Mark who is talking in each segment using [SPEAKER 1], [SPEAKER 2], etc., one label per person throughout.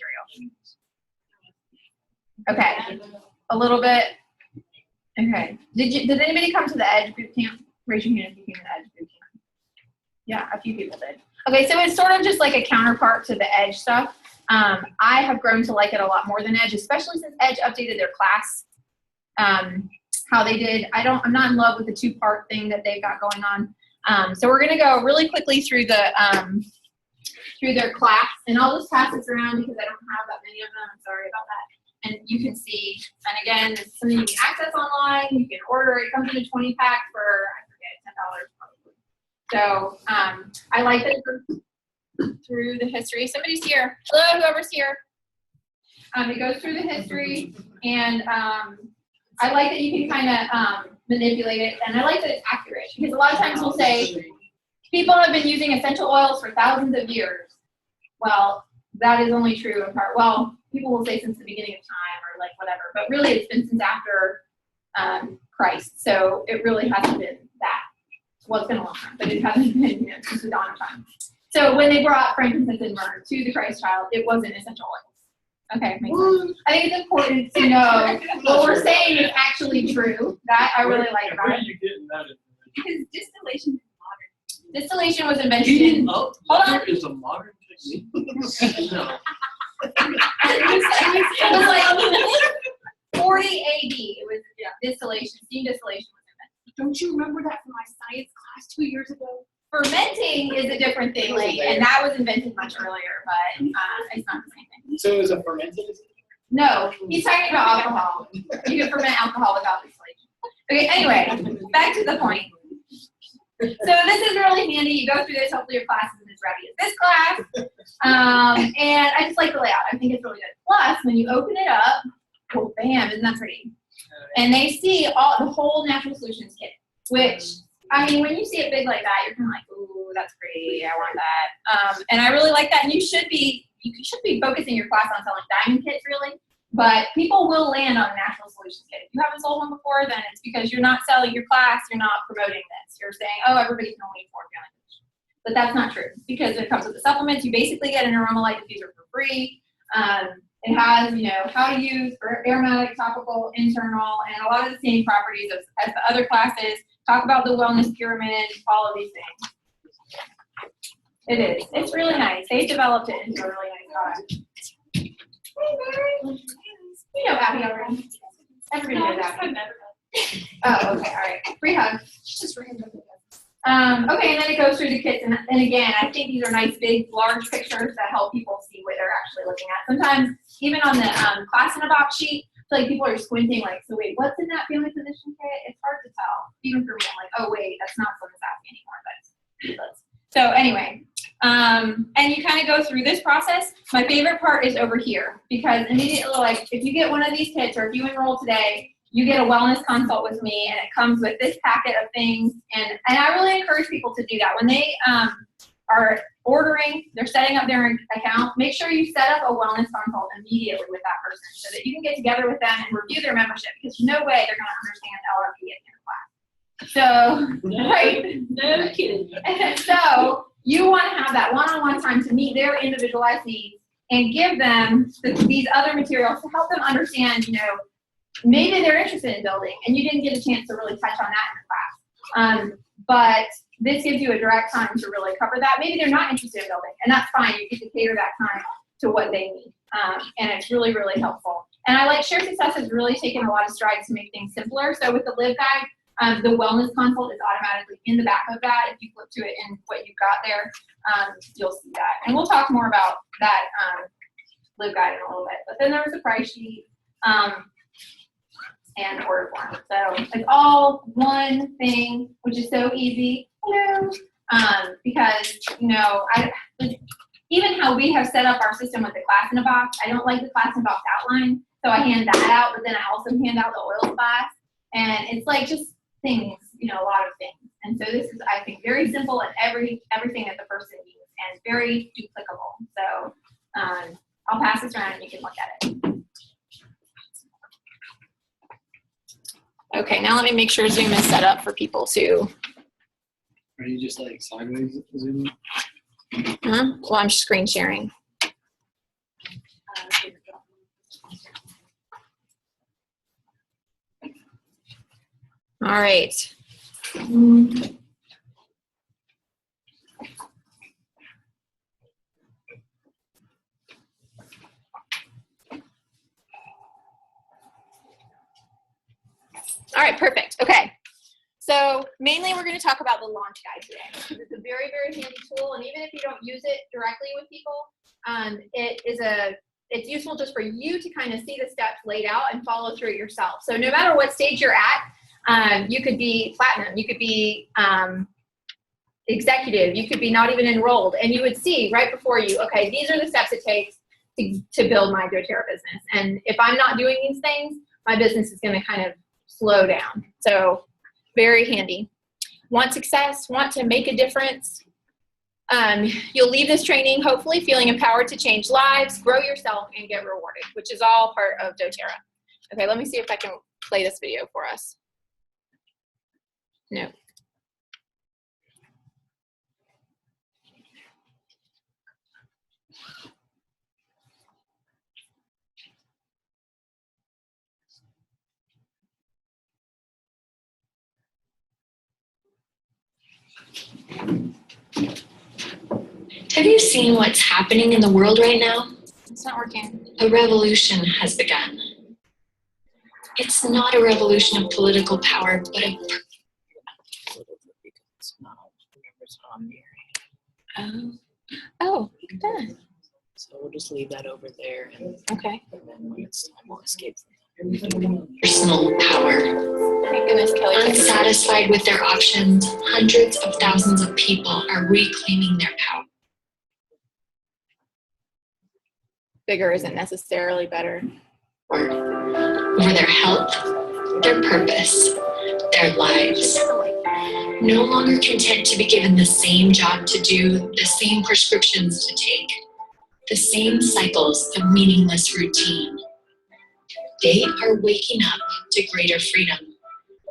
[SPEAKER 1] material. Okay, a little bit. Okay, did anybody come to the Edge boot camp? Raise your hand if you came to the Edge boot camp. Yeah, a few people did. Okay, so it's sort of just like a counterpart to the Edge stuff. I have grown to like it a lot more than Edge, especially since Edge updated their class. How they did. I'm not in love with the two-part thing that they've got going on. So we're going to go really quickly through their class, and I'll just pass this around because I don't have that many of them. I'm sorry about that. And you can see, and again, this is something you can access online. You can order. It comes in a 20-pack for, I forget, $10 probably. So I like that through the history. Somebody's here. Hello, whoever's here. It goes through the history, and I like that you can kind of manipulate it, and I like that it's accurate, because a lot of times we'll say, people have been using essential oils for thousands of years. Well, that is only true in part. Well, people will say since the beginning of time or like whatever, but really it's been since after Christ. So it really hasn't been that. Well, it's been a long time, but it hasn't been since the dawn of time. So when they brought frankincense and myrrh to the Christ child, it wasn't essential oils. Okay, makes sense. I think it's important to know what we're saying is actually true. That I really like about it.
[SPEAKER 2] Where are you getting that information?
[SPEAKER 1] Because distillation is modern. Distillation was invented in. Hold on.
[SPEAKER 2] There is a modern technique. No.
[SPEAKER 1] It was like 40 AD. It was distillation. Steam distillation was invented.
[SPEAKER 3] Don't you remember that from my science class 2 years ago?
[SPEAKER 1] Fermenting is a different thing, and that was invented much earlier, but it's not the same thing.
[SPEAKER 4] So is a fermented?
[SPEAKER 1] No, he's talking about alcohol. You can ferment alcohol without distillation. Okay, anyway, back to the point. So this is really handy. You go through this. Hopefully your class isn't as rowdy as this class. And I just like the layout. I think it's really good. Plus, when you open it up, oh, bam, isn't that pretty? And they see the whole natural solutions kit, which, I mean, when you see it big like that, you're kind of like, ooh, that's pretty. I want that. And I really like that. And you should be focusing your class on selling diamond kits, really. But people will land on a natural solutions kit. If you haven't sold one before, then it's because you're not selling your class. You're not promoting this. You're saying, oh, everybody can only afford diamond kits. But that's not true, because it comes with the supplements. You basically get an aroma light diffuser for free. It has, how to use for aromatic, topical, internal, and a lot of the same properties as the other classes. Talk about the wellness pyramid, all of these things. It is. It's really nice. They developed it into a really nice product. Hey, Mary. You know Abby already. Everybody knows Abby. Oh, okay. All right. Free hug.
[SPEAKER 3] Just random.
[SPEAKER 1] Okay, and then it goes through the kits, and again, I think these are nice, big, large pictures that help people see what they're actually looking at. Sometimes, even on the class in a box sheet, like people are squinting, like, so wait, what's in that family physician kit? It's hard to tell. Even for me, I'm like, oh wait, that's not what it's asking anymore. But so anyway, and you kind of go through this process. My favorite part is over here, because immediately, like, if you get one of these kits, or if you enroll today, you get a wellness consult with me, and it comes with this packet of things. And I really encourage people to do that. When they are ordering, they're setting up their account, make sure you set up a wellness consult immediately with that person so that you can get together with them and review their membership, because no way they're going to understand LRP in your class. So, right?
[SPEAKER 3] No kidding.
[SPEAKER 1] So you want to have that one-on-one time to meet their individualized needs and give them these other materials to help them understand, maybe they're interested in building, and you didn't get a chance to really touch on that in the class. But this gives you a direct time to really cover that. Maybe they're not interested in building, and that's fine. You get to cater that time to what they need, and it's really, really helpful. And I like Share Success has really taken a lot of strides to make things simpler. So with the Live Guide, the wellness consult is automatically in the back of that. If you flip to it in what you've got there, you'll see that. And we'll talk more about that Live Guide in a little bit. But then there was a price sheet. And order form. So it's all one thing, which is so easy. Hello. Because, even how we have set up our system with the class in a box, I don't like the class in a box outline. So I hand that out, but then I also hand out the oils class. And it's like just things, a lot of things. And so this is, I think, very simple and everything that the person needs, and very duplicable. So I'll pass this around and you can look at it. Okay, now let me make sure Zoom is set up for people to.
[SPEAKER 4] Are you just like sideways zooming?
[SPEAKER 1] Well, I'm screen sharing. All right. All right, perfect. Okay. So mainly we're going to talk about the launch guide today. It's a very, very handy tool, and even if you don't use it directly with people, it's useful just for you to kind of see the steps laid out and follow through it yourself. So no matter what stage you're at, you could be platinum, you could be executive, you could be not even enrolled, and you would see right before you, okay, these are the steps it takes to build my doTERRA business. And if I'm not doing these things, my business is going to kind of slow down. So very handy. Want success, want to make a difference. You'll leave this training hopefully feeling empowered to change lives, grow yourself, and get rewarded, which is all part of doTERRA. Okay, let me see if I can play this video for us. No.
[SPEAKER 5] Have you seen what's happening in the world right now?
[SPEAKER 1] It's not working.
[SPEAKER 5] A revolution has begun. It's not a revolution of political power, but a...
[SPEAKER 1] Oh, look at that.
[SPEAKER 4] So we'll just leave that over there, and
[SPEAKER 1] Okay.
[SPEAKER 4] then when it's time, we'll escape.
[SPEAKER 5] personal power.
[SPEAKER 1] Thank goodness Kelly.
[SPEAKER 5] Unsatisfied with their options, hundreds of thousands of people are reclaiming their power.
[SPEAKER 1] Bigger isn't necessarily better.
[SPEAKER 5] Over their health, their purpose, their lives. No longer content to be given the same job to do, the same prescriptions to take, the same cycles of meaningless routine. They are waking up to greater freedom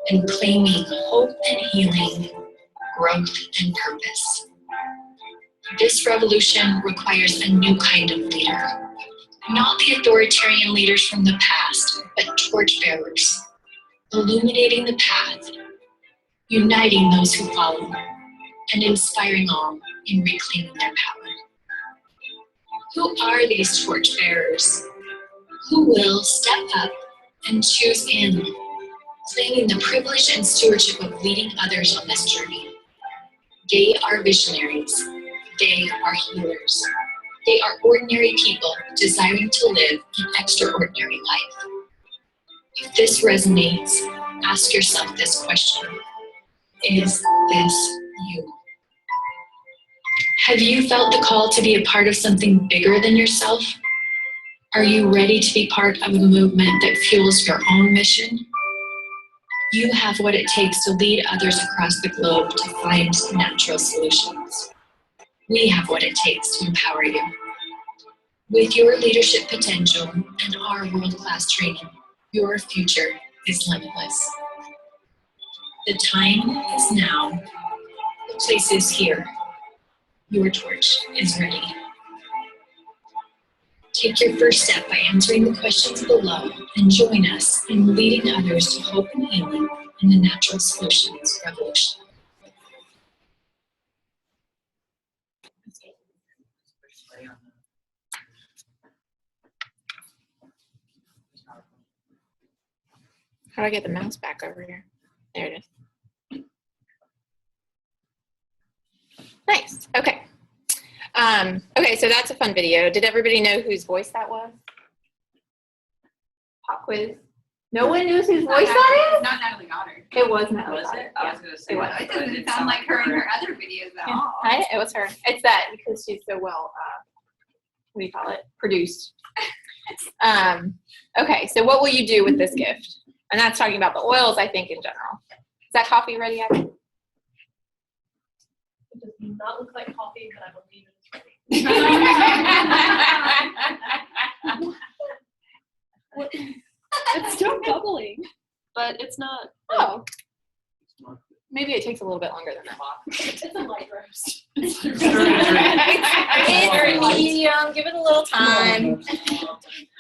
[SPEAKER 5] and claiming hope and healing, growth and purpose. This revolution requires a new kind of leader. Not the authoritarian leaders from the past, but torchbearers, illuminating the path, uniting those who follow, and inspiring all in reclaiming their power. Who are these torchbearers? Who will step up and choose in, claiming the privilege and stewardship of leading others on this journey? They are visionaries. They are healers. They are ordinary people desiring to live an extraordinary life. If this resonates, ask yourself this question. Is this you? Have you felt the call to be a part of something bigger than yourself? Are you ready to be part of a movement that fuels your own mission? You have what it takes to lead others across the globe to find natural solutions. We have what it takes to empower you. With your leadership potential and our world-class training, your future is limitless. The time is now. The place is here. Your torch is ready. Take your first step by answering the questions below and join us in leading others to hope and healing in the natural solutions revolution.
[SPEAKER 1] How do I get the mouse back over here? There it is. Nice. Okay. Okay, so that's a fun video. Did everybody know whose voice that was? Pop quiz. No one knows whose voice that is?
[SPEAKER 3] Not Natalie Goddard.
[SPEAKER 1] It was Natalie
[SPEAKER 2] Was
[SPEAKER 1] Goddard.
[SPEAKER 2] it? I was gonna say.
[SPEAKER 1] It was.
[SPEAKER 2] that,
[SPEAKER 3] It
[SPEAKER 2] but
[SPEAKER 3] doesn't
[SPEAKER 2] didn't
[SPEAKER 3] sound like her in
[SPEAKER 2] like
[SPEAKER 3] her other videos at
[SPEAKER 1] Yeah,
[SPEAKER 3] all.
[SPEAKER 1] right? It was her. It's that because she's so well, what do you call it? Produced. Okay, so what will you do with this gift? And that's talking about the oils, I think, in general. Is that coffee ready, Abby?
[SPEAKER 3] It does not look like coffee, but I believe it's ready.
[SPEAKER 6] It's still bubbling, but it's not.
[SPEAKER 1] Oh, maybe it takes a little bit longer than that.
[SPEAKER 6] It's a light roast.
[SPEAKER 1] It's medium. Give it a little time.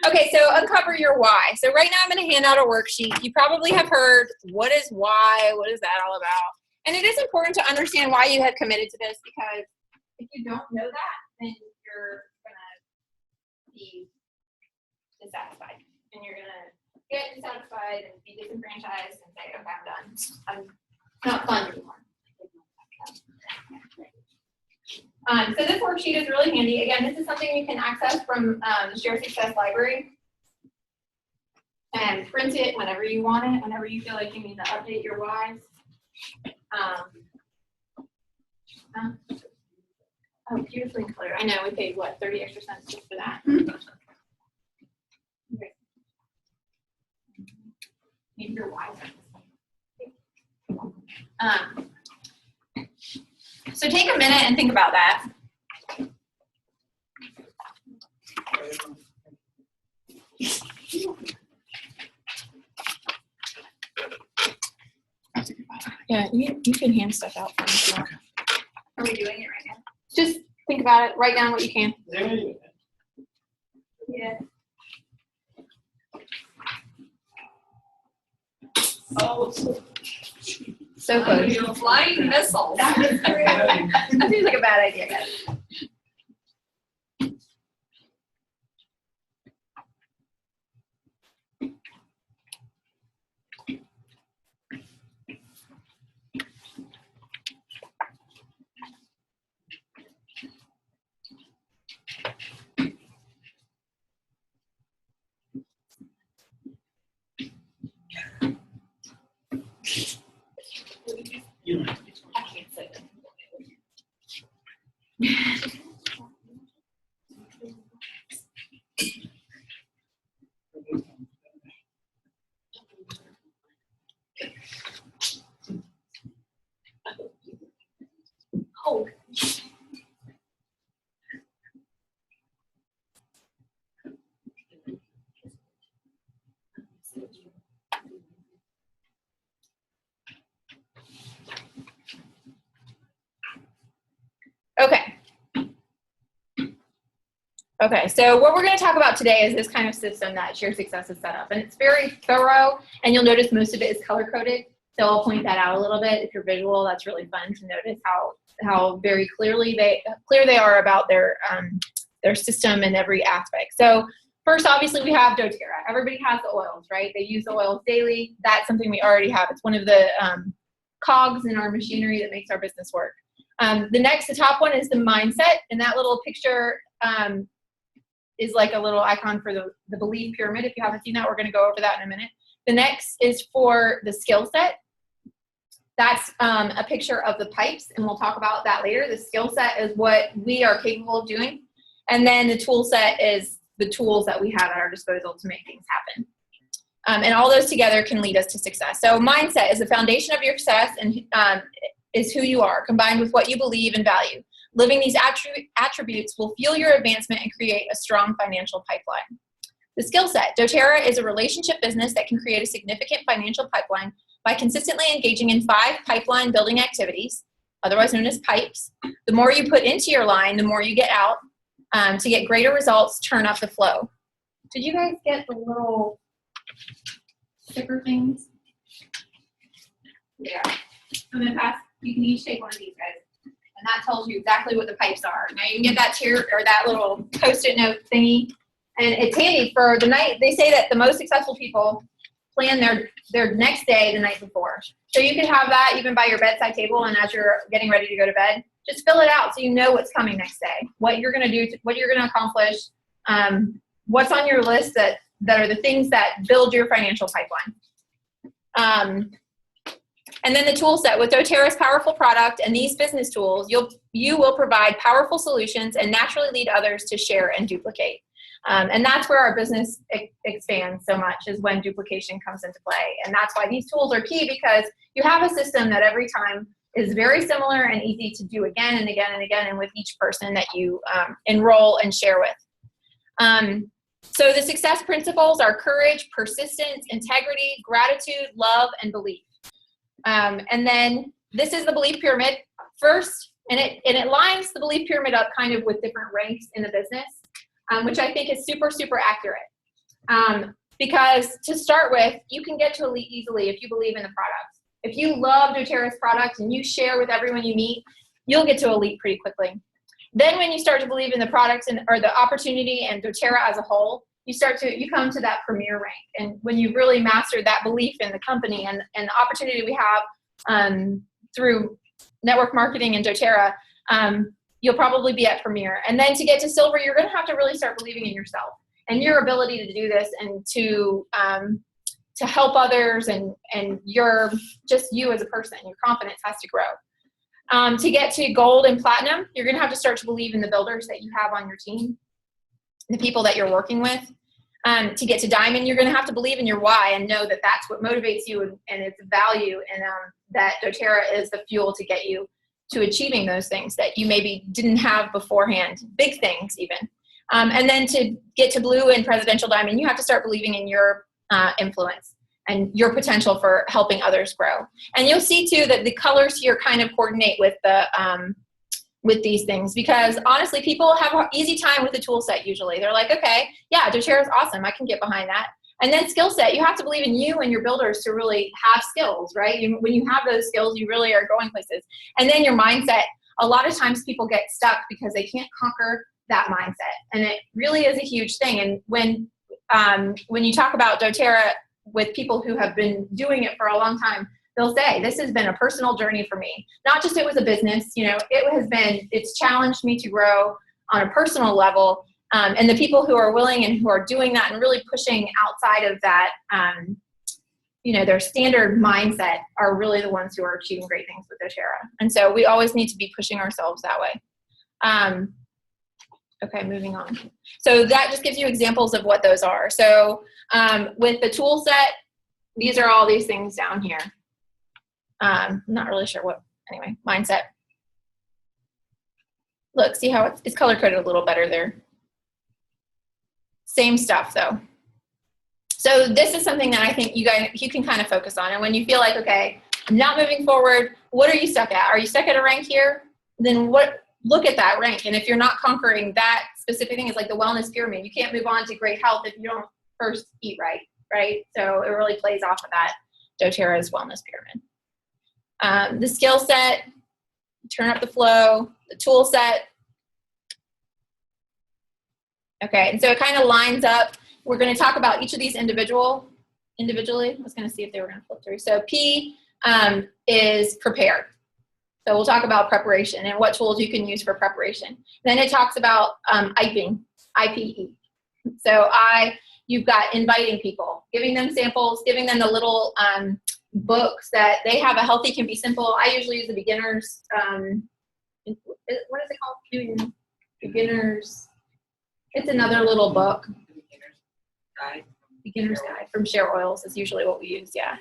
[SPEAKER 1] Okay, so uncover your why. So right now I'm going to hand out a worksheet. You probably have heard, what is why? What is that all about? And it is important to understand why you have committed to this, because if you don't know that, then you're going to be dissatisfied. And you're going to get dissatisfied and be disenfranchised and say, okay, I'm done. I'm not fun anymore. So this worksheet is really handy. Again, this is something you can access from the Share Success Library and print it whenever you want it, whenever you feel like you need to update your whys. Oh, beautifully clear. I know, we paid, what, 30 extra cents just for that. Okay. Maybe your whys. So take a minute and think about that. Yeah, you can hand stuff out. Are we doing it right now? Just think about it. Write down what you can. Yeah.
[SPEAKER 3] Oh,
[SPEAKER 1] So close.
[SPEAKER 3] flying missiles.
[SPEAKER 1] That seems like a bad idea, guys.
[SPEAKER 3] I can't say that. Oh.
[SPEAKER 1] Okay. Okay, so what we're going to talk about today is this kind of system that Share Success has set up. And it's very thorough, and you'll notice most of it is color-coded. So I'll point that out a little bit. If you're visual, that's really fun to notice how very clear they are about their system in every aspect. So first, obviously, we have doTERRA. Everybody has the oils, right? They use the oils daily. That's something we already have. It's one of the cogs in our machinery that makes our business work. The top one is the mindset, and that little picture is like a little icon for the belief pyramid. If you haven't seen that, we're going to go over that in a minute. The next is for the skill set. That's a picture of the pipes, and we'll talk about that later. The skill set is what we are capable of doing. And then the tool set is the tools that we have at our disposal to make things happen. And all those together can lead us to success. So mindset is the foundation of your success and is who you are, combined with what you believe and value. Living these attributes will fuel your advancement and create a strong financial pipeline. The skill set. doTERRA is a relationship business that can create a significant financial pipeline by consistently engaging in 5 pipeline building activities, otherwise known as pipes. The more you put into your line, the more you get out. To get greater results, turn up the flow. Did you guys get the little sticker things? Yeah. I'm going to pass. You can each take one of these, guys. And that tells you exactly what the pipes are. Now you can get that that little Post-it note thingy. And it's handy for the night. They say that the most successful people plan their next day the night before. So you can have that even by your bedside table, and as you're getting ready to go to bed, just fill it out so you know what's coming next day, what you're going to do, what you're going to accomplish, what's on your list that are the things that build your financial pipeline. And then the tool set. With doTERRA's powerful product and these business tools, you will provide powerful solutions and naturally lead others to share and duplicate. And that's where our business expands so much, is when duplication comes into play. And that's why these tools are key, because you have a system that every time is very similar and easy to do again and again and again, and with each person that you enroll and share with. So the success principles are courage, persistence, integrity, gratitude, love, and belief. And then this is the belief pyramid first, and it lines the belief pyramid up kind of with different ranks in the business, which I think is super, super accurate. Because to start with, you can get to elite easily if you believe in the product. If you love doTERRA's product and you share with everyone you meet, you'll get to elite pretty quickly. Then when you start to believe in the product or the opportunity and doTERRA as a whole, you come to that premier rank. And when you really master that belief in the company and the opportunity we have through network marketing and doTERRA, you'll probably be at premier. And then to get to silver, you're going to have to really start believing in yourself and your ability to do this and to help others and your just you as a person. Your confidence has to grow. To get to gold and platinum, you're going to have to start to believe in the builders that you have on your team, the people that you're working with. To get to diamond, you're going to have to believe in your why and know that that's what motivates you and its value, and that doTERRA is the fuel to get you to achieving those things that you maybe didn't have beforehand, big things even. And then to get to blue and presidential diamond, you have to start believing in your influence and your potential for helping others grow. And you'll see too that the colors here kind of coordinate with with these things, because honestly, people have an easy time with the tool set usually. They're like, okay, yeah, doTERRA is awesome. I can get behind that. And then skill set, you have to believe in you and your builders to really have skills, right? When you have those skills, you really are going places. And then your mindset, a lot of times people get stuck because they can't conquer that mindset. And it really is a huge thing. And when you talk about doTERRA with people who have been doing it for a long time, they'll say, this has been a personal journey for me. Not just it was a business, it's challenged me to grow on a personal level. And the people who are willing and who are doing that and really pushing outside of that, their standard mindset are really the ones who are achieving great things with doTERRA. And so we always need to be pushing ourselves that way. Okay, moving on. So that just gives you examples of what those are. So with the tool set, these are all these things down here. I'm not really sure anyway, mindset. Look, see how it's color coded a little better there. Same stuff though. So this is something that I think you can kind of focus on. And when you feel like, okay, I'm not moving forward, what are you stuck at? Are you stuck at a rank here? Then look at that rank. And if you're not conquering that specific thing, it's like the wellness pyramid. You can't move on to great health if you don't first eat right, right? So it really plays off of that doTERRA's wellness pyramid. The skill set, turn up the flow, the tool set. Okay, and so it kind of lines up. We're going to talk about each of these individually. I was going to see if they were going to flip through. So P is prepare. So we'll talk about preparation and what tools you can use for preparation. Then it talks about IPing, IPE. So you've got inviting people, giving them samples, giving them the little books that they have. A healthy can be simple. I usually use the beginners. What is it called? Beginners. It's another little book. Beginner's Guide from Share Oils is usually what we use. Yeah.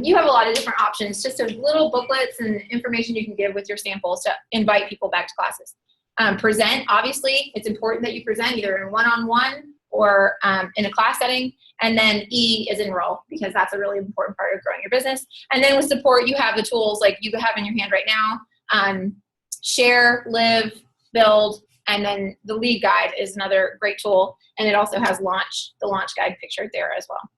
[SPEAKER 1] You have a lot of different options, just as little booklets and information you can give with your samples to invite people back to classes. Present, obviously, it's important that you present either in one-on-one or in a class setting. And then E is enroll, because that's a really important part of growing your business. And then with support, you have the tools like you have in your hand right now. Share, live, build, and then the lead guide is another great tool. And it also has the launch guide pictured there as well.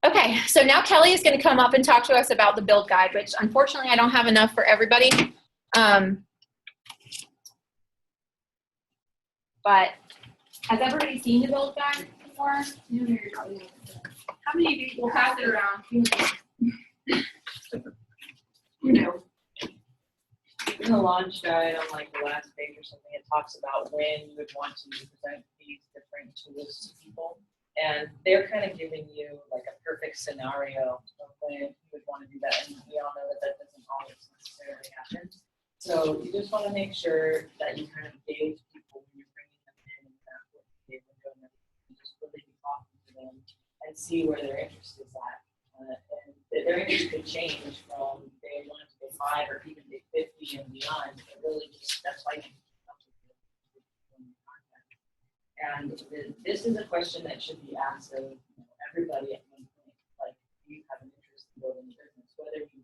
[SPEAKER 1] Okay, so now Kelly is going to come up and talk to us about the build guide, which unfortunately I don't have enough for everybody. But has everybody seen the build guide before? How many of you will pass it around?
[SPEAKER 4] In the launch guide on like the last page or something, it talks about when you would want to present these different tools to people. And they're kind of giving you like a perfect scenario of when you would want to do that. And we all know that that doesn't always necessarily happen. So you just want to make sure that you kind of gauge people when you're bringing them in and what they've been doing. And just really be talking to them and see where their interest is at. And their interest could change from day 1 to day 5 or even day 50 and beyond. But really just, that's why you come to the content. And this is a question that should be asked of everybody at one point. Like, do you have an interest in building a business? Whether you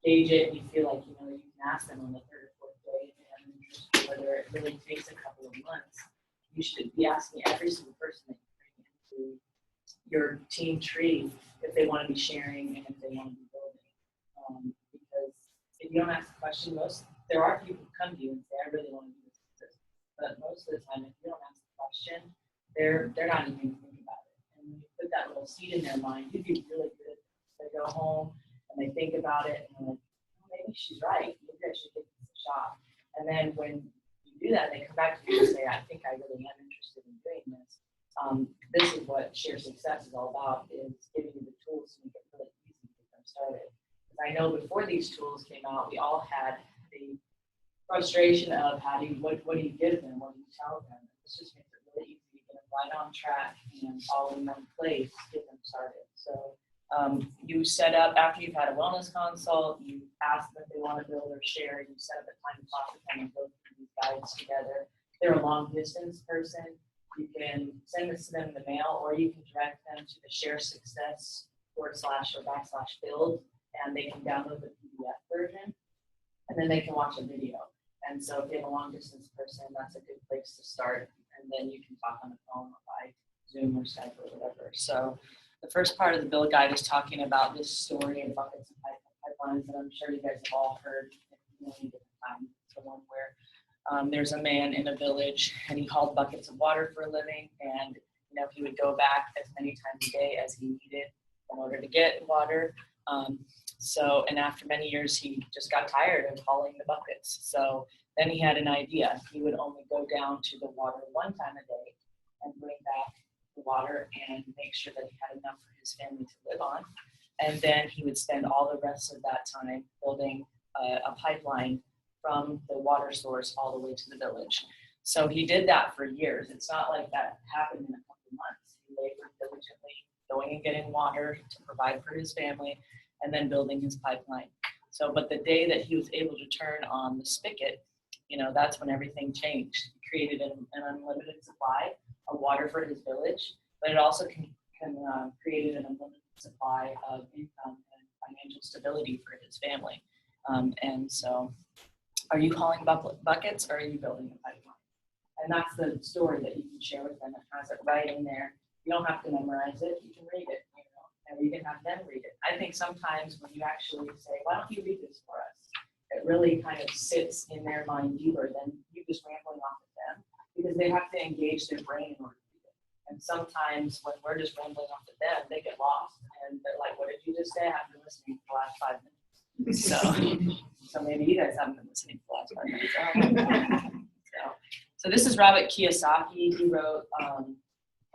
[SPEAKER 4] gauge it and you feel like, you can ask them on the 3rd or 4th day if they have an interest, whether it really takes a couple of months, you should be asking every single person that team tree if they want to be sharing and if they want to be building. Because if you don't ask the question, there are people who come to you and say, I really want to do this. But most of the time, if you don't ask the question, they're not even going to think about it. And when you put that little seed in their mind, you'd be really good. They go home and they think about it and they're like, oh, maybe she's right. Maybe I should give this a shot. And then when you do that, they come back to you and say, I think I really am interested in doing this. This is what Share Success is all about, is giving you the tools to make it really easy to get them started. Because I know before these tools came out, we all had the frustration of what do you give them, what do you tell them? This just makes it really easy to get them right on track and all in one place, get them started. So you set up, after you've had a wellness consult, you ask them if they want to build or share, you set up a time to talk with them and build these guides together. If they're a long distance person, you can send this to them in the mail, or you can direct them to the Share Success /build, and they can download the PDF version, and then they can watch a video. And so if you have a long distance person, that's a good place to start, and then you can talk on the phone or by Zoom or Skype or whatever. So the first part of the build guide is talking about this story of buckets and pipelines, and I'm sure you guys have all heard many different times. It's the one where there's a man in a village and he hauled buckets of water for a living, and he would go back as many times a day as he needed in order to get water. And after many years, he just got tired of hauling the buckets. So then he had an idea. He would only go down to the water one time a day and bring back the water and make sure that he had enough for his family to live on. And then he would spend all the rest of that time building a pipeline from the water source all the way to the village. So he did that for years. It's not like that happened in a couple of months. He labored diligently, going and getting water to provide for his family, and then building his pipeline. So, but the day that he was able to turn on the spigot, that's when everything changed. He created an unlimited supply of water for his village, but it also created an unlimited supply of income and financial stability for his family. And so, are you hauling buckets or are you building a pipeline? And that's the story that you can share with them. It has it right in there. You don't have to memorize it. You can read it, and you can have them read it. I think sometimes when you actually say, why don't you read this for us? It really kind of sits in their mind deeper than you just rambling off of them, because they have to engage their brain in order to read it. And sometimes when we're just rambling off of them, they get lost. And they're like, what did you just say? I've been listening for the last 5 minutes. So maybe you guys haven't been listening for the last 5 minutes. So this is Robert Kiyosaki. He wrote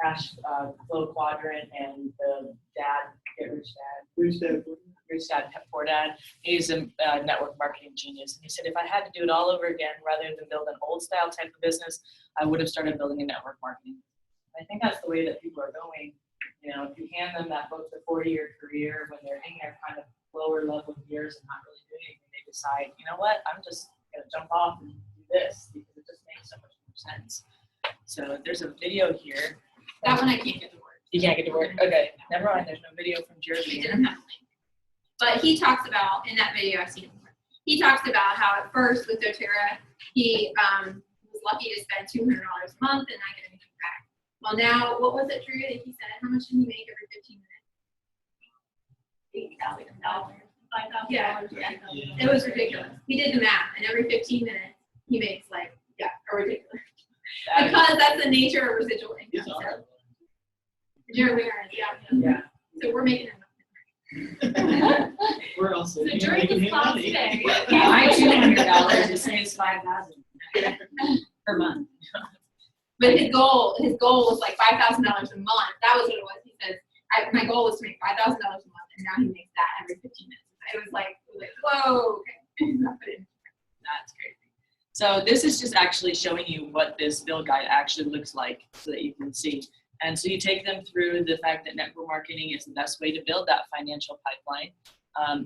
[SPEAKER 4] Cash Flow Quadrant and the Get Rich Dad, Poor Dad. He's a network marketing genius. And he said, if I had to do it all over again, rather than build an old style type of business, I would have started building a network marketing. I think that's the way that people are going. If you hand them that book, the 40-year career, when they're in their kind of lower level years and not really doing anything, they decide, you know what, I'm just going to jump off and do this because it just makes so much more sense. So there's a video here.
[SPEAKER 1] That one I can't get to work.
[SPEAKER 4] You can't get to work? Okay, never mind. There's no video from Jersey.
[SPEAKER 1] He didn't have a link. But he talks about, in that video I've seen it before, he talks about how at first with doTERRA, he was lucky to spend $200 a month and not get anything back. Well, now, what was it, Drew, that he said? How much did he make every 15 minutes? $8,000. Yeah. It was ridiculous. He did the math, and every 15 minutes, he makes ridiculous. Because that's the nature of residual income. So, Jeremy, yeah. So we're making it.
[SPEAKER 2] We're also
[SPEAKER 3] So during this class today,
[SPEAKER 4] My $200 is saves $5,000 per month.
[SPEAKER 1] But his goal was like $5,000 a month. That was what it was. He says, my goal was to make $5,000 a month, and now he makes that every 15 minutes. It was like whoa, okay.
[SPEAKER 4] That's crazy. So this is just actually showing you what this build guide actually looks like so that you can see. And so you take them through the fact that network marketing is the best way to build that financial pipeline.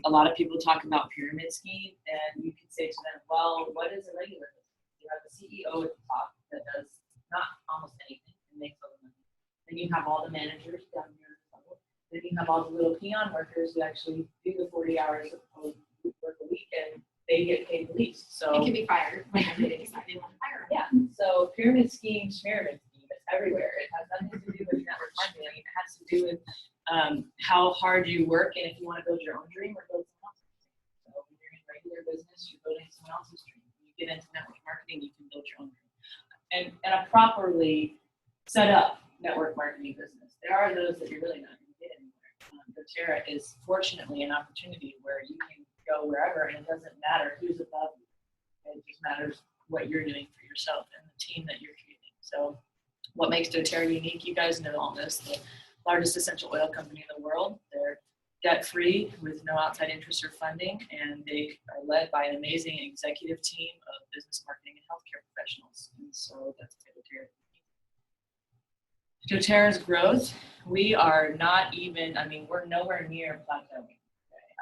[SPEAKER 4] A lot of people talk about pyramid scheme, and you can say to them, well, what is a regular business? You have the CEO at the top that does not almost anything and makes all the money. Then you have all the managers down here at the level. Then you have all the little peon workers who actually do the 40 hours of work a week, and they get paid the least. So
[SPEAKER 1] It can be fired whenever they decide they want to fire.
[SPEAKER 4] yeah. So pyramid scheme, it's everywhere. It has nothing to do with network marketing. It has to do with how hard you work, and if you want to build your own dream or build someone else's dream. So when you're in regular business, you're building someone else's dream. When you get into network marketing, you can build your own dream. And a properly set up network marketing business. There are those that you're really not going to get anywhere. doTERRA is fortunately an opportunity where you can go wherever, and it doesn't matter who's above you. It just matters what you're doing for yourself and the team that you're creating. So what makes doTERRA unique, you guys know all this, the largest essential oil company in the world. They're debt-free with no outside interest or funding, and they are led by an amazing executive team of business marketing and healthcare professionals. And so that's doTERRA. doTERRA's growth, we are not even, we're nowhere near plateauing.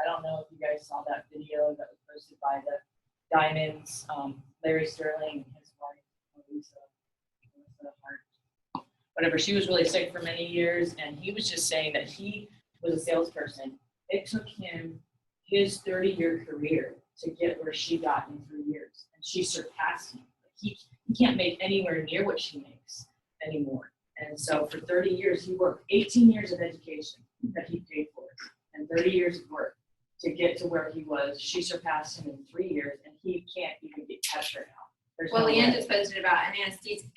[SPEAKER 4] I don't know if you guys saw that video that was posted by the Diamonds, Larry Sterling and his wife, Lisa Hart, whatever. She was really sick for many years, and he was just saying that he was a salesperson. It took him his 30-year career to get where she got in 3 years, and she surpassed him. He can't make anywhere near what she makes anymore. And so for 30 years, he worked 18 years of education that he paid for, and 30 years of work to get to where he was. She surpassed him in 3 years, and he can't even get catch her now. There's
[SPEAKER 1] Well,
[SPEAKER 4] no
[SPEAKER 1] Leanne
[SPEAKER 4] way.
[SPEAKER 1] just posted about an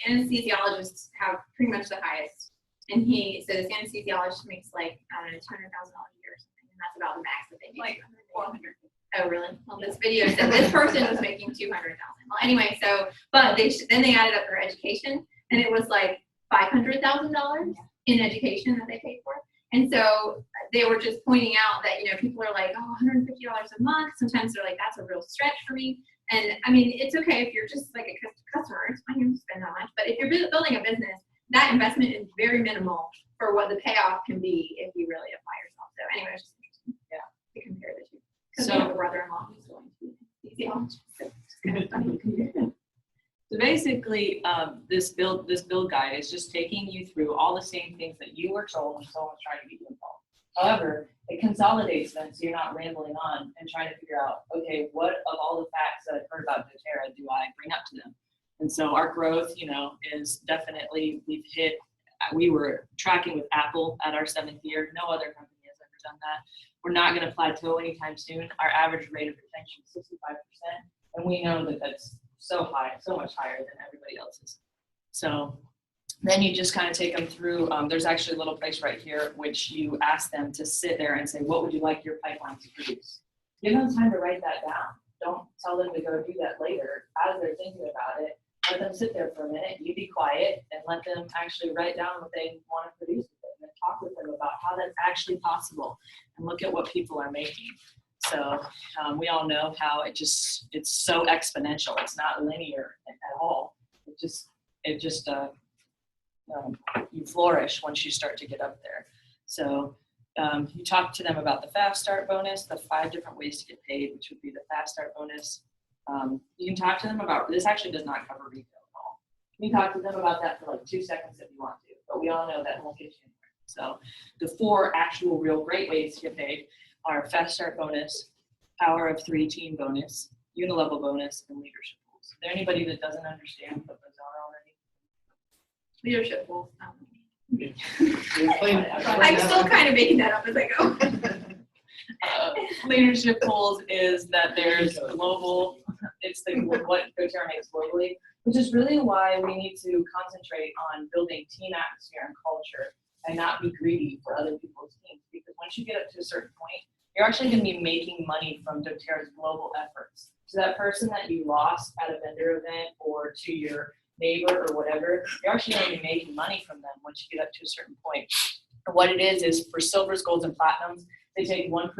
[SPEAKER 1] anesthesiologists have pretty much the highest. And he said this anesthesiologist makes like, I don't know, $200,000 a year or something. And that's about the max that they make.
[SPEAKER 3] Like 400.
[SPEAKER 1] Oh, really? Well, this video said this person was making 200,000. Well, anyway, so, but then they added up their education, and it was like $500,000 in education that they paid for. And so they were just pointing out that, people are like, oh, $150 a month. Sometimes they're like, that's a real stretch for me. And it's okay if you're just like a customer, it's fine to spend that much. But if you're building a business, that investment is very minimal for what the payoff can be if you really apply yourself. So anyway, it's just interesting to compare the two. Because we have a brother-in-law who's going to be an anesthesiologist. So it's kind of funny to compare them.
[SPEAKER 4] So basically, this build guide is just taking you through all the same things that you were told when someone's trying to get you involved. However, it consolidates them so you're not rambling on and trying to figure out, okay, what of all the facts that I've heard about doTERRA do I bring up to them? And so our growth, is definitely, we were tracking with Apple at our 7th year. No other company has ever done that. We're not going to plateau anytime soon. Our average rate of retention is 65%, and we know that that's so high, so much higher than everybody else's. So then you just kind of take them through. There's actually a little place right here which you ask them to sit there and say, what would you like your pipeline to produce? Give them time to write that down. Don't tell them to go do that later. As they're thinking about it, let them sit there for a minute. You be quiet and let them actually write down what they want to produce with it, and then talk with them about how that's actually possible and look at what people are making. So we all know how it's so exponential. It's not linear at all. You flourish once you start to get up there. So you talk to them about the Fast Start bonus, the 5 different ways to get paid, which would be the Fast Start bonus. You can talk to them about, this actually does not cover retail at all. You can talk to them about that for like 2 seconds if you want to, but we all know that won't get you anywhere. So the 4 actual real great ways to get paid are Fast Start bonus, Power of 3 team bonus, Unilevel bonus, and leadership goals. Is there anybody that doesn't understand what those are already?
[SPEAKER 1] Leadership goals.
[SPEAKER 2] Explain-
[SPEAKER 1] I'm still kind of making that up as I go.
[SPEAKER 4] Leadership goals is that there's global, it's what doTERRA makes globally, which is really why we need to concentrate on building team atmosphere and culture and not be greedy for other people's teams. Because once you get up to a certain point, you're actually going to be making money from doTERRA's global efforts. So that person that you lost at a vendor event or to your neighbor or whatever, you're actually going to be making money from them once you get up to a certain point. And what it is for silvers, golds, and platinums, they take 1%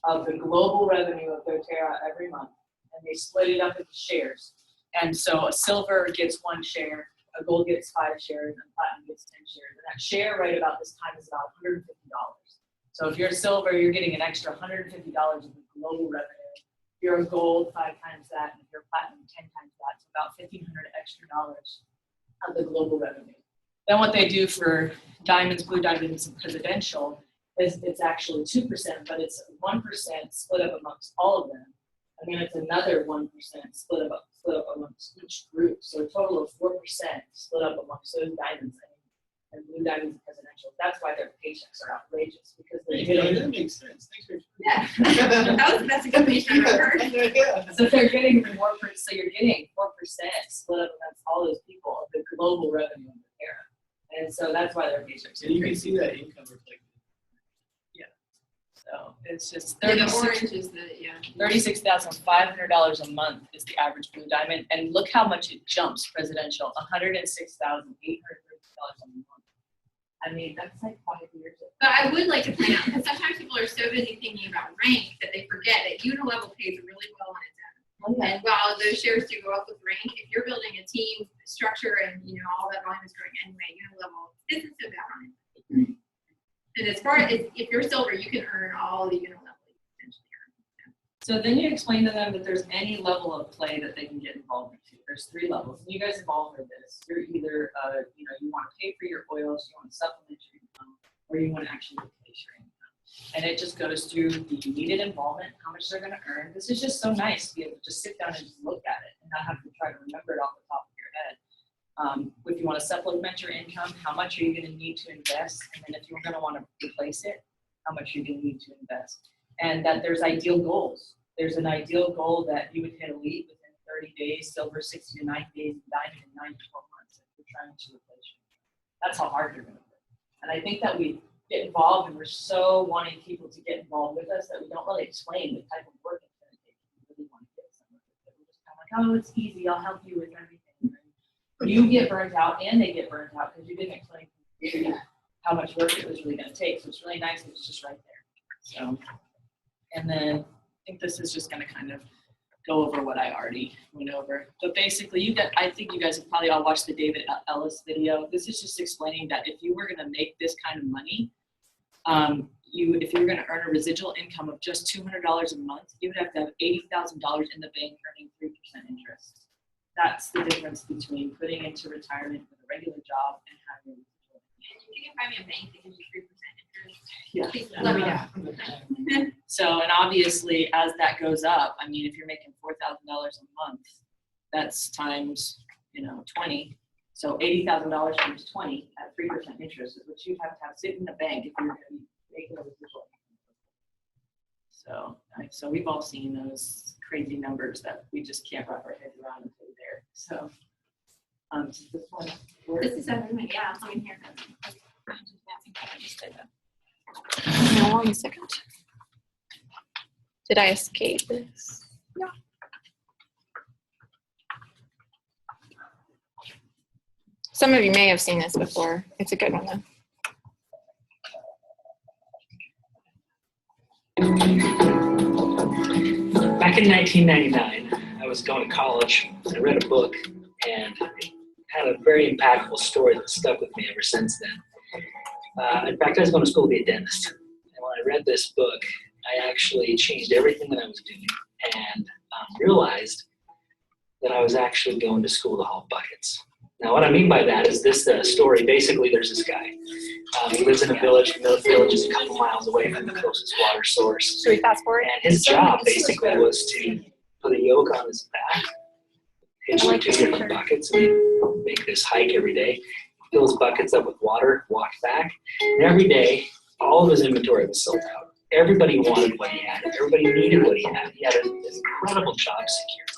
[SPEAKER 4] of the global revenue of doTERRA every month, and they split it up into shares. And so a silver gets 1 share, a gold gets 5 shares, and platinum gets 10 shares. And that share right about this time is about $150. So if you're a silver, you're getting an extra $150 of the global revenue. If you're a gold, 5 times that, and if you're platinum, 10 times that. So about $1,500 extra of the global revenue. Then what they do for diamonds, blue diamonds, and presidential is it's actually 2%, but it's 1% split up amongst all of them. And then it's another 1% split up amongst each group. So a total of 4% split up amongst those diamonds. and Blue Diamond is presidential. That's why their paychecks are outrageous, because they're
[SPEAKER 2] Yeah,
[SPEAKER 4] getting,
[SPEAKER 2] that makes sense. Thanks for
[SPEAKER 1] Yeah. That was the best explanation I've ever heard.
[SPEAKER 2] Yeah.
[SPEAKER 4] so they're getting more, so you're getting 4% split up against all those people of the global revenue of the parent. And so that's why their paychecks
[SPEAKER 2] And you
[SPEAKER 4] are
[SPEAKER 2] can
[SPEAKER 4] crazy.
[SPEAKER 2] see that income reflected.
[SPEAKER 4] So it's just
[SPEAKER 1] Yeah, the
[SPEAKER 4] 36
[SPEAKER 1] orange is the, yeah.
[SPEAKER 4] $36,500 a month is the average Blue Diamond, and look how much it jumps presidential, $106,830 a month. I mean, that's like 5 years of.
[SPEAKER 1] But I would like to point out, because sometimes people are so busy thinking about rank that they forget that unilevel pays really well on its own. And while those shares do go up with rank, if you're building a team structure and all that volume is growing anyway, unilevel isn't so bad on it. And as far as if you're silver, you can earn all the unilevel you potentially earn.
[SPEAKER 4] So then you explain to them that there's any level of play that they can get involved into. There's 3 levels, and you guys have all heard this. You're either, you want to pay for your oils, you want to supplement your income, or you want to actually replace your income. And it just goes through the needed involvement, how much they're going to earn. This is just so nice to be able to just sit down and just look at it and not have to try to remember it off the top of your head. If you want to supplement your income, how much are you going to need to invest? And then if you're going to want to replace it, how much are you going to need to invest? And that there's ideal goals. There's an ideal goal that you would hit elite within 30 days, silver 60 to 90 days, and diamond in 9 to 12 months if you're trying to replace your income. That's how hard you're going to work. And I think that we get involved, and we're so wanting people to get involved with us that we don't really explain the type of work it's going to take if you really want to get somewhere with it. We're just kind of like, oh, it's easy, I'll help you with everything. You get burnt out and they get burnt out because you didn't explain to them how much work it was really going to take. So it's really nice that it's just right there. So, and then I think this is just going to kind of go over what I already went over. But basically, I think you guys have probably all watched the David Ellis video. This is just explaining that if you were going to make this kind of money, if you were going to earn a residual income of just $200 a month, you would have to have $80,000 in the bank earning 3% interest. That's the difference between putting into retirement with a regular job and having a residual income.
[SPEAKER 1] If you can find me a bank that gives you 3% interest,
[SPEAKER 4] Yeah.
[SPEAKER 1] please let me know.
[SPEAKER 4] So, and obviously, as that goes up, I mean, if you're making $4,000 a month, that's times, 20. So $80,000 times 20 at 3% interest is what you'd have to have sitting in the bank if you're going to be making a residual income. So we've all seen those crazy numbers that we just can't wrap our heads around until we're there. So, this one.
[SPEAKER 1] This is something, yeah, let me hear that.
[SPEAKER 6] Now, 1 second. Did I escape this? No. Some of you may have seen this before. It's a good one though.
[SPEAKER 7] Back in 1999, I was going to college. I read a book, and it had a very impactful story that stuck with me ever since then. In fact, I was going to school to be a dentist. And when I read this book, I actually changed everything that I was doing and realized that I was actually going to school to haul buckets. Now, what I mean by that is this story. Basically, there's this guy. He lives in a village. The village is a couple miles away from the closest water source.
[SPEAKER 6] Should we fast forward?
[SPEAKER 7] And his job basically was to put a yoke on his back, hitch like 2 different buckets, and he'd make this hike every day. Fill his buckets up with water, walk back, and every day, all of his inventory was sold out. Everybody wanted what he had. Everybody needed what he had. He had an incredible job security.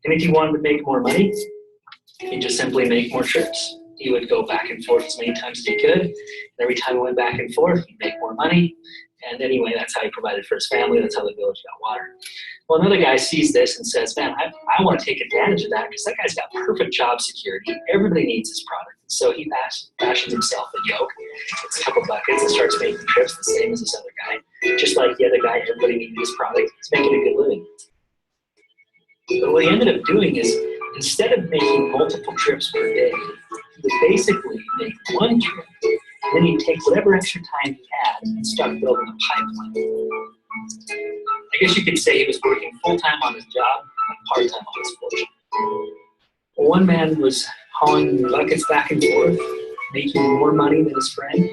[SPEAKER 7] And if he wanted to make more money, he'd just simply make more trips. He would go back and forth as many times as he could. And every time he went back and forth, he'd make more money. And anyway, that's how he provided for his family. That's how the village got water. Well, another guy sees this and says, man, I want to take advantage of that because that guy's got perfect job security. Everybody needs his product. So he fashions himself a yoke, gets a couple buckets, and starts making trips the same as this other guy. Just like the other guy, everybody needed his product. He's making a good living. But what he ended up doing is, instead of making multiple trips per day, he would basically make one trip, and then he'd take whatever extra time he had and start building a pipeline. I guess you could say he was working full-time on his job and part-time on his fortune. Well, one man was hauling buckets back and forth, making more money than his friend.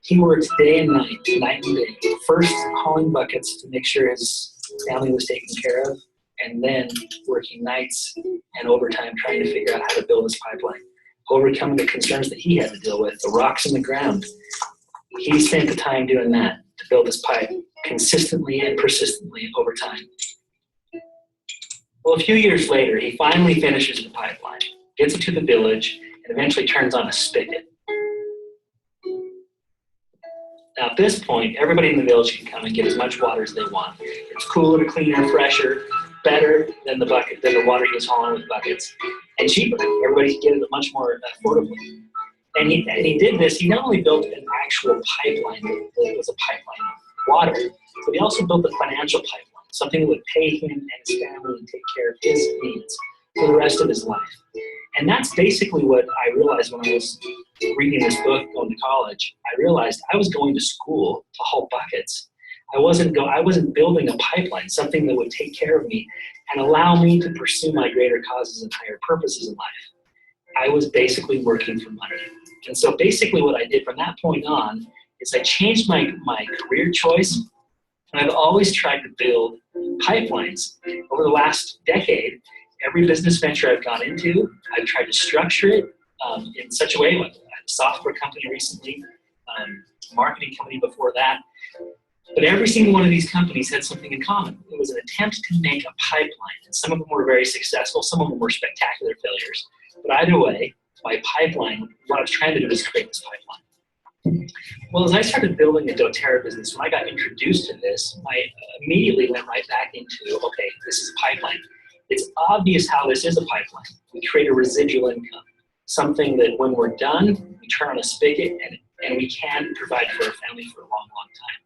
[SPEAKER 7] He worked day and night and day, first hauling buckets to make sure his family was taken care of, and then working nights and overtime trying to figure out how to build his pipeline. overcoming the concerns that he had to deal with, the rocks in the ground. He spent the time doing that to build this pipe consistently and persistently over time. Well, a few years later, he finally finishes the pipeline, gets it to the village, and eventually turns on a spigot. Now, at this point, everybody in the village can come and get as much water as they want. It's cooler, cleaner, fresher, better than the water he was hauling with buckets, and cheaper. Everybody can get it much more affordably. And he did this. He not only built an actual pipeline that was a pipeline of water, but he also built a financial pipeline, something that would pay him and his family and take care of his needs for the rest of his life. And that's basically what I realized when I was reading this book, going to college. I realized I was going to school to haul buckets. I wasn't building a pipeline, something that would take care of me and allow me to pursue my greater causes and higher purposes in life. I was basically working for money. And so basically what I did from that point on is I changed my career choice, and I've always tried to build pipelines. Over the last decade, every business venture I've gone into, I've tried to structure it in such a way. I had a software company recently, a marketing company before that. But every single one of these companies had something in common. It was an attempt to make a pipeline. And some of them were very successful. Some of them were spectacular failures. But either way, my pipeline, what I was trying to do was create this pipeline. Well, as I started building the doTERRA business, when I got introduced to this, I immediately went right back into, okay, this is a pipeline. It's obvious how this is a pipeline. We create a residual income, something that when we're done, we turn on a spigot and we can provide for our family for a long, long time.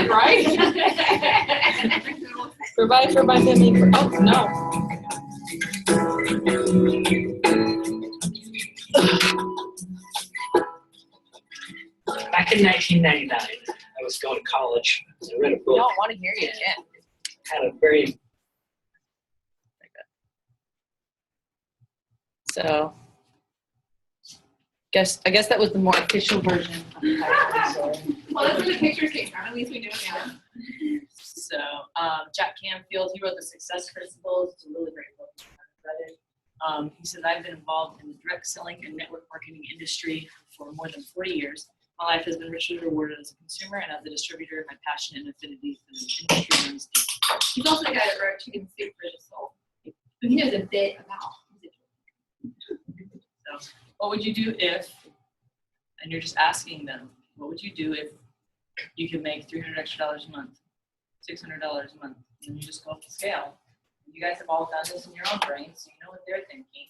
[SPEAKER 3] Right?
[SPEAKER 6] Provide for my family. Oh, no.
[SPEAKER 7] Back in 1999, I was going to college. I read a
[SPEAKER 4] I
[SPEAKER 7] book.
[SPEAKER 4] don't want to hear you again.
[SPEAKER 7] Had a very
[SPEAKER 4] So, I guess that was the more official version of the pipeline story.
[SPEAKER 1] Well, that's where the pictures came from. At least we know now.
[SPEAKER 4] So, Jack Canfield, he wrote The Success Principles. It's a really great book. If you haven't read it. He said, I've been involved in the direct selling and network marketing industry for more than 40 years. My life has been richly rewarded as a consumer and as a distributor. My passion and affinity for the industry runs deep.
[SPEAKER 1] He's also the guy that wrote Chicken Soup for the Soul. So he knows a bit about
[SPEAKER 4] So, what would you do if, and you're just asking them, what would you do if you could make $300 extra a month, $600 a month, and you just go up the scale? You guys have all done this in your own brain, so you know what they're thinking.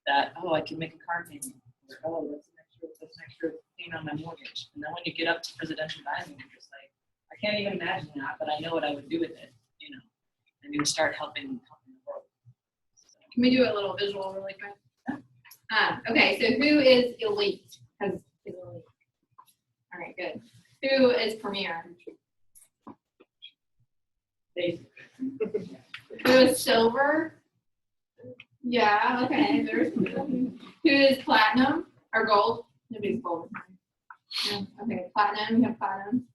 [SPEAKER 4] That, oh, I can make a car payment. Or, oh, that's an extra payment on my mortgage. And then when you get up to presidential diamond, you're just like, I can't even imagine that, but I know what I would do with it, you know. And you would start helping the world. So.
[SPEAKER 1] Can we do a little visual really quick? Okay, so who is elite? Because elite. All right, good. Who is premier? Who is silver? Yeah, okay. There's who is platinum or gold? Nobody's gold. Yeah, okay, platinum. We have platinum,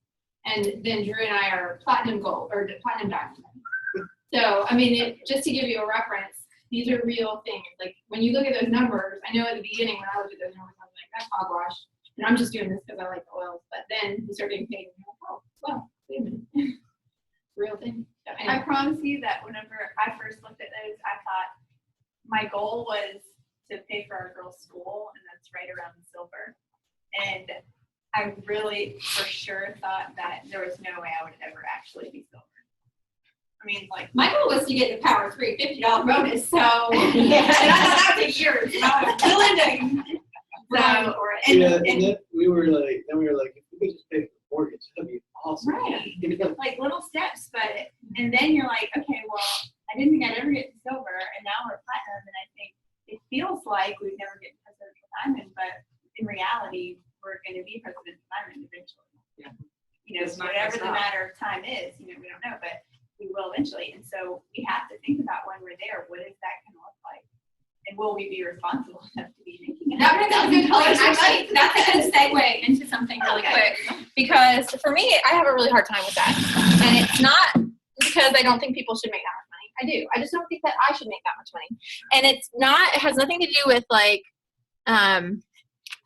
[SPEAKER 1] and then Drew and I are platinum gold or platinum diamond. So, I mean, just to give you a reference. These are real things. Like when you look at those numbers, I know at the beginning when I looked at those numbers, I was like, that's hogwash. And I'm just doing this because I like the oils. But then you start getting paid and you're like, oh, well, wait a minute. Real thing. So, anyway.
[SPEAKER 3] I promise you that whenever I first looked at those, I thought my goal was to pay for our girls' school, and that's right around the silver. And I really, for sure, thought that there was no way I would ever actually be silver. I mean, like,
[SPEAKER 1] My goal was to get the Power 3 $50 bonus, so and I thought that was a year. So I was willing to run for it.
[SPEAKER 2] Yeah, and then we were like, if we could just pay for the mortgage, that'd be awesome.
[SPEAKER 3] Right. Like little steps, and then you're like, okay, well, I didn't think I'd ever get to silver, and now we're platinum, and I think it feels like we'd never get to presidential diamond, but in reality, we're going to be presidential diamond eventually.
[SPEAKER 4] Yeah.
[SPEAKER 3] You know, whatever the matter of time is, you know, we don't know, but we will eventually. And so we have to think about when we're there, what is that going to look like? And will we be responsible enough to be making
[SPEAKER 1] Actually, that's a good segue into something really quick.
[SPEAKER 6] Because for me, I have a really hard time with that. And it's not because I don't think people should make that much money. I do. I just don't think that I should make that much money. And it has nothing to do with like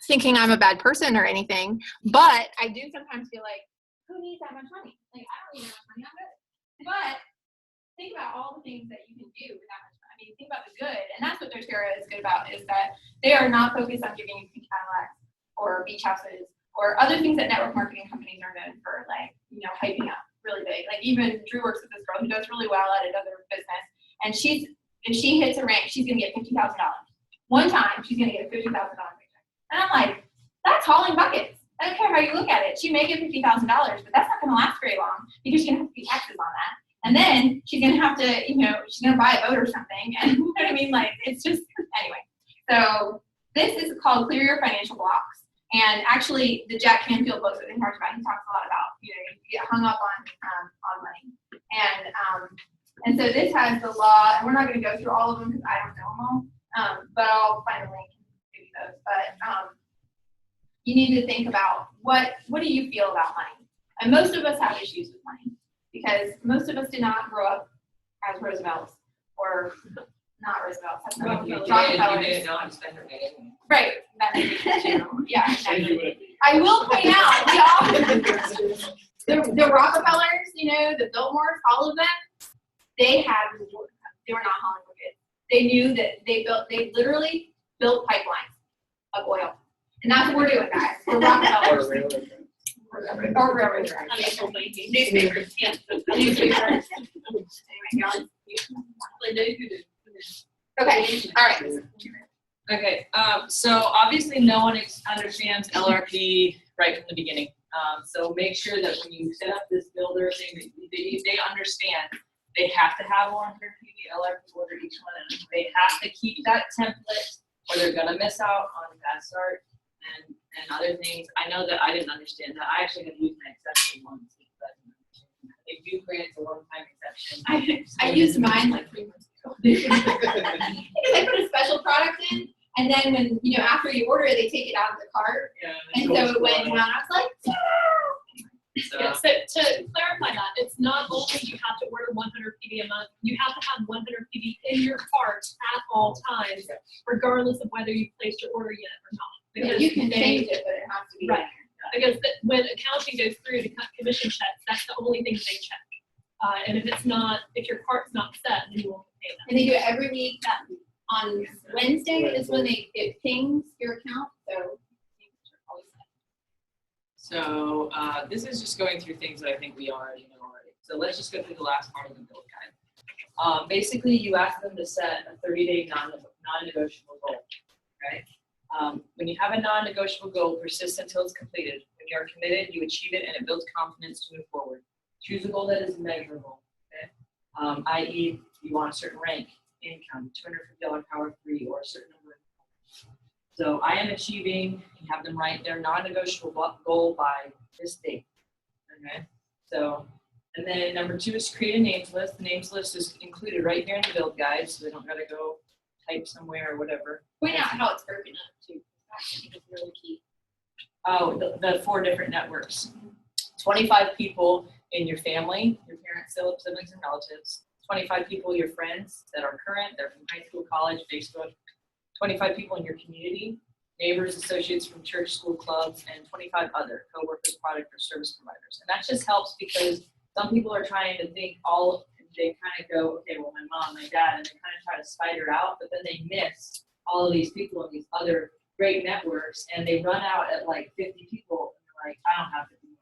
[SPEAKER 6] thinking I'm a bad person or anything. But I do sometimes feel like, who needs that much money? Like, I don't need that much money. I'm good. But think about all the things that you can do with that much money. I mean, think about the good. And that's what doTERRA is good about, is that they are not focused on giving you pink Cadillacs or beach houses or other things that network marketing companies are known for, like, you know, hyping up really big. Like, even Drew works with this girl who does really well at another business. And if she hits a rank, she's going to get $50,000. One time, she's going to get a $50,000 paycheck. And I'm like, that's hauling buckets. I don't care how you look at it. She may get $50,000, but that's not going to last very long because she's going to have to pay taxes on that. And then she's going to have to, you know, she's going to buy a boat or something. And you know what I mean? Like, it's just, anyway. So this is called Clear Your Financial Blocks. And actually, the Jack Canfield book that he talks about, he talks a lot about, you know, you get hung up on money. And so this has the law, and we're not going to go through all of them because I don't know them all, but I'll find a link and give you those. But you need to think about what do you feel about money? And most of us have issues with money because most of us did not grow up as Roosevelts or not Roosevelts. That's not
[SPEAKER 4] You
[SPEAKER 1] Rockefellers.
[SPEAKER 4] didn't know how to spend your money.
[SPEAKER 1] Right. That may be too. Yeah, exactly. I will point out, we all the Rockefellers, you know, the Biltmores, all of them, they were not Hollywood kids. They knew that they literally built pipelines of oil. And that's what we're doing, guys. We're Rockefellers. Or railroad tracks. Newspapers. Yeah. Newspapers. Anyway, okay. All right.
[SPEAKER 4] Okay, so obviously no one understands LRP right from the beginning. So make sure that when you set up this builder thing, they understand they have to have 100 PV LRP order each one, and they have to keep that template or they're gonna miss out on fast start and other things. I know that I didn't understand that. I actually had to use my exception once. They do grant a one-time exception.
[SPEAKER 1] I used mine like 3 months ago. Because I put a special product in, and then when, you know, after you order it, they take it out of the cart.
[SPEAKER 4] Yeah,
[SPEAKER 1] And so it went down. I was like,
[SPEAKER 4] so,
[SPEAKER 8] Yeah, so to clarify that, it's not only you have to order 100 PV a month, you have to have 100 PV in your cart at all times, regardless of whether you placed your order yet or not. Because
[SPEAKER 1] you can change it, but it has to be
[SPEAKER 8] right. Because when accounting goes through to cut commission checks, that's the only thing they check. And if your cart's not set, then you won't pay them.
[SPEAKER 1] And they do it every week. On Wednesday is when it pings your account.
[SPEAKER 4] So this is just going through things that I think we already know already. So let's just go through the last part of the build guide. Basically, you ask them to set a 30-day non-negotiable goal, right? When you have a non-negotiable goal, persist until it's completed. When you are committed, you achieve it, and it builds confidence to move forward. Choose a goal that is measurable, okay? I.e., you want a certain rank, income, $250 power 3, or a certain number of. So I am achieving, you have them write their non-negotiable goal by this date, okay? So, and then number 2 is create a names list. The names list is included right here in the build guide, so they don't gotta go type somewhere or whatever.
[SPEAKER 1] Point out how it's broken up too. I think it's really key.
[SPEAKER 4] Oh, the 4 different networks. 25 people in your family, your parents, siblings, and relatives. 25 people, your friends that are current, they're from high school, college, Facebook. 25 people in your community, neighbors, associates from church, school, clubs, and 25 other coworkers, product, or service providers. And that just helps because some people are trying to think they kind of go, okay, well, my mom, my dad, and they kind of try to spider out, but then they miss all of these people in these other great networks, and they run out at like 50 people, and they're like, I don't have 50 more.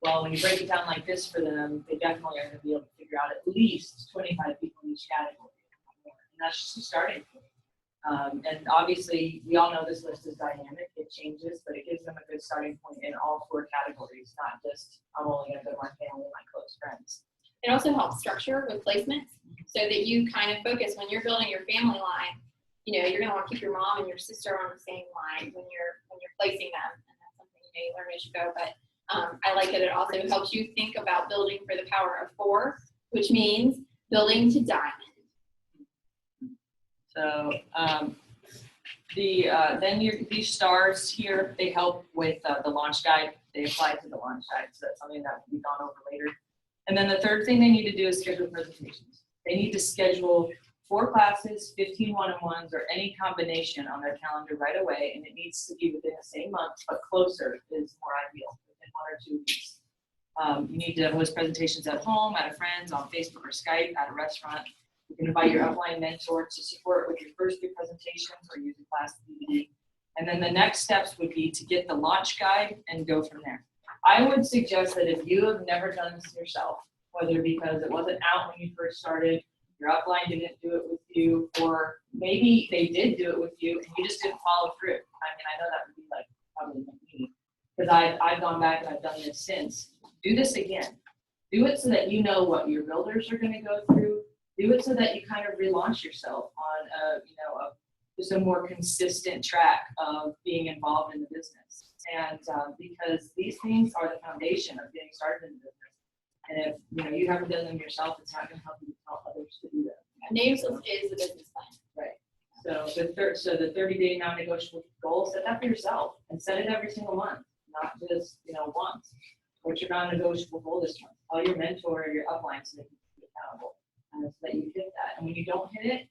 [SPEAKER 4] Well, when you break it down like this for them, they definitely are going to be able to figure out at least 25 people in each category. And that's just a starting point. And obviously, we all know this list is dynamic, it changes, but it gives them a good starting point in all 4 categories, not just, I'm only going to go to my family and my close friends.
[SPEAKER 1] It also helps structure with placements so that you kind of focus when you're building your family line. You know, you're going to want to keep your mom and your sister on the same line when you're placing them, and that's something you learn as you go. But I like it. It also helps you think about building for the power of 4, which means building to diamond.
[SPEAKER 4] So These stars here, they help with the launch guide. They apply to the launch guide, so that's something that will be gone over later. And then the third thing they need to do is schedule presentations. They need to schedule 4 classes, 15 one-on-ones, or any combination on their calendar right away, and it needs to be within the same month, but closer is more ideal, within 1 or 2 weeks. You need to host presentations at home, at a friend's, on Facebook or Skype, at a restaurant. You can invite your upline mentor to support with your first 3 presentations or use a class DVD. And then the next steps would be to get the launch guide and go from there. I would suggest that if you have never done this yourself, whether because it wasn't out when you first started, your upline didn't do it with you, or maybe they did do it with you and you just didn't follow through. I mean, I know that would be like probably me, because I've gone back and I've done this since. Do this again. Do it so that you know what your builders are going to go through. Do it so that you kind of relaunch yourself on just a more consistent track of being involved in the business. And because these things are the foundation of getting started in the business. And if you haven't done them yourself, it's not going to help you tell others to do that.
[SPEAKER 6] Names is the business plan.
[SPEAKER 4] Right. So the 30-day non-negotiable goal, set that for yourself and set it every single month, not just once. What's your non-negotiable goal this month? Tell your mentor or your upline so they can be accountable, and so that you hit that. And when you don't hit it,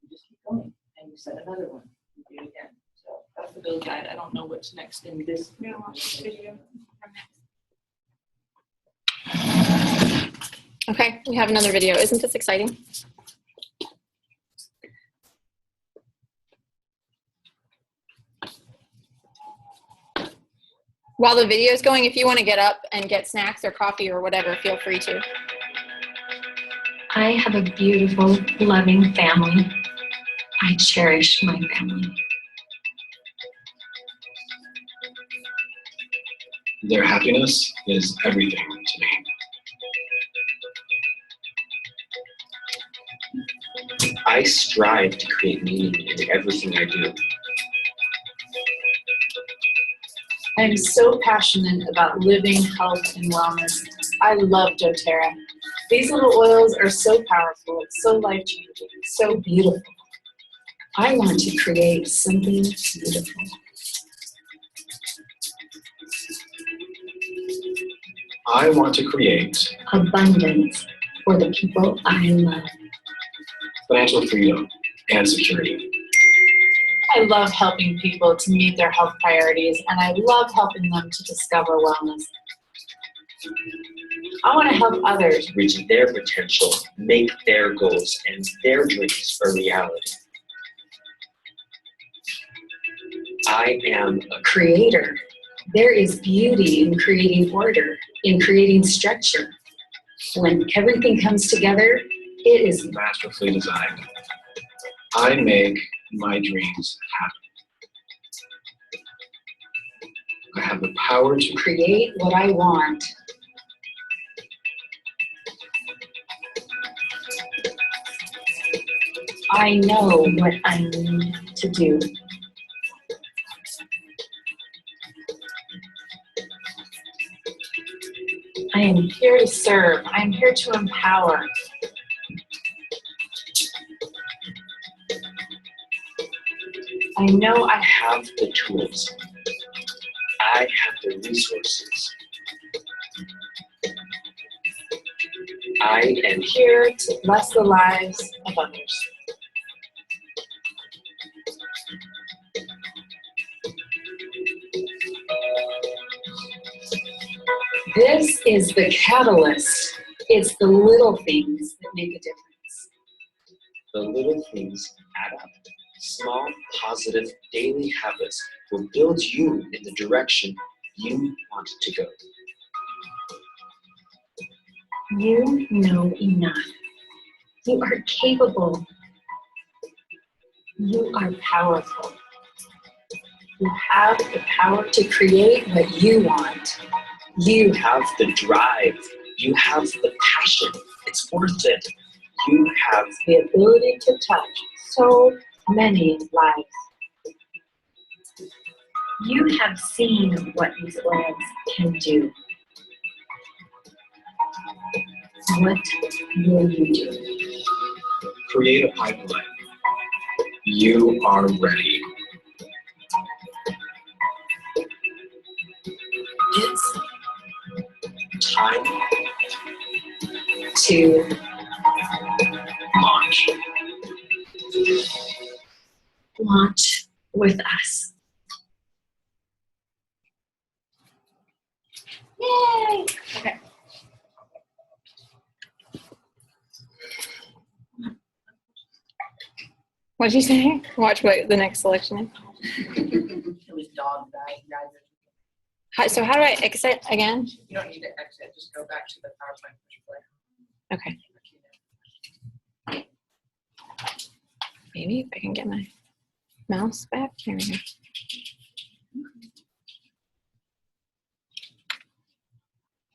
[SPEAKER 4] you just keep going and you set another one. You do it again. So that's the build guide. I don't know what's next in this video.
[SPEAKER 6] Okay, we have another video. Isn't this exciting? While the video is going, if you want to get up and get snacks or coffee or whatever, feel free to.
[SPEAKER 5] I have a beautiful, loving family. I cherish my family.
[SPEAKER 9] Their happiness is everything to me.
[SPEAKER 7] I strive to create meaning in everything I do.
[SPEAKER 10] I am so passionate about living, health, and wellness. I love doTERRA. These little oils are so powerful, so life-changing, so beautiful.
[SPEAKER 5] I want to create something beautiful.
[SPEAKER 9] I want to create
[SPEAKER 5] Abundance for the people I love.
[SPEAKER 9] financial freedom and security.
[SPEAKER 10] I love helping people to meet their health priorities, and I love helping them to discover wellness. I want to help others
[SPEAKER 7] Reach their potential, make their goals and their dreams a reality. I am a
[SPEAKER 5] Creator. There is beauty in creating order, in creating structure. When everything comes together, it is
[SPEAKER 9] masterfully designed. I make my dreams happen. I have the power to
[SPEAKER 5] create what I want. I know what I need to do.
[SPEAKER 10] I am here to serve. I am here to empower.
[SPEAKER 5] I know I
[SPEAKER 7] have the tools. I have the resources. I am
[SPEAKER 10] here to bless the lives of others.
[SPEAKER 5] This is the catalyst. It's the little things that make a difference.
[SPEAKER 7] the little things add up. Small, positive, daily habits will build you in the direction you want to go.
[SPEAKER 5] You know enough. You are capable. You are powerful. You have the power to create what you want.
[SPEAKER 7] You have the drive. You have the passion. It's worth it. You have
[SPEAKER 5] the ability to touch so many lives. You have seen what these oils can do. What will you do?
[SPEAKER 9] create a pipeline. You are ready.
[SPEAKER 7] time to launch. Launch with us.
[SPEAKER 1] Yay! Okay.
[SPEAKER 6] What'd you say? Watch what the next selection is.
[SPEAKER 4] It was dog died.
[SPEAKER 6] So how do I exit again?
[SPEAKER 4] You don't need to exit, just go back to the PowerPoint.
[SPEAKER 6] Okay. Maybe if I can get my mouse back. There we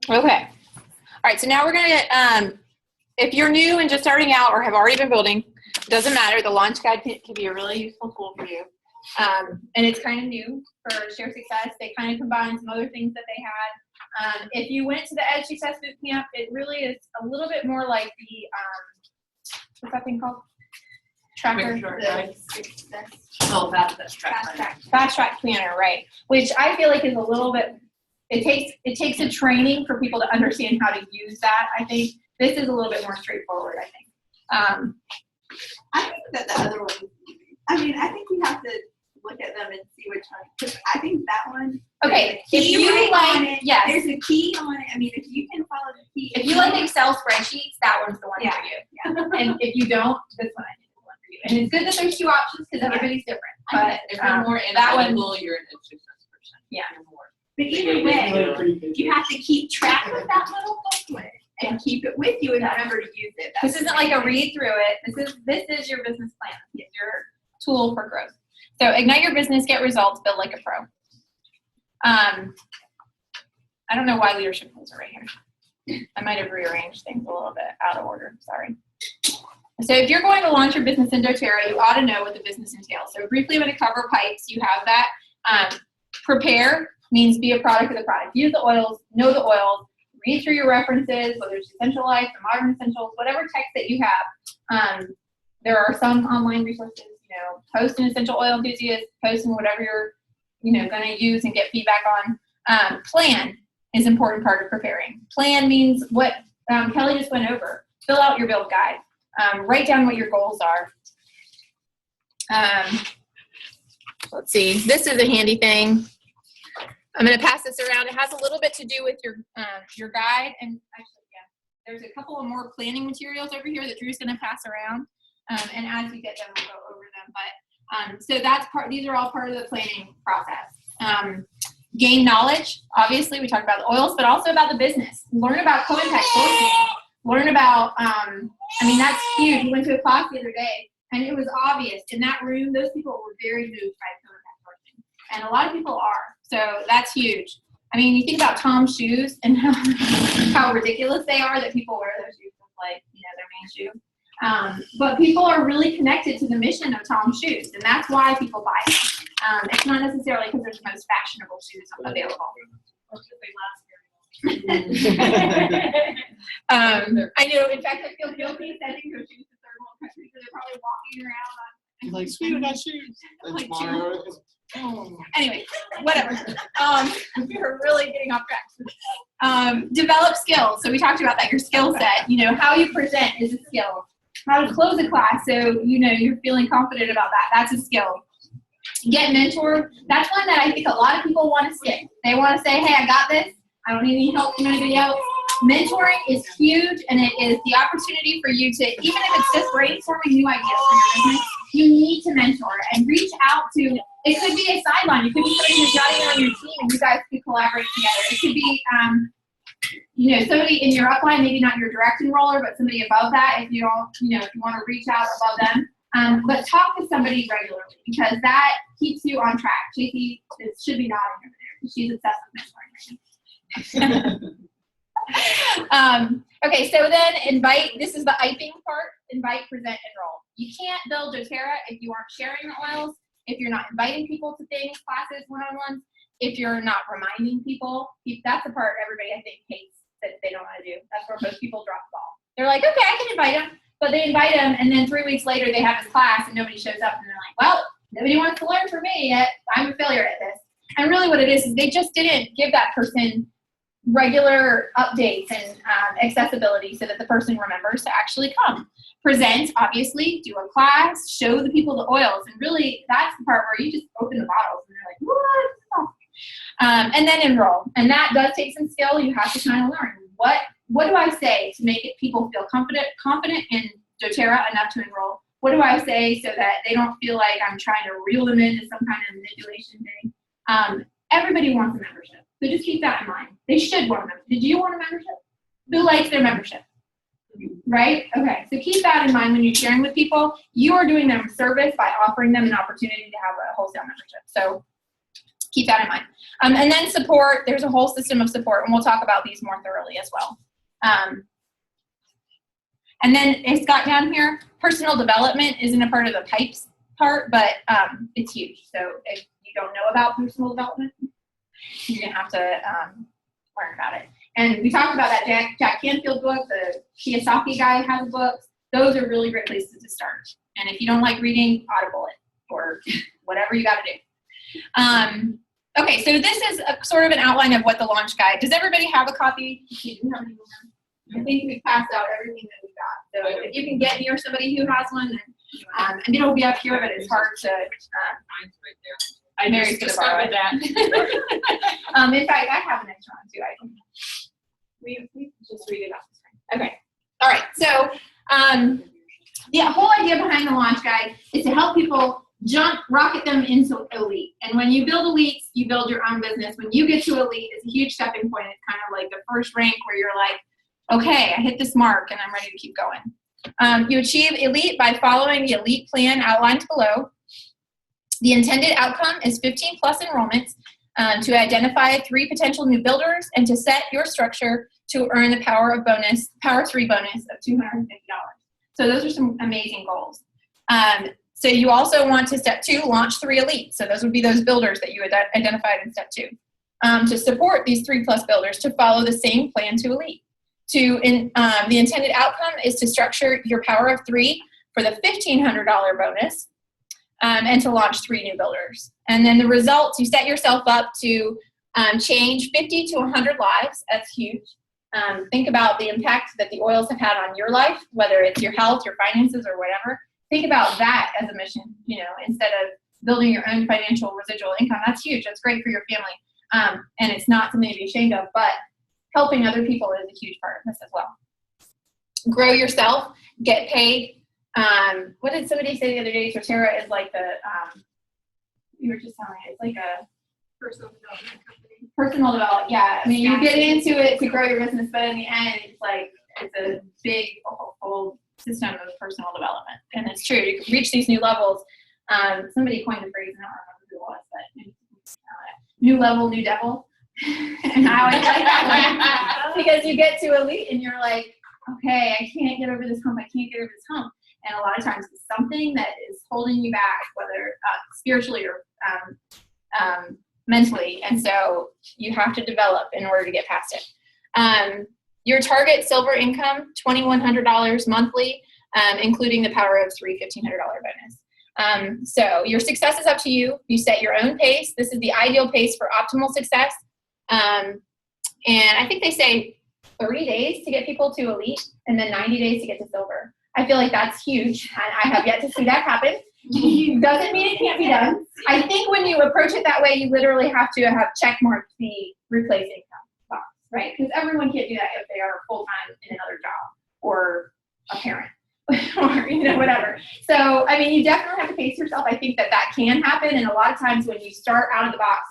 [SPEAKER 6] go. Okay. All right, so now we're gonna, if you're new and just starting out or have already been building, it doesn't matter. The launch guide can be a really useful tool for you. And it's kind of new for Share Success. They kind of combine some other things that they had. If you went to the Edge Success Bootcamp, it really is a little bit more like the, what's that thing called? Tracker.
[SPEAKER 4] Oh, that's track.
[SPEAKER 1] Fast Track Planner, right? Which I feel like is a little bit. It takes a training for people to understand how to use that. I think this is a little bit more straightforward. I think.
[SPEAKER 3] I think that the other one. I mean, I think we have to look at them and see which one. Because I think that one.
[SPEAKER 1] Okay, if
[SPEAKER 3] Key
[SPEAKER 1] you
[SPEAKER 3] right
[SPEAKER 1] like,
[SPEAKER 3] on it,
[SPEAKER 1] yes.
[SPEAKER 3] There's a key on it. I mean, if you can follow the key.
[SPEAKER 1] If you like Excel spreadsheets, that one's the one
[SPEAKER 3] Yeah,
[SPEAKER 1] for you. And if you don't, this one I think is the one for you. And it's good that there's two options because everybody's different. But
[SPEAKER 4] If you're more
[SPEAKER 1] that one,
[SPEAKER 4] analytical, you're an success person.
[SPEAKER 1] Yeah.
[SPEAKER 4] You're more.
[SPEAKER 3] But either way, you have to keep track of that little booklet and keep it with you and remember to use it.
[SPEAKER 1] this isn't like a read through it. This is your business plan. It's your tool for growth. So ignite your business, get results, build like a pro. I don't know why leadership tools are right here. I might have rearranged things a little bit out of order. Sorry. So if you're going to launch your business in doTERRA, you ought to know what the business entails. So briefly, I'm going to cover pipes. You have that. Prepare means be a product of the product. Use the oils, know the oils, read through your references, whether it's Essential Life, the Modern Essentials, whatever text that you have. There are some online resources, post an essential oil enthusiast, post in whatever you're, going to use and get feedback on. Plan is an important part of preparing. Plan means what Kelly just went over. Fill out your build guide. Write down what your goals are. Let's see. This is a handy thing. I'm going to pass this around. It has a little bit to do with your guide. And actually, yeah, there's a couple of more planning materials over here that Drew's going to pass around. And as we get them, we'll go over them. But so that's these are all part of the planning process. Gain knowledge. Obviously, we talked about the oils, but also about the business. Learn about co-impact sourcing. Learn about, that's huge. We went to a class the other day, and it was obvious in that room, those people were very moved by co-impact sourcing. And a lot of people are. So that's huge. You think about Tom's shoes and how ridiculous they are that people wear those shoes as their main shoe. But people are really connected to the mission of Tom's shoes, and that's why people buy them. It's not necessarily because they're the most fashionable shoes available. I know. In fact, I feel guilty sending those shoes to third world countries, so they're probably walking around.
[SPEAKER 2] Like, sweet, I got shoes. And tomorrow is.
[SPEAKER 1] Anyway, whatever. We're really getting off track. Develop skills. So we talked about that. Your skill set. How you present is a skill. How to close a class, so you're feeling confident about that. That's a skill. Get mentored. That's one that I think a lot of people want to skip. They want to say, "Hey, I got this. I don't need any help from anybody else." Mentoring is huge, and it is the opportunity for you to, even if it's just brainstorming new ideas for your business, you need to mentor and reach out to. It could be a sideline. It could be somebody who's not even on your team, and you guys could collaborate together. It could be, somebody in your upline, maybe not your direct enroller, but somebody above that. If you don't, if you want to reach out above them, but talk to somebody regularly because that keeps you on track. JC should be nodding over there. She's obsessed with mentoring right now. Okay, so then invite. This is the IPing part. Invite, present, enroll. You can't build doTERRA if you aren't sharing the oils, if you're not inviting people to things, classes, one-on-ones, if you're not reminding people. That's the part everybody, I think, hates that they don't want to do. That's where most people drop the ball. They're like, okay, I can invite them. But they invite them, and then 3 weeks later, they have this class, and nobody shows up. And they're like, well, nobody wants to learn from me yet. I'm a failure at this. And really what it is they just didn't give that person
[SPEAKER 6] regular updates and accessibility so that the person remembers to actually come. Present, obviously, do a class, show the people the oils, and really that's the part where you just open the bottles and they're like, what? And then enroll. And that does take some skill. You have to kind of learn what do I say to make it people feel confident in doTERRA enough to enroll? What do I say so that they don't feel like I'm trying to reel them into some kind of manipulation thing? Everybody wants a membership. So just keep that in mind. They should want a membership. Did you want a membership? Who likes their membership? Right? Okay. So keep that in mind when you're sharing with people. You are doing them a service by offering them an opportunity to have a wholesale membership. So keep that in mind. And then support. There's a whole system of support, and we'll talk about these more thoroughly as well. And then it's got down here, personal development isn't a part of the pipes part, but it's huge. So if you don't know about personal development, you're going to have to learn about it. And we talked about that Jack Canfield book, the Kiyosaki guy has books. Those are really great places to start. And if you don't like reading, Audible it or whatever you got to do. Okay, so this is a sort of an outline of what the launch guide. Does everybody have a copy? I think we've passed out everything that we got. So if you can get near somebody who has one, then, and it'll be up here, but it's hard to.
[SPEAKER 4] Mine's right there. I
[SPEAKER 6] Mary's
[SPEAKER 4] just
[SPEAKER 6] gonna borrow
[SPEAKER 4] discovered
[SPEAKER 6] it.
[SPEAKER 4] that.
[SPEAKER 6] In fact, I have an extra one too. I can. We just read it off the screen. Okay. All right. So the whole idea behind the launch guide is to help people rocket them into elite. And when you build elites, you build your own business. When you get to elite, it's a huge stepping point. It's kind of like the first rank where you're like, okay, I hit this mark and I'm ready to keep going. You achieve elite by following the elite plan outlined below. The intended outcome is 15 plus enrollments to identify 3 potential new builders and to set your structure to earn the Power 3 bonus of $250. So those are some amazing goals. So you also want to step 2, launch 3 elites. So those would be those builders that you identified in step 2. To support these 3 plus builders to follow the same plan to elite. The intended outcome is to structure your Power of 3 for the $1,500 bonus and to launch 3 new builders. And then the results, you set yourself up to change 50 to 100 lives. That's huge. Think about the impact that the oils have had on your life, whether it's your health, your finances, or whatever. Think about that as a mission, instead of building your own financial residual income. That's huge. That's great for your family. And it's not something to be ashamed of, but helping other people is a huge part of this as well. Grow yourself, get paid. What did somebody say the other day? doTERRA is like the, you were just telling me, it's like a
[SPEAKER 8] Personal development company.
[SPEAKER 6] personal development. Yeah, I mean, you get into it to grow your business, but in the end, it's a big whole system of personal development. And it's true, you can reach these new levels. Somebody coined the phrase, I don't remember who it was, but new level, new devil. And I always like that one because you get to elite and you're like, okay, I can't get over this hump. I can't get over this hump. And a lot of times it's something that is holding you back, whether spiritually or mentally. And so you have to develop in order to get past it. Your target silver income, $2,100 monthly, including the Power of 3 $1,500 bonus. So your success is up to you. You set your own pace. This is the ideal pace for optimal success. And I think they say 30 days to get people to elite and then 90 days to get to silver. I feel like that's huge. And I have yet to see that happen. Doesn't mean it can't be done. I think when you approach it that way, you literally have to have checkmarked the replace income box, right? Because everyone can't do that if they are full-time in another job or a parent or whatever. So, I mean, you definitely have to pace yourself. I think that can happen. And a lot of times when you start out of the box,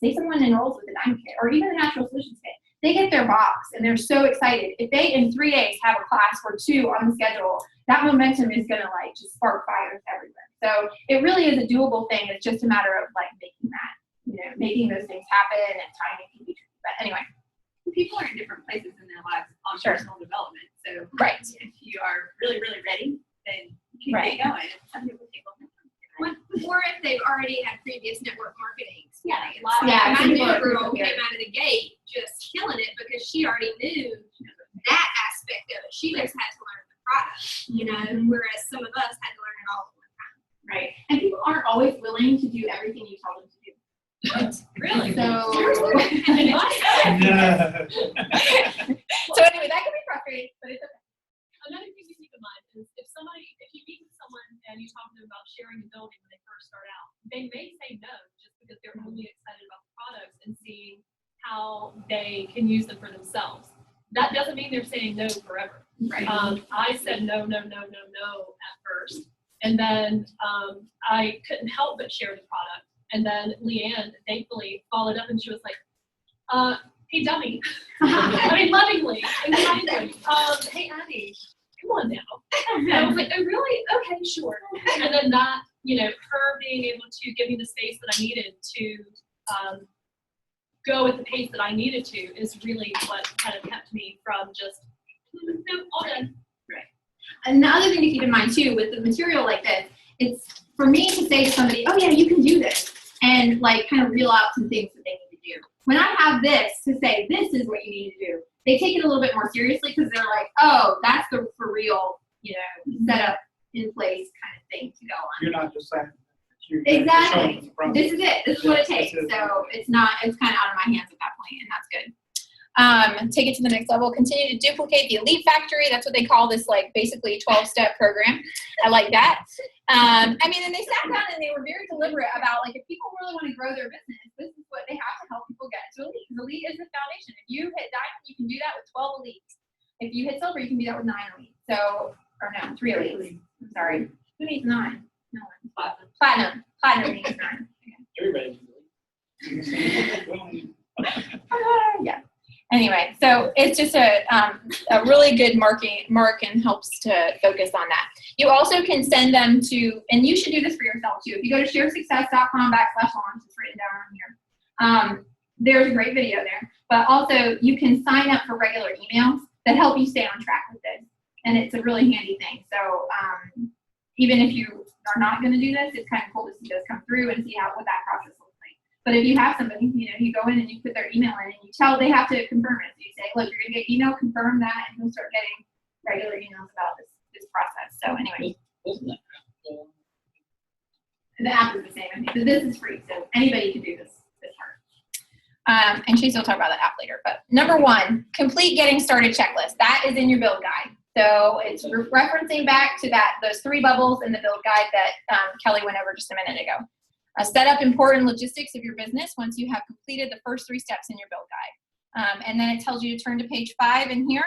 [SPEAKER 6] say someone enrolls with a Diamond Kit or even a Natural Solutions Kit, they get their box and they're so excited. If they in 3 days have a class or 2 on the schedule, that momentum is going to just spark fires everywhere. So it really is a doable thing. It's just a matter of making that, making those things happen, and timing can be tricky. But anyway.
[SPEAKER 3] People are in different places in their lives on
[SPEAKER 6] Sure.
[SPEAKER 3] personal development. So
[SPEAKER 6] Right.
[SPEAKER 3] if you are really, really ready, then you can get going. Some people take a long time.
[SPEAKER 8] Or if they've already had previous network marketing experience.
[SPEAKER 6] Yeah,
[SPEAKER 8] My
[SPEAKER 6] some
[SPEAKER 8] new
[SPEAKER 6] people are
[SPEAKER 8] girl
[SPEAKER 6] prepared.
[SPEAKER 8] came out of the gate just killing it because she already knew that aspect of it. She just had to learn the product, whereas some of us had to learn it all at one time.
[SPEAKER 6] Right. And people aren't always willing to do everything you tell them to do.
[SPEAKER 8] Really?
[SPEAKER 6] So,
[SPEAKER 2] Yeah.
[SPEAKER 6] so anyway, that can be frustrating, but it's okay.
[SPEAKER 8] Another thing to keep in mind is if you meet with someone and you talk to them about sharing a building when they first start out, they may say no just because they're only excited about the products and seeing how they can use them for themselves. That doesn't mean they're saying no forever.
[SPEAKER 6] Right.
[SPEAKER 8] I said no at first. And then I couldn't help but share the product. And then Leanne thankfully followed up and she was like, hey dummy. I mean lovingly and kindly. Hey Addie, come on now. And I was like, oh really? Okay, sure. And then that, her being able to give me the space that I needed to go at the pace that I needed to is really what kind of kept me from just, no, all done.
[SPEAKER 6] And the other thing to keep in mind too, with the material like this, it's for me to say to somebody, oh yeah, you can do this, and like kind of reel out some things that they need to do. When I have this to say, this is what you need to do, they take it a little bit more seriously because they're like, oh, that's the for real, setup in place kind of thing to go on.
[SPEAKER 2] You're not just saying.
[SPEAKER 6] Exactly. This is it. This is what it
[SPEAKER 2] Yeah,
[SPEAKER 6] takes.
[SPEAKER 2] this is-
[SPEAKER 6] So it's kind of out of my hands at that point, and that's good. Take it to the next level. Continue to duplicate the Elite Factory. That's what they call this, like, basically 12-step program. I like that. And they sat down and they were very deliberate about, like, if people really want to grow their business, this is what they have to help people get to Elite. Because Elite is the foundation. If you hit Diamond, you can do that with 12 Elites. If you hit Silver, you can do that with 9 Elites. So, or no, 3 Elites. I'm sorry. Who needs 9? No one. Platinum. Platinum needs 9.
[SPEAKER 2] Everybody.
[SPEAKER 6] Yeah. Anyway, so it's just a really good mark and helps to focus on that. You also can send them to, and you should do this for yourself too. If you go to sharesuccess.com/launch, it's written down on here. There's a great video there, but also you can sign up for regular emails that help you stay on track with this. And it's a really handy thing. So even if you are not going to do this, it's kind of cool to see those come through and see what that process looks like. But if you have somebody, you go in and you put their email in and you tell they have to confirm it. So you say, look, you're going to get email, confirm that, and you'll start getting regular emails about this process. So anyway. The app is the same. But this is free, so anybody can do this part. And Chase will talk about that app later. But number 1, complete getting started checklist. That is in your build guide. So it's referencing back to those 3 bubbles in the build guide that Kelly went over just a minute ago. Set up important logistics of your business once you have completed the first 3 steps in your build guide. And then it tells you to turn to page 5 in here.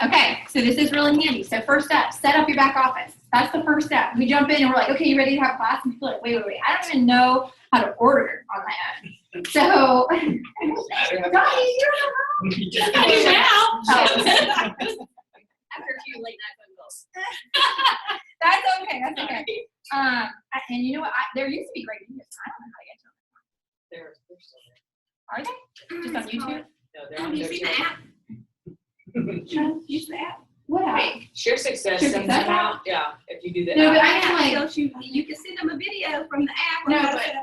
[SPEAKER 6] Okay, so this is really handy. So first step, set up your back office. That's the first step. We jump in and we're like, okay, you ready to have class? And people are like, wait. I don't even know how to order on my own. So, Donnie, you don't know how.
[SPEAKER 8] After a few late night phone calls.
[SPEAKER 6] That's okay. And you know what? There used to be great videos. I don't know how to get to them.
[SPEAKER 4] They're still there.
[SPEAKER 6] Are they? Just on YouTube?
[SPEAKER 4] No, they're on
[SPEAKER 1] You
[SPEAKER 4] their
[SPEAKER 1] see the
[SPEAKER 4] channel.
[SPEAKER 1] app? Use the app.
[SPEAKER 6] What app?
[SPEAKER 4] Share Success
[SPEAKER 6] Share
[SPEAKER 4] sends
[SPEAKER 6] Success
[SPEAKER 4] them out. Yeah, if you do that.
[SPEAKER 6] No, but I mean, like,
[SPEAKER 1] You can send them a video from the app.
[SPEAKER 6] No,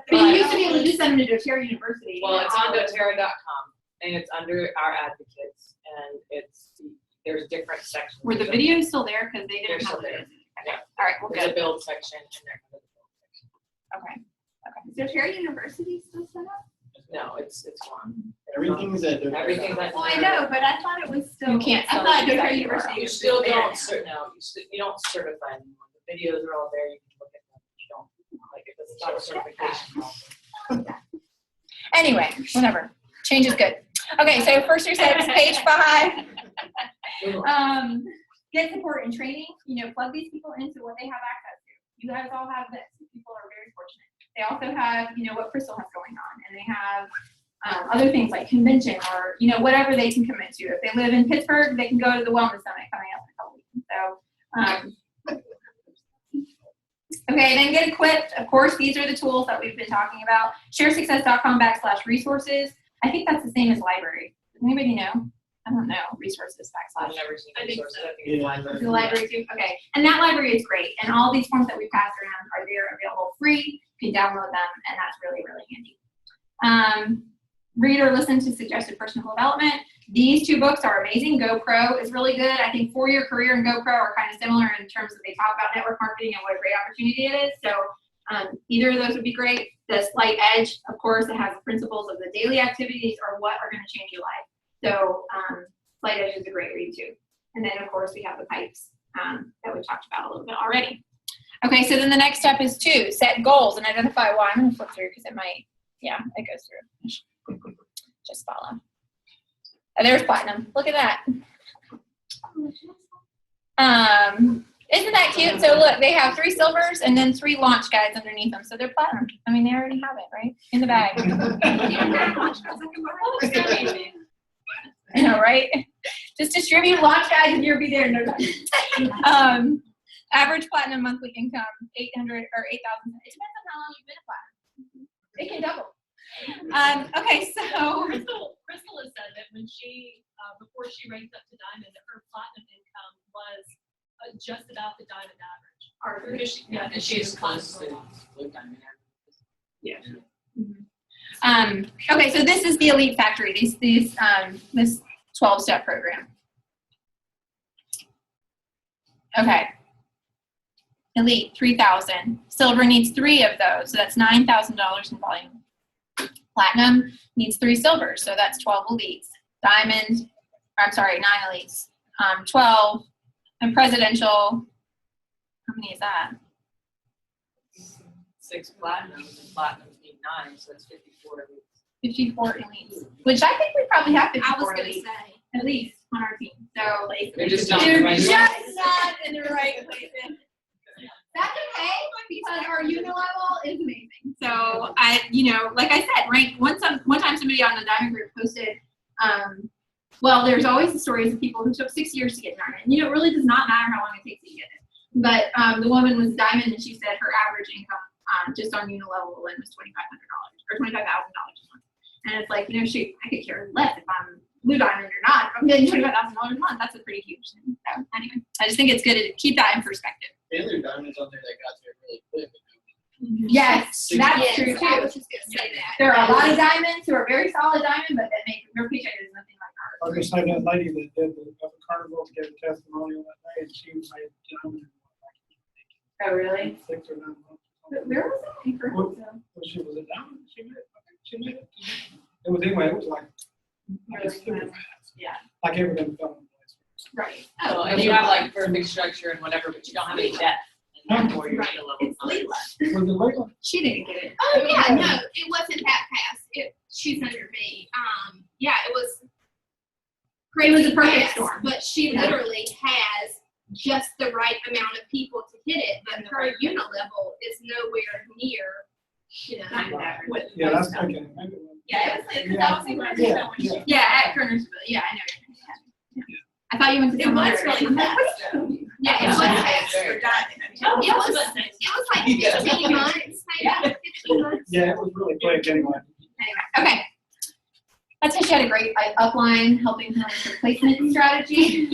[SPEAKER 6] but you used to be able to just send them to doTERRA University.
[SPEAKER 4] Well, it's on doTERRA.com and it's under our advocates and there's different sections.
[SPEAKER 6] Were the videos still there? Because they
[SPEAKER 4] They're
[SPEAKER 6] didn't have
[SPEAKER 4] still there.
[SPEAKER 6] those.
[SPEAKER 4] Yeah.
[SPEAKER 6] All right, well,
[SPEAKER 4] There's a
[SPEAKER 6] good.
[SPEAKER 4] build section and there's another build section.
[SPEAKER 6] Okay.
[SPEAKER 1] Is doTERRA University still set up?
[SPEAKER 4] No, it's gone.
[SPEAKER 2] Everything's at their.
[SPEAKER 4] Everything's at
[SPEAKER 1] Well, I know, but I thought it was still.
[SPEAKER 6] You can't
[SPEAKER 1] I
[SPEAKER 6] tell
[SPEAKER 1] thought
[SPEAKER 6] us
[SPEAKER 1] doTERRA
[SPEAKER 6] exactly
[SPEAKER 1] University
[SPEAKER 4] You
[SPEAKER 1] was
[SPEAKER 4] still
[SPEAKER 1] there
[SPEAKER 4] don't,
[SPEAKER 1] now.
[SPEAKER 4] you don't certify anymore. The videos are all there. You can look at them. You don't, like, if it's not a certification.
[SPEAKER 6] Anyway, whatever. Change is good. Okay, so first 3 steps, page 5. Get support and training. Plug these people into what they have access to. You guys all have this. People are very fortunate. They also have, what Crystal has going on, and they have other things like convention or, whatever they can commit to. If they live in Pittsburgh, they can go to the Wellness Summit coming up in a couple weeks. So, okay, then get equipped. Of course, these are the tools that we've been talking about. Sharesuccess.com/resources. I think that's the same as library. Does anybody know? I don't know. Resources
[SPEAKER 4] I've
[SPEAKER 6] /
[SPEAKER 4] never seen
[SPEAKER 8] I think
[SPEAKER 4] resources.
[SPEAKER 8] so.
[SPEAKER 4] I think it's library.
[SPEAKER 6] the library too. Okay, and that library is great. And all these forms that we've passed around are there, available free. You can download them, and that's really, really handy. Read or listen to suggested personal development. These 2 books are amazing. GoPro is really good. I think 4-Year Career and GoPro are kind of similar in terms of they talk about network marketing and what a great opportunity it is. So
[SPEAKER 1] Either of those would be great. The slight edge, of course, it has the principles of the daily activities or what are going to change your life. So slight edge is a great read too. And then of course we have the pipes that we talked about a little bit already. Okay, so then the next step is 2, set goals and identify why. I'm going to flip through because it might, yeah, it goes through. Just follow. Oh, there's platinum. Look at that. Isn't that cute? So look, they have 3 silvers and then 3 launch guides underneath them. So they're platinum. I mean, they already have it, right? In the bag. I know, right? Just distribute launch guides and you'll be there in no time. Average platinum monthly income, 800 or 8,000. It depends on how long you've been a platinum. It can double. Okay, so
[SPEAKER 8] Crystal has said that when she, before she raised up to diamond, that her platinum income was just about the diamond average.
[SPEAKER 4] And she is close to blue diamond average.
[SPEAKER 1] Yeah. Okay, so this is the Elite Factory. This 12-step program. Okay. Elite 3,000. Silver needs 3 of those, so that's $9,000 in volume. Platinum needs 3 silvers, so that's 12 elites. Diamond, I'm sorry, 9 elites. 12, and presidential. How many is that?
[SPEAKER 4] 6 platinums, and platinums need 9, so that's 54 elites.
[SPEAKER 1] 54 elites, which I think we probably have 54
[SPEAKER 6] I was going to
[SPEAKER 1] elites,
[SPEAKER 6] say.
[SPEAKER 1] at least on our team. So like,
[SPEAKER 4] They're just not in the right
[SPEAKER 1] just
[SPEAKER 4] place.
[SPEAKER 1] not in the right places. That's okay because our unit level is amazing. So I, like I said, one time somebody on the diamond group posted, well, there's always the stories of people who took 6 years to get diamond. It really does not matter how long it takes to get it. But the woman was diamond, and she said her average income just on unit level was $2,500 or $25,000 a month. And it's like, shoot, I could care less if I'm blue diamond or not. If I'm getting $25,000 a month, that's a pretty huge thing. So anyway, I just think it's good to keep that in perspective.
[SPEAKER 2] And there are diamonds on there that got there really quick.
[SPEAKER 1] Yes, that's true too.
[SPEAKER 6] I was just going to say that.
[SPEAKER 1] There are a lot of diamonds who are very solid diamond, but that make their paycheck is nothing like ours.
[SPEAKER 11] I was gonna say that lady that did the carnival gave a testimonial that day, and she made diamond in
[SPEAKER 1] Oh, really?
[SPEAKER 11] 6 or 9 months.
[SPEAKER 1] Where was that? In
[SPEAKER 11] Well, she was a diamond. She made it. It was anyway. It was like super fast.
[SPEAKER 1] Yeah.
[SPEAKER 11] Like everything fell in place.
[SPEAKER 1] Right.
[SPEAKER 4] Oh, and you have like perfect structure and whatever, but you don't have any depth. And therefore you're still level
[SPEAKER 1] It's
[SPEAKER 4] 5.
[SPEAKER 1] Leela.
[SPEAKER 11] Was it Layla?
[SPEAKER 1] She didn't get it.
[SPEAKER 6] Oh, yeah, no, it wasn't that fast. She's under me. Yeah, it was
[SPEAKER 1] It was a perfect
[SPEAKER 6] fast,
[SPEAKER 1] storm.
[SPEAKER 6] but she literally has just the right amount of people to hit it, but her unit level is nowhere near, what
[SPEAKER 11] Yeah,
[SPEAKER 6] most
[SPEAKER 11] that's
[SPEAKER 6] of-
[SPEAKER 11] okay. Maybe it was.
[SPEAKER 1] Yeah, that was incredible.
[SPEAKER 11] Yeah.
[SPEAKER 1] Yeah, at Kernersville. Yeah, I know. Yeah. I thought you went to
[SPEAKER 6] It
[SPEAKER 1] some
[SPEAKER 6] was
[SPEAKER 1] other-
[SPEAKER 6] really fast. Yeah, it was fast for diamond. It was like 15 months, maybe 15 months.
[SPEAKER 11] Yeah, it was really quick anyway.
[SPEAKER 1] Anyway, okay. That's how she had a great upline helping her with her placement strategy.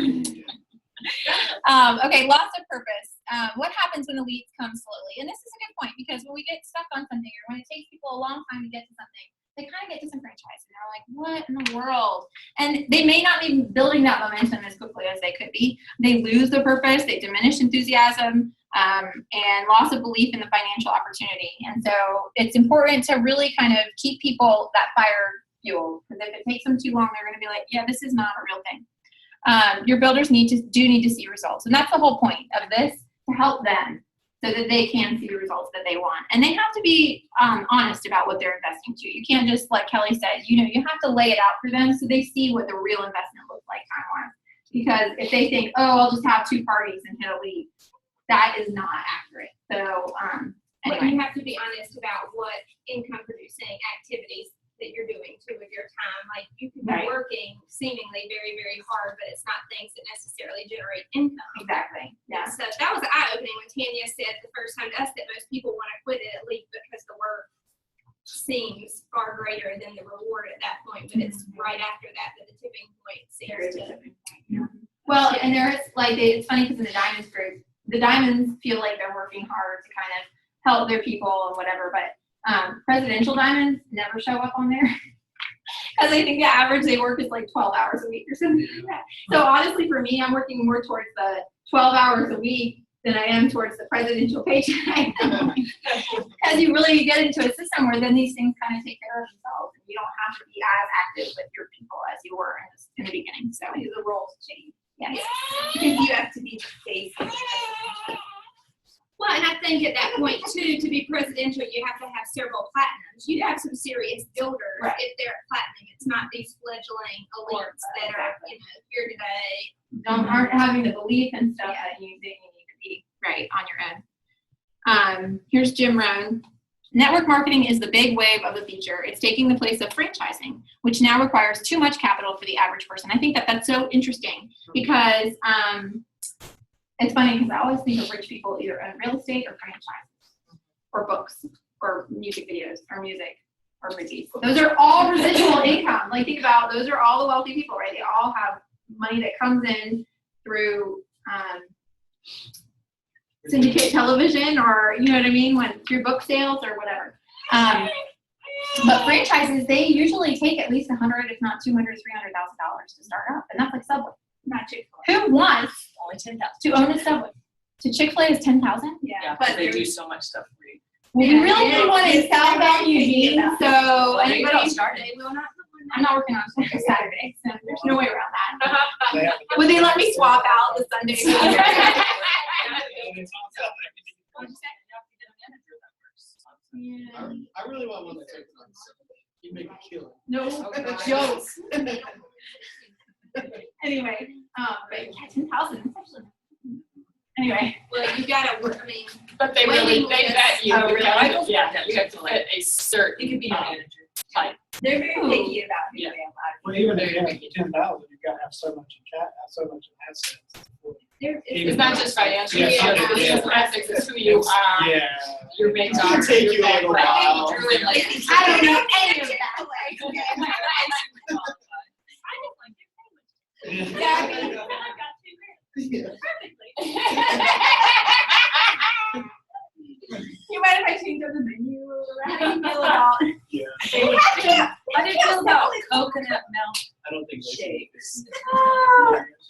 [SPEAKER 1] Okay, loss of purpose. What happens when elites come slowly? And this is a good point because when we get stuck on something or when it takes people a long time to get to something, they kind of get disenfranchised and they're like, what in the world? And they may not be building that momentum as quickly as they could be. They lose the purpose, they diminish enthusiasm, and loss of belief in the financial opportunity. And so it's important to really kind of keep people that fire fuel because if it takes them too long, they're going to be like, yeah, this is not a real thing. Your builders do need to see results. And that's the whole point of this, to help them so that they can see the results that they want. And they have to be honest about what they're investing to. You can't just, like Kelly said, you have to lay it out for them so they see what the real investment looks like time-wise. Because if they think, oh, I'll just have 2 parties and hit a lead, that is not accurate. So
[SPEAKER 6] But
[SPEAKER 1] anyway.
[SPEAKER 6] you have to be honest about what income producing activities that you're doing too with your time. Like you could be
[SPEAKER 1] Right.
[SPEAKER 6] working seemingly very, very hard, but it's not things that necessarily generate income.
[SPEAKER 1] Exactly. Yeah.
[SPEAKER 6] So that was eye-opening when Tanya said the first time to us that most people want to quit it at least because the work seems far greater than the reward at that point. But it's right after that the tipping point
[SPEAKER 1] There is
[SPEAKER 6] seems
[SPEAKER 1] a
[SPEAKER 6] to.
[SPEAKER 1] tipping point, yeah. Well, and there's it's funny because in the Diamonds group, the Diamonds feel like they're working hard to kind of help their people and whatever, but presidential diamonds never show up on there because I think the average they work is like 12 hours a week or something like that. So honestly, for me, I'm working more towards the 12 hours a week than I am towards the presidential paycheck. Because you really get into a system where then these things kind of take care of themselves. And you don't have to be as active with your people as you were in the beginning. So
[SPEAKER 3] The roles change.
[SPEAKER 1] yes.
[SPEAKER 3] Because you have to be the face of the
[SPEAKER 1] Well, and I think at that point too, to be presidential, you have to have several platinums. You have some serious builders
[SPEAKER 3] Right.
[SPEAKER 1] if they're platinum. It's not these fledgling elites that are here today.
[SPEAKER 6] Aren't having the belief and stuff that you think you need to be.
[SPEAKER 1] Right, on your own. Here's Jim Rohn. Network marketing is the big wave of the future. It's taking the place of franchising, which now requires too much capital for the average person. I think that that's so interesting because it's funny because I always think of rich people either own real estate or franchises or books or music videos or music or movies. Those are all residual income. Like think about those are all the wealthy people, right? They all have money that comes in through syndicate television or you know what I mean, through book sales or whatever. But franchises, they usually take at least $100, if not $200,000, $300,000 to start up, and that's like Subway.
[SPEAKER 3] not Chick-fil-A.
[SPEAKER 1] Who wants
[SPEAKER 4] Only 10,000.
[SPEAKER 1] to own a Subway? So Chick-fil-A is 10,000.
[SPEAKER 4] Yeah,
[SPEAKER 3] but
[SPEAKER 4] but they
[SPEAKER 3] they're-
[SPEAKER 4] do so much stuff for you.
[SPEAKER 1] We really need one in Southbound Eugene. So
[SPEAKER 4] Well, there you go,
[SPEAKER 1] anybody,
[SPEAKER 4] start it.
[SPEAKER 1] they will not. I'm not working on Saturday, so there's no way around that.
[SPEAKER 2] They have-
[SPEAKER 1] Would they let me swap out the Sunday?
[SPEAKER 2] I really want one that's like, you make a killing.
[SPEAKER 1] No jokes. Anyway, but yeah, 10,000. Anyway,
[SPEAKER 6] Well, you gotta work, I mean,
[SPEAKER 12] But they
[SPEAKER 6] Wait,
[SPEAKER 12] really,
[SPEAKER 6] wait,
[SPEAKER 12] they
[SPEAKER 6] yes.
[SPEAKER 12] bet you.
[SPEAKER 1] Oh,
[SPEAKER 12] You
[SPEAKER 1] really?
[SPEAKER 12] have to- Yeah, you have to hit a certain.
[SPEAKER 4] It could be your manager.
[SPEAKER 12] Type.
[SPEAKER 3] They're very
[SPEAKER 1] Ooh.
[SPEAKER 3] picky about who
[SPEAKER 12] Yeah.
[SPEAKER 3] they allow.
[SPEAKER 11] Well, even if you have 10,000, you've got to have so much in assets.
[SPEAKER 12] It's not just financial,
[SPEAKER 11] Yeah,
[SPEAKER 12] it's
[SPEAKER 11] yeah.
[SPEAKER 12] just ethics, it's who you are,
[SPEAKER 11] Yeah.
[SPEAKER 12] your makeup,
[SPEAKER 2] It'll take
[SPEAKER 12] your
[SPEAKER 2] you a little
[SPEAKER 12] background.
[SPEAKER 2] while.
[SPEAKER 12] Drew and like.
[SPEAKER 1] I don't know any of that.
[SPEAKER 8] Exactly.
[SPEAKER 1] You mind if I change up the menu? How do you feel about?
[SPEAKER 2] Yeah.
[SPEAKER 4] How do you feel about coconut milk
[SPEAKER 2] I don't think they
[SPEAKER 4] shakes?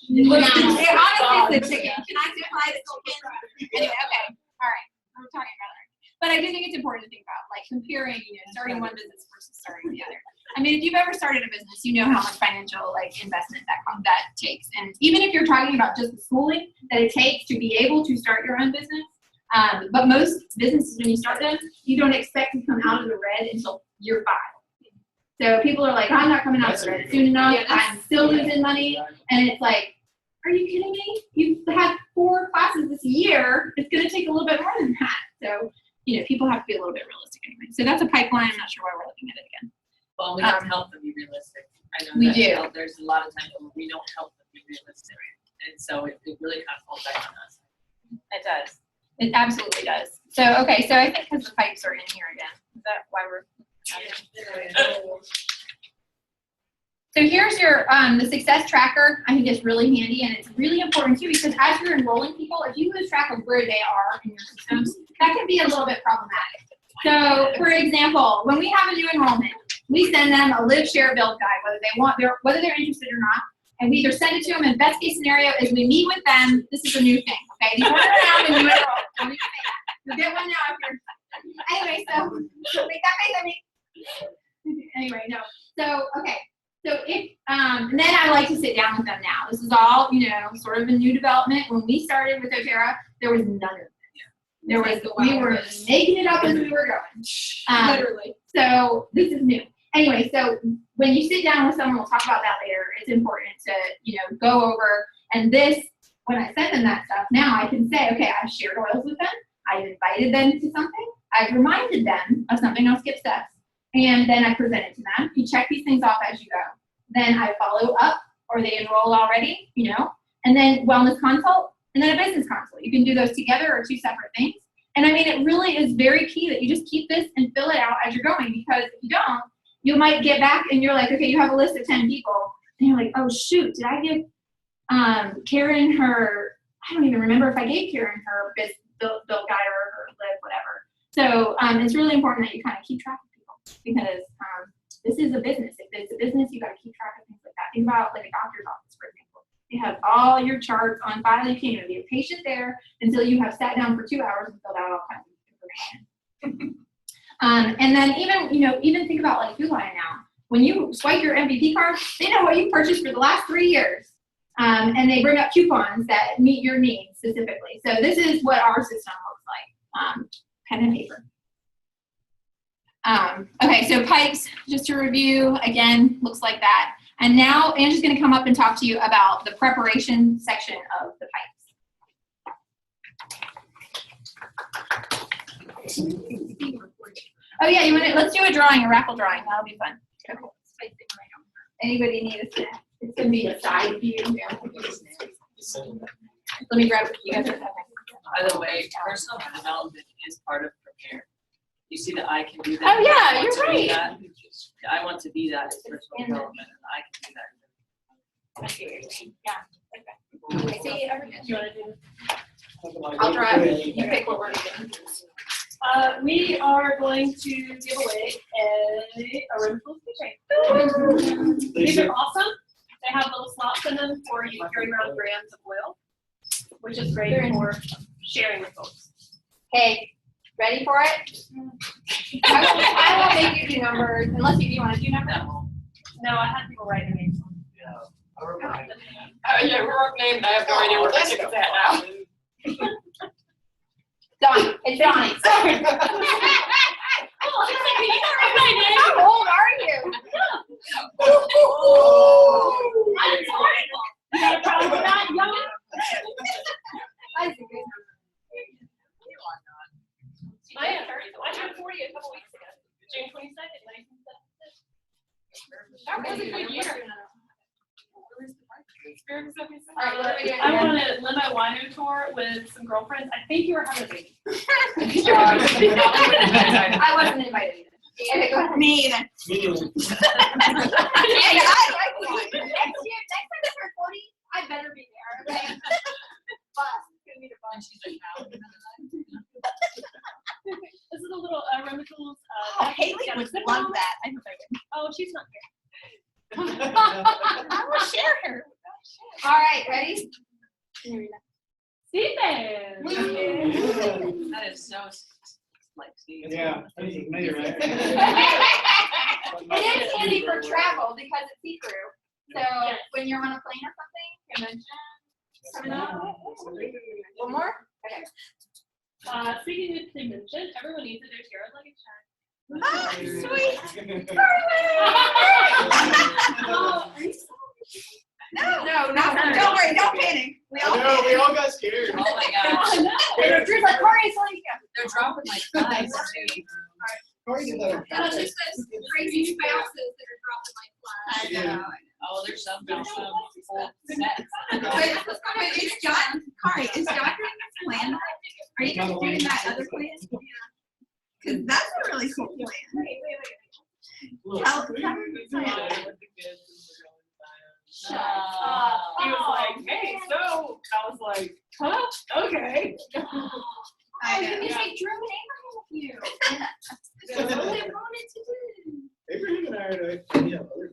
[SPEAKER 1] Honestly, it's the chicken. Can I supply the chicken? Anyway, okay, all right. We're talking about it. But I do think it's important to think about, like comparing, starting one business versus starting the other. I mean, if you've ever started a business, you know how much financial investment that takes. And even if you're talking about just the schooling that it takes to be able to start your own business, but most businesses, when you start them, you don't expect to come out of the red until year 5. So people are like, I'm not coming out of the red soon enough. I'm still losing money. And it's like, are you kidding me? You've had 4 classes this year. It's going to take a little bit more than that. So, people have to be a little bit realistic anyway. So that's a pipeline. I'm not sure why we're looking at it again.
[SPEAKER 4] Well, we have to help them be realistic. I know
[SPEAKER 1] We
[SPEAKER 4] that,
[SPEAKER 1] do.
[SPEAKER 4] There's a lot of times when we don't help them be realistic. And so it really kind of falls back on us.
[SPEAKER 1] It does. It absolutely does. So, okay. So I think because the pipes are in here again. Is that why we're? So here's your the success tracker. I think it's really handy, and it's really important too because as you're enrolling people, if you lose track of where they are in your systems, that can be a little bit problematic. So, for example, when we have a new enrollment, we send them a live, share, build guide, whether they're interested or not, and we either send it to them. And best case scenario is we meet with them. This is a new thing, okay? These weren't around when you enrolled. Don't even say that. You'll get one now if you're. Anyway, so make that face at me. Anyway, no. So okay. So if and then I like to sit down with them now. This is all sort of a new development. When we started with doTERRA, there was none of it. There was we were making it up as we were going.
[SPEAKER 6] literally.
[SPEAKER 1] So this is new. Anyway, so when you sit down with someone, we'll talk about that later. It's important to go over and this. When I send them that stuff, now I can say, okay, I've shared oils with them. I've invited them to something. I've reminded them of something on Skip Steps. And then I present it to them. You check these things off as you go. Then I follow up, or they enroll already, and then wellness consult, and then a business consult. You can do those together or 2 separate things. And I mean, it really is very key that you just keep this and fill it out as you're going, because if you don't, you might get back and you're like, okay, you have a list of 10 people, and you're like, oh shoot, did I give Karen her, I don't even remember if I gave Karen her build guide or her live, whatever. So it's really important that you kind of keep track of people, because this is a business. If it's a business, you got to keep track of things like that. Think about like a doctor's office, for example. It has all your charts on file. You can't even be a patient there until you have sat down for 2 hours and filled out all kinds of information. And then even think about like Food Lion now. When you swipe your MVP card, they know what you purchased for the last 3 years. And they bring up coupons that meet your needs specifically. So this is what our system looks like, pen and paper. Okay, so pipes, just to review, again, looks like that. And now Angie's gonna come up and talk to you about the preparation section of the pipes. Oh yeah, let's do a drawing, a raffle drawing, that'll be fun. Anybody need a snack? It's gonna be a side view. Let me grab it, you guys are having.
[SPEAKER 4] By the way, personal development is part of prepare. You see that I can do that.
[SPEAKER 1] Oh yeah,
[SPEAKER 4] I want
[SPEAKER 1] you're
[SPEAKER 4] to be
[SPEAKER 1] right.
[SPEAKER 4] that. I want to be that as personal development, and I can do that.
[SPEAKER 1] Okay, see everything.
[SPEAKER 8] You wanna do?
[SPEAKER 1] I'll draw it. You pick what we're doing.
[SPEAKER 8] We are going to give away a room full of keychains. These are awesome. They have little slots in them for you to carry around grams of oil, which is great for sharing with folks.
[SPEAKER 1] Okay, ready for it? I won't make you do numbers unless you want to do numbers.
[SPEAKER 8] No, I had people write their names on.
[SPEAKER 12] Yeah, work name, I have no idea where to stick that now.
[SPEAKER 1] Donnie, it's Donnie. Sorry. How old are you?
[SPEAKER 8] You got a problem with that, young? I turned 40 a couple weeks ago, June 22nd, 1976.
[SPEAKER 12] That was a good year.
[SPEAKER 1] All right, what are we doing?
[SPEAKER 8] I went on a limo wino tour with some girlfriends. I think you were having a baby.
[SPEAKER 1] I wasn't invited. Okay, go ahead. Me either. Yeah, I like wine. Next time I turn 40, I better be there, okay? Bus. It's gonna be the bus.
[SPEAKER 8] This is a little Remicles.
[SPEAKER 1] Haley would love that. I hope I would.
[SPEAKER 8] Oh, she's not here.
[SPEAKER 1] I will share her. All right, ready?
[SPEAKER 8] Stephen.
[SPEAKER 4] That is so like Steve.
[SPEAKER 2] Yeah, that's familiar, right?
[SPEAKER 1] It is handy for travel because it's see-through. So when you're on a plane or something, convention, coming up. One more? Okay.
[SPEAKER 8] Speaking of convention, everyone needs a Doterra luggage check.
[SPEAKER 1] Ah, sweet. No, don't worry, don't panic. We all
[SPEAKER 2] got scared.
[SPEAKER 4] Oh my gosh.
[SPEAKER 1] Drew's like, Corey, so you go.
[SPEAKER 4] They're dropping like flies too.
[SPEAKER 2] Corey did that on
[SPEAKER 1] And it's just those crazy spouses that are dropping like flies.
[SPEAKER 2] Yeah.
[SPEAKER 4] Oh, there's some full sets.
[SPEAKER 1] But is John, Corey, is John doing this plan? Are you guys doing that other plan? Because that's a really cool plan. Wait. Tell me the plan.
[SPEAKER 12] He was like, hey, so I was like, huh? Okay.
[SPEAKER 1] I was gonna say Drew and Abraham with you. That's what I wanted to do.
[SPEAKER 2] Abraham and I are actually, yeah, other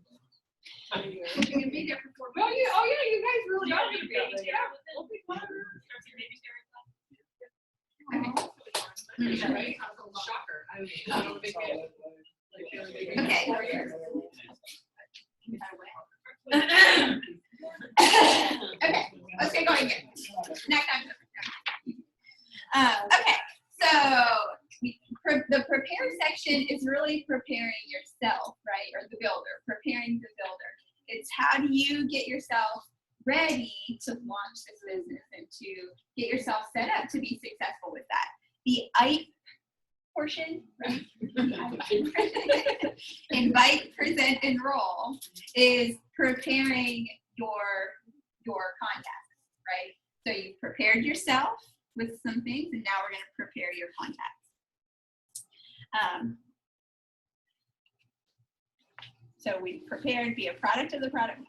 [SPEAKER 1] You can be there for 4
[SPEAKER 12] Oh yeah, you guys really are gonna be out there.
[SPEAKER 8] We'll pick one.
[SPEAKER 12] Right? Shocker. I don't think it.
[SPEAKER 1] Okay. Okay, let's get going again. Next time. Okay, so the prepare section is really preparing yourself, right? Or the builder, preparing the builder. It's how do you get yourself ready to launch this business and to get yourself set up to be successful with that. The IPE portion, right? Invite, present, enroll is preparing your contacts, right? So you've prepared yourself with some things, and now we're going to prepare your contacts. So we prepared, be a product of the product.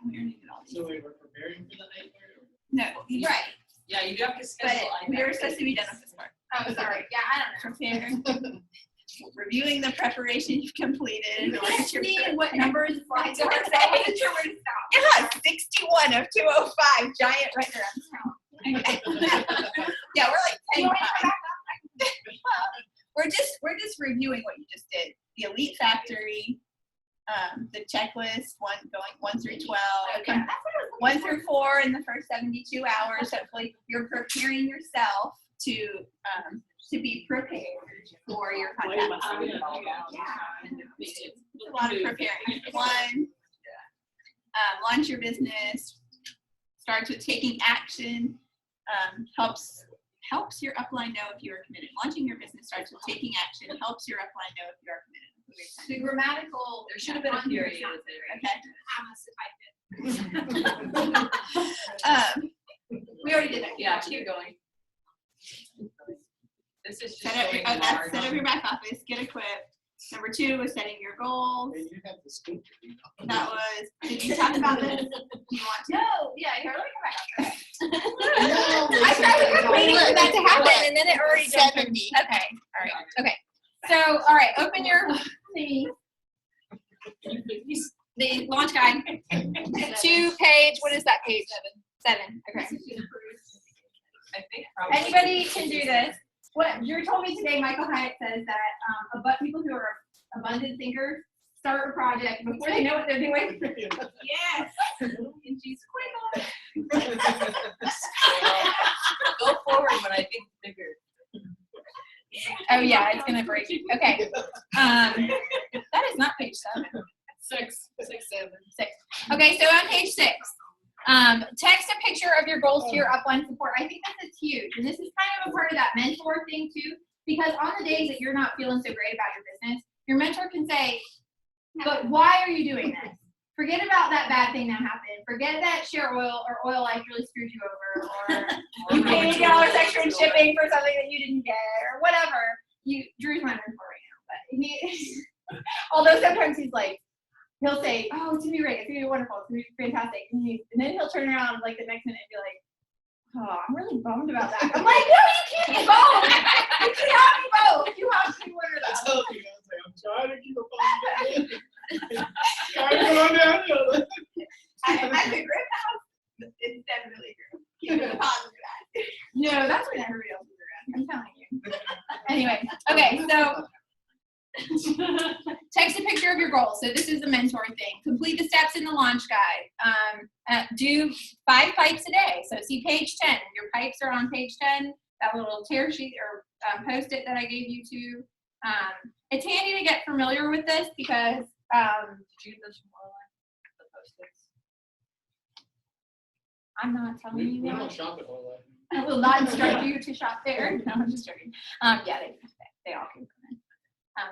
[SPEAKER 2] So we were preparing for the night part?
[SPEAKER 1] No, right.
[SPEAKER 4] Yeah, you do have to
[SPEAKER 1] But
[SPEAKER 4] schedule.
[SPEAKER 1] we were supposed to be done with this part. Oh, sorry. Yeah, I don't know. Prepare.
[SPEAKER 3] reviewing the preparation you've completed.
[SPEAKER 1] You
[SPEAKER 3] in order
[SPEAKER 1] can't
[SPEAKER 3] to
[SPEAKER 1] see
[SPEAKER 3] prep.
[SPEAKER 1] what numbers slides are, so I wasn't sure where to stop.
[SPEAKER 3] Yeah, 61 of 205, giant right there on the count. Yeah, we're like 10 behind. We're just reviewing what you just did. The Elite Factory, the checklist, going 1 through 12,
[SPEAKER 1] Okay.
[SPEAKER 3] 1 through 4 in the first 72 hours. Hopefully, you're preparing yourself to be prepared for your contact. A lot of preparing. 1, launch your business. Starts with taking action. Helps your upline know if you are committed. Launching your business starts with taking action. Helps your upline know if you are committed.
[SPEAKER 1] The grammatical.
[SPEAKER 4] There should have been a period there.
[SPEAKER 3] Okay. We already did that.
[SPEAKER 4] Yeah, keep going. This is just
[SPEAKER 3] Set up,
[SPEAKER 4] showing
[SPEAKER 3] that's set
[SPEAKER 4] large.
[SPEAKER 3] up your back office. Get equipped. Number 2 was setting your goals.
[SPEAKER 2] And you have the scoop.
[SPEAKER 3] That was. Did you talk about this? Do you want to?
[SPEAKER 1] No, yeah, here, let me come back.
[SPEAKER 3] I started waiting for that to happen, and then it already jumped.
[SPEAKER 1] 70. Okay, all right, okay. So, all right, open your thingy. The launch guide. 2 page, what is that page? 7, okay.
[SPEAKER 4] I think probably.
[SPEAKER 1] Anybody can do this. What you told me today, Michael Hyatt says that people who are abundant thinkers start a project before they know what they're doing.
[SPEAKER 3] Yes.
[SPEAKER 1] And she's quick on it.
[SPEAKER 4] Go forward when I think bigger.
[SPEAKER 1] Oh yeah, it's gonna break. Okay. That is not page 7.
[SPEAKER 4] 6, 7.
[SPEAKER 1] 6. Okay, so on page 6, text a picture of your goals to your upline support. I think this is huge, and this is kind of a part of that mentor thing too, because on the days that you're not feeling so great about your business, your mentor can say, but why are you doing this? Forget about that bad thing that happened. Forget that Share Oil or Oil Life really screwed you over, or you paid $80 extra in shipping for something that you didn't get, or whatever. Drew's my mentor right now, but he, although sometimes he's like, he'll say, oh, it's gonna be great, it's gonna be wonderful, it's gonna be fantastic, and then he'll turn around like the next minute and be like, oh, I'm really bummed about that. I'm like, no, you can't be both. You cannot be both. You have to order
[SPEAKER 2] I
[SPEAKER 1] that.
[SPEAKER 2] told you, I was like, I'm trying to keep a positive. Trying to go downhill.
[SPEAKER 3] I think Grip House is definitely true. Keep it a positive attitude.
[SPEAKER 1] No, that's when everybody else is around. I'm telling you. Anyway, okay, so text a picture of your goals. So this is the mentor thing. Complete the steps in the launch guide. Do 5 pipes a day. So see page 10. Your pipes are on page 10. That little tear sheet or post-it that I gave you to. It's handy to get familiar with this because
[SPEAKER 4] Did you get those from Oildork? The Post-its?
[SPEAKER 1] I'm not telling you
[SPEAKER 2] We
[SPEAKER 1] that.
[SPEAKER 2] don't shop at all.
[SPEAKER 1] I will not instruct you to shop there. No, I'm just joking. Yeah, they all can come in.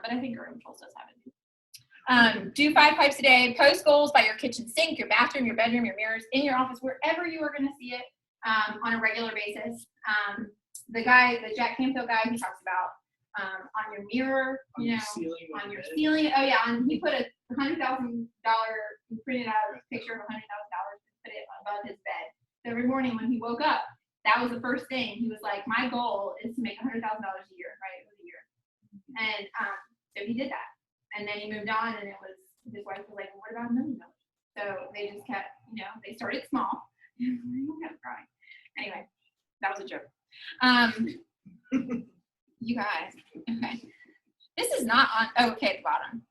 [SPEAKER 1] But I think Room Tools does have it. Do 5 pipes a day. Post goals by your kitchen sink, your bathroom, your bedroom, your mirrors, in your office, wherever you are going to see it on a regular basis. The Jack Canfield guy, he talks about on your mirror, you know, on your ceiling. Oh yeah, and he put a $100,000. He printed out a picture of $100,000 and put it above his bed. So every morning when he woke up, that was the first thing. He was like, my goal is to make $100,000 a year, right? It was a year. And so he did that. And then he moved on, and his wife was like, well, what about $1 million? So they just kept, you know, they started small. He kept growing. Anyway, that was a joke. You guys, okay. This is not on, okay, at the bottom.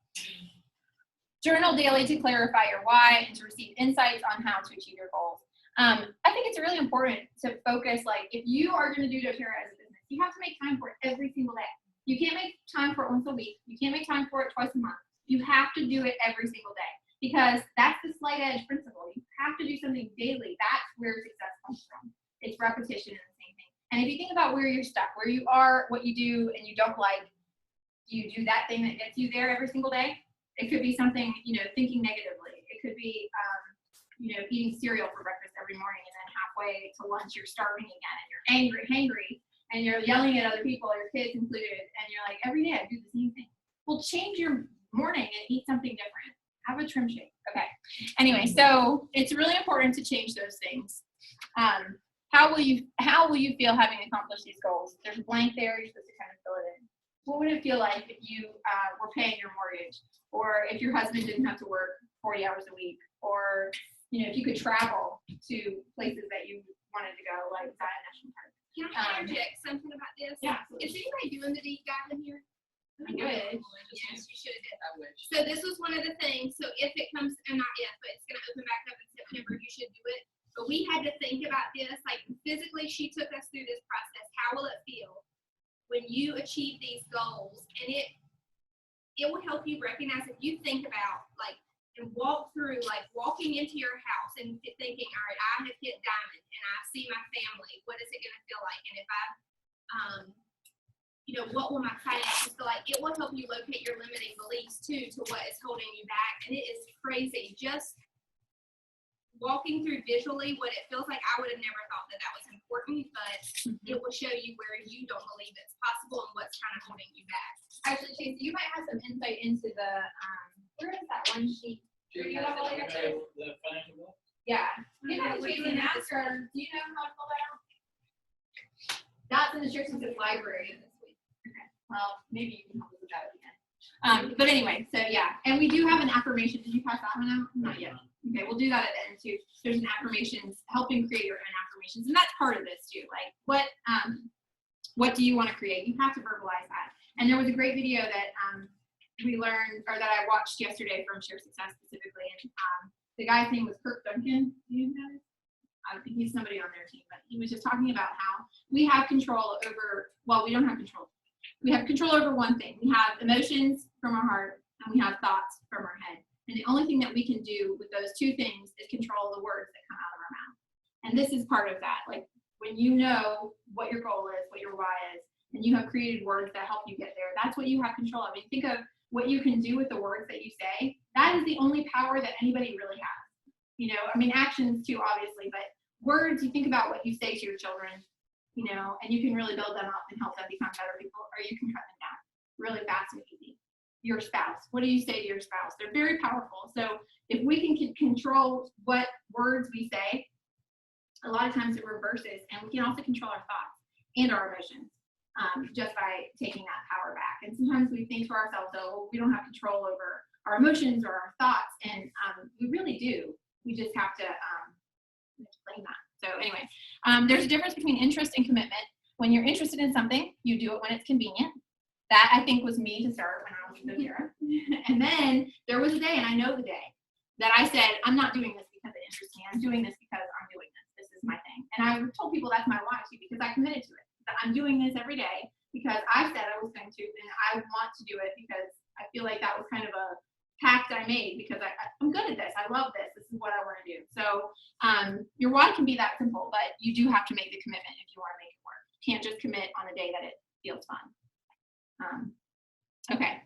[SPEAKER 1] Journal daily to clarify your why and to receive insights on how to achieve your goals. I think it's really important to focus, like, if you are going to do doTERRA as a business, you have to make time for it every single day. You can't make time for it once a week. You can't make time for it twice a month. You have to do it every single day because that's the slight edge principle. You have to do something daily. That's where success comes from. It's repetition and the same thing. And if you think about where you're stuck, where you are, what you do, and you don't like, do you do that thing that gets you there every single day? It could be something, you know, thinking negatively. It could be, you know, eating cereal for breakfast every morning, and then halfway to lunch you're starving again, and you're hangry, and you're yelling at other people, your kids included, and you're like, every day I do the same thing. Well, change your morning and eat something different. Have a trim shake. Okay. Anyway, so it's really important to change those things. How will you feel having accomplished these goals? There's a blank there. You're supposed to kind of fill it in.
[SPEAKER 6] what would it feel like if you were paying your mortgage, or if your husband didn't have to work 40 hours a week, or if you could travel to places that you wanted to go, like Zion National Park.
[SPEAKER 13] Can I interject something about this?
[SPEAKER 6] Yeah.
[SPEAKER 13] Is anybody doing the deep dive in here?
[SPEAKER 6] I would.
[SPEAKER 13] Yes, you should have. So this was one of the things. So if it comes, and not if, but it's going to open back up in September, you should do it. But we had to think about this. Like physically, she took us through this process. How will it feel when you achieve these goals? And it will help you recognize if you think about like and walk through like walking into your house and thinking, all right, I have hit diamond and I see my family. What is it going to feel like? And if I what will my finances feel like? It will help you locate your limiting beliefs too, to what is holding you back. And it is crazy. Just walking through visually what it feels like. I would have never thought that was important, but it will show you where you don't believe it's possible and what's kind of holding you back.
[SPEAKER 6] Actually, Chase, you might have some insight into the, where is that one sheet? Do you have all your things?
[SPEAKER 2] The financial book?
[SPEAKER 6] Yeah. You have to Chase and ask her, do you know how to fill that out? That's in the Church's library this week. Okay. Well, maybe you can help us with that at the end. But anyway, so yeah. And we do have an affirmation. Did you pass that one out? Not yet. Okay, we'll do that at the end too. There's an affirmations, helping create your own affirmations. And that's part of this too. Like what do you want to create? You have to verbalize that. And there was a great video that we learned, or that I watched yesterday from Share Success specifically. And the guy's name was Kirk Duncan. Do you know? I think he's somebody on their team, but he was just talking about how we have control over, well, we don't have control. We have control over one thing. We have emotions from our heart and we have thoughts from our head. And the only thing that we can do with those two things is control the words that come out of our mouth. And this is part of that. Like when you know what your goal is, what your why is, and you have created words that help you get there, that's what you have control of. I mean, think of what you can do with the words that you say. That is the only power that anybody really has. I mean, actions too, obviously, but words, you think about what you say to your children, and you can really build them up and help them become better people, or you can cut them down really fast and easy. Your spouse, what do you say to your spouse? They're very powerful. So if we can control what words we say, a lot of times it reverses, and we can also control our thoughts and our emotions just by taking that power back. And sometimes we think to ourselves, oh, well, we don't have control over our emotions or our thoughts, and we really do. We just have to claim that. So anyway, there's a difference between interest and commitment. When you're interested in something, you do it when it's convenient. That, I think, was me to start when I was with Sarah. And then there was a day, and I know the day, that I said, I'm not doing this because it interests me. I'm doing this because I'm doing this. This is my thing. And I told people that's my why too, because I committed to it. That I'm doing this every day because I said I was going to, and I want to do it because I feel like that was kind of a pact I made, because I'm good at this. I love this. This is what I want to do. So your why can be that simple, but you do have to make the commitment if you want to make it work. You can't just commit on a day that it feels fun. Okay.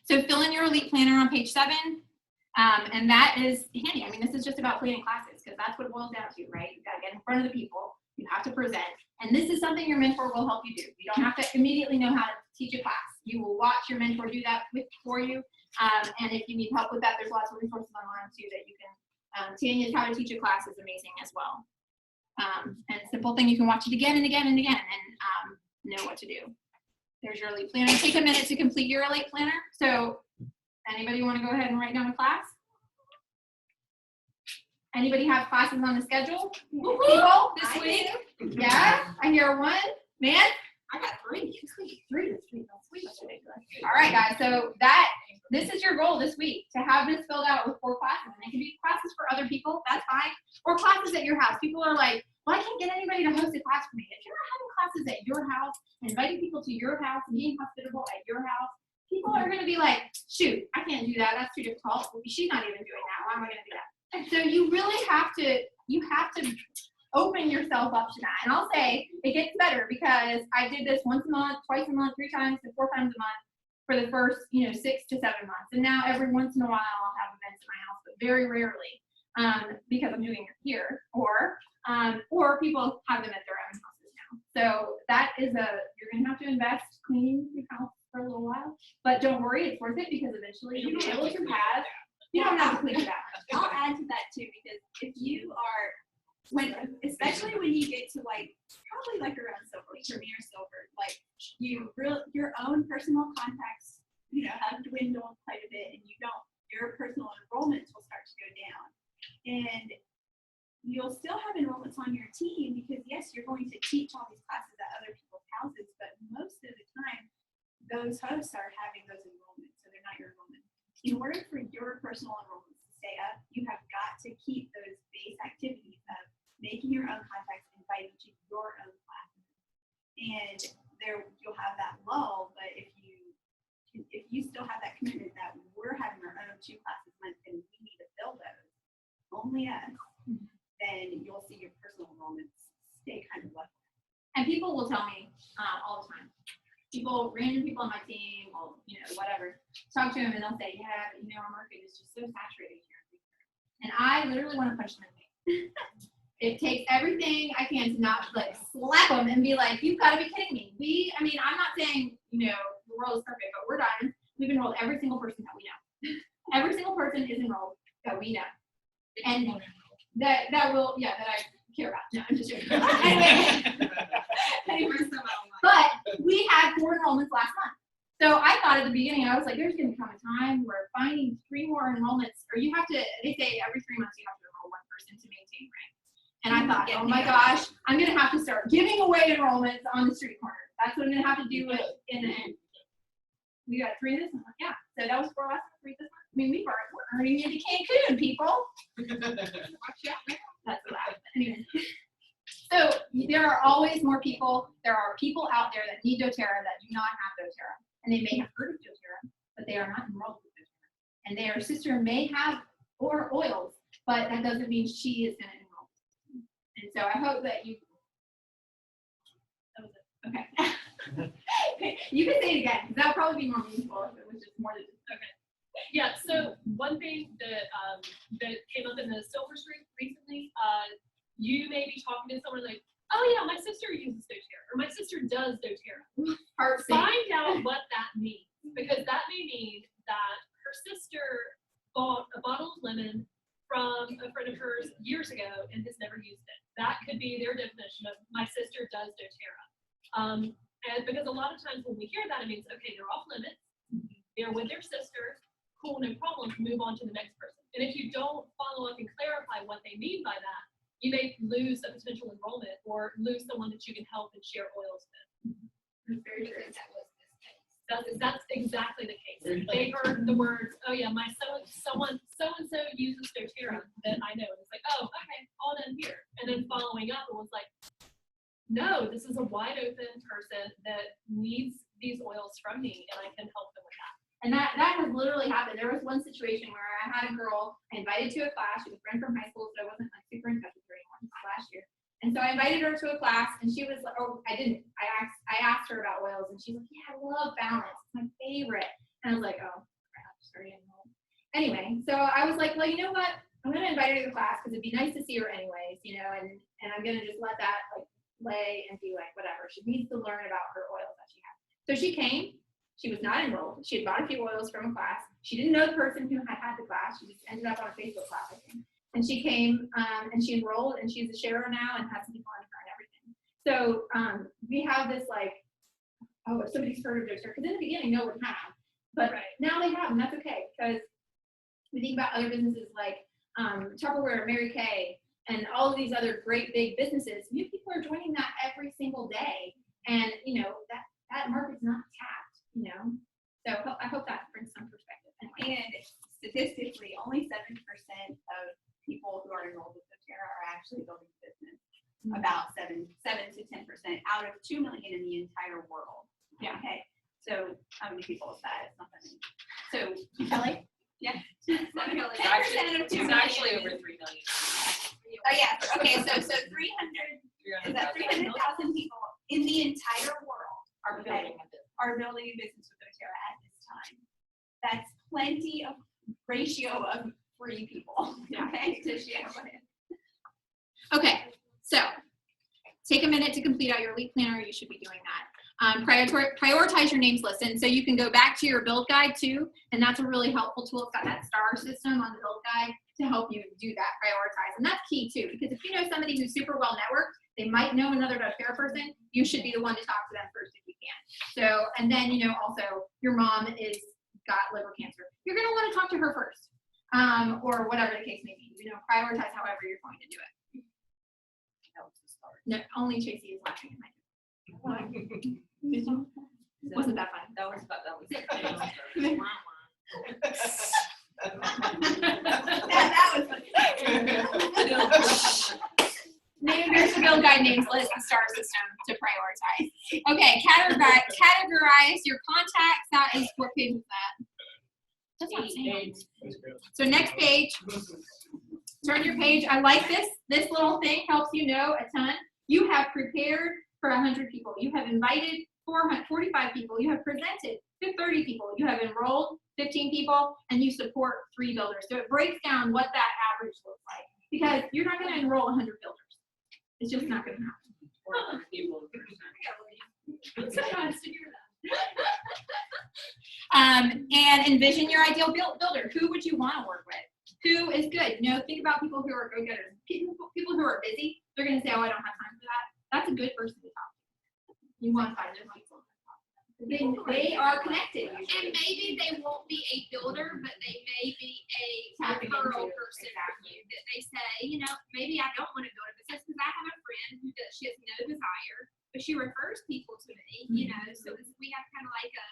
[SPEAKER 6] So fill in your elite planner on page 7. And that is handy. I mean, this is just about planning classes, because that's what it boils down to, right? You've got to get in front of the people. You have to present. And this is something your mentor will help you do. You don't have to immediately know how to teach a class. You will watch your mentor do that for you. And if you need help with that, there's lots of resources online too that you can. Tanya's How to Teach a Class is amazing as well. And simple thing, you can watch it again and again and again and know what to do. There's your elite planner. Take a minute to complete your elite planner. So anybody want to go ahead and write down a class? Anybody have classes on the schedule? People this week? Yeah, I hear one. Man, I got 3 this week. 3 this week. That's ridiculous. All right, guys. So this is your goal this week, to have this filled out with 4 classes. And they can be classes for other people. That's fine. Or classes at your house. People are like, well, I can't get anybody to host a class for me. If you're not having classes at your house, inviting people to your house, and being hospitable at your house, people are going to be like, shoot, I can't do that. That's too difficult. She's not even doing that. Why am I going to do that? So you really have to open yourself up to that. And I'll say it gets better, because I did this once a month, twice a month, 3 times to 4 times a month for the first 6 to 7 months. And now every once in a while I'll have events in my house, but very rarely, because I'm doing it here, or people have them at their own houses now. So that is you're gonna have to invest cleaning your house for a little while, but don't worry, it's worth it, because eventually you'll be able to have. You don't have to clean it out.
[SPEAKER 3] I'll add to that too, because if you are, especially when you get to probably around silver, premier silver, your own personal contacts, have dwindled quite a bit, and your personal enrollments will start to go down. And you'll still have enrollments on your team because yes, you're going to teach all these classes at other people's houses, but most of the time, those hosts are having those enrollments, so they're not your enrollment. In order for your personal enrollments to stay up, you have got to keep those base activities of making your own contacts, inviting to your own classes. And you'll have that lull, but if you still have that commitment that we're having our own 2 classes a month and we need to fill those, only us, then you'll see your personal enrollments stay kind of level.
[SPEAKER 1] And people will tell me all the time. Random people on my team, or whatever, talk to them and they'll say, yeah, but our market is just so saturated here. And I literally want to punch them in the face. It takes everything I can to not slap them and be like, you've got to be kidding me. I'm not saying, the world is perfect, but we're done. We've enrolled every single person that we know. Every single person is enrolled that we know. And that I care about. No, I'm just joking. Anyway, but we had 4 enrollments last month. So I thought at the beginning, I was like, there's going to come a time where finding 3 more enrollments, or they say every 3 months you have to enroll 1 person to maintain rank. And I thought, oh my gosh, I'm going to have to start giving away enrollments on the street corner. That's what I'm going to have to do in the end. We got 3 this month. Yeah. So that was 4 last month, 3 this month. We're earning into Cancun, people. Watch out. That's what I was. Anyway. So there are always more people. There are people out there that need doTERRA that do not have doTERRA. And they may have heard of doTERRA, but they are not enrolled with doTERRA. And their sister may have oils, but that doesn't mean she is going to enroll. And so I hope that you. That was it. Okay. You can say it again, because that would probably be more meaningful if it was just more than just.
[SPEAKER 8] Okay. Yeah, so one thing that came up in the Silver Street recently, you may be talking to someone like, oh yeah, my sister uses doTERRA, or my sister does doTERRA. Find out what that means, because that may mean that her sister bought a bottle of lemon from a friend of hers years ago and has never used it. That could be their definition of my sister does doTERRA. And because a lot of times when we hear that, it means, okay, they're off limits, they're with their sister, cool, no problem, move on to the next person. And if you don't follow up and clarify what they mean by that, you may lose a potential enrollment or lose someone that you can help and share oils with.
[SPEAKER 1] That's very true.
[SPEAKER 8] That's exactly the case. They heard the words, oh yeah, my so-and-so uses doTERRA that I know. And it's like, oh, okay, all done here. And then following up, it was like, no, this is a wide open person that needs these oils from me and I can help them with that.
[SPEAKER 1] And that has literally happened. There was one situation where I had a girl I invited to a class. She was a friend from high school, so I wasn't super in touch with her anymore last year. And so I invited her to a class, and she was like, oh, I didn't. I asked her about oils, and she's like, yeah, I love Balance. It's my favorite. And I was like, oh, crap, sorry, I know. Anyway, so I was like, well, you know what? I'm going to invite her to the class because it'd be nice to see her anyways, and I'm going to just let that lay and be like, whatever. She needs to learn about her oils that she has. So she came. She was not enrolled. She had bought a few oils from a class. She didn't know the person who had the class. She just ended up on a Facebook class, I think. And she came and she enrolled, and she's a sharer now and has some people on her and everything. So we have this oh, if somebody's heard of doTERRA, because in the beginning, no one had. But now they have, and that's okay, because we think about other businesses like Tupperware, Mary Kay, and all of these other great big businesses. New people are joining that every single day, and that market's not tapped. So I hope that brings some perspective.
[SPEAKER 3] And statistically, only 7% of people who are enrolled with doTERRA are actually building a business. Mm-hmm. About 7 to 10% out of 2 million in the entire world.
[SPEAKER 1] Yeah.
[SPEAKER 3] Okay. So how many people is that? It's not that many. So Kelly? Yeah. 10% of 2 million.
[SPEAKER 4] It's actually over 3 million.
[SPEAKER 3] Oh yeah. Okay. So 300. Is that 300,000 people in the entire world are building a business with doTERRA at this time. That's plenty of ratio of free people. Okay, to share with.
[SPEAKER 1] Okay, so take a minute to complete out your week planner. You should be doing that. Prioritize your names list, and so you can go back to your build guide too, and that's a really helpful tool. It's got that star system on the build guide to help you do that, prioritize, and that's key too, because if you know somebody who's super well networked, they might know another doTERRA person. You should be the one to talk to them first if you
[SPEAKER 6] can. So, and then, you know, also your mom is got liver cancer. You're going to want to talk to her first, or whatever the case may be. You know, prioritize however you're going to do it. No, only Tracy is laughing at my Wasn't that fun?
[SPEAKER 4] That was
[SPEAKER 6] that was funny. Name your skill guide names list the STAR system to prioritize. Okay, categorize your contacts. That is, what page is that? That's not saying. So next page, turn your page. I like this. This little thing helps you know a ton. You have prepared for 100 people. You have invited 45 people. You have presented to 30 people. You have enrolled 15 people, and you support 3 builders. So it breaks down what that average looks like, because you're not going to enroll 100 builders. It's just not going to happen. And envision your ideal builder. Who would you want to work with? Who is good? You know, think about people who are go-getters. People who are busy, they're going to say, oh, I don't have time for that. That's a good person to talk to. You want to find those people. They are connected.
[SPEAKER 13] And maybe they won't be a builder, but they may be a referral person for you. That they say, you know, maybe I don't want to build a business because I have a friend who does. She has no desire, but she refers people to me. You know, so we have kind of like a.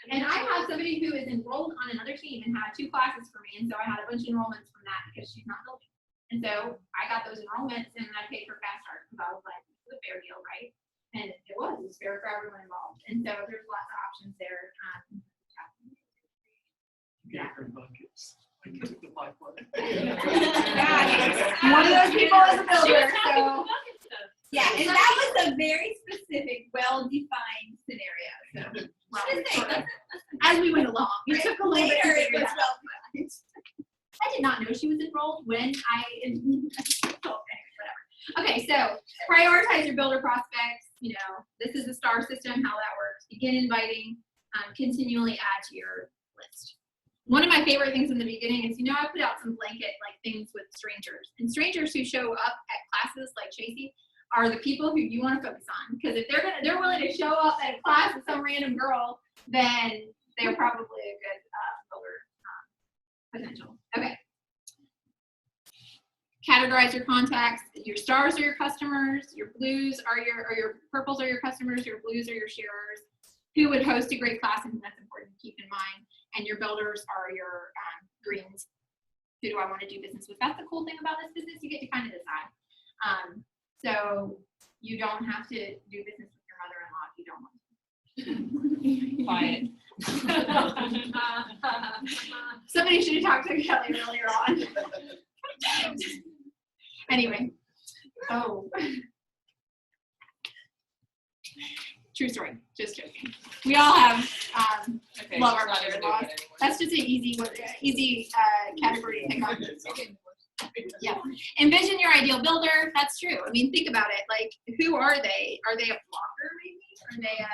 [SPEAKER 6] And I have somebody who is enrolled on another team and had 2 classes for me, and so I had a bunch of enrollments from that because she's not building. And so I got those enrollments and I paid for fast start because I was like, this is a fair deal, right? And it was fair for everyone involved. And so there's lots of options there.
[SPEAKER 2] Yeah. Buckets.
[SPEAKER 6] One of those people is a builder, so. Yeah, and that was a very specific, well-defined scenario. So, well, as we went along, it took a little bit to figure that out. I did not know she was enrolled when I. Whatever. Okay, so prioritize your builder prospects. You know, this is the STAR system, how that works. Begin inviting, continually add to your list. One of my favorite things in the beginning is, you know, I put out some blanket like things with strangers, and strangers who show up at classes like Tracy are the people who you want to focus on, because if they're willing to show up at a class with some random girl, then they're probably a good builder potential. Okay. Categorize your contacts. Your stars are your customers. Your blues are your purples are your customers. Your blues are your sharers. Who would host a great class, and that's important to keep in mind. And your builders are your greens. Who do I want to do business with? That's the cool thing about this business. You get to kind of decide. So you don't have to do business with your mother-in-law if you don't want to. Quiet. Somebody should have talked to Kelly earlier on. Anyway. Oh. True story. Just joking. We all have love our mother-in-laws. That's just an easy category to pick on. Yeah. Envision your ideal builder. That's true. I mean, think about it. Like, who are they? Are they a blocker, maybe? Are they a,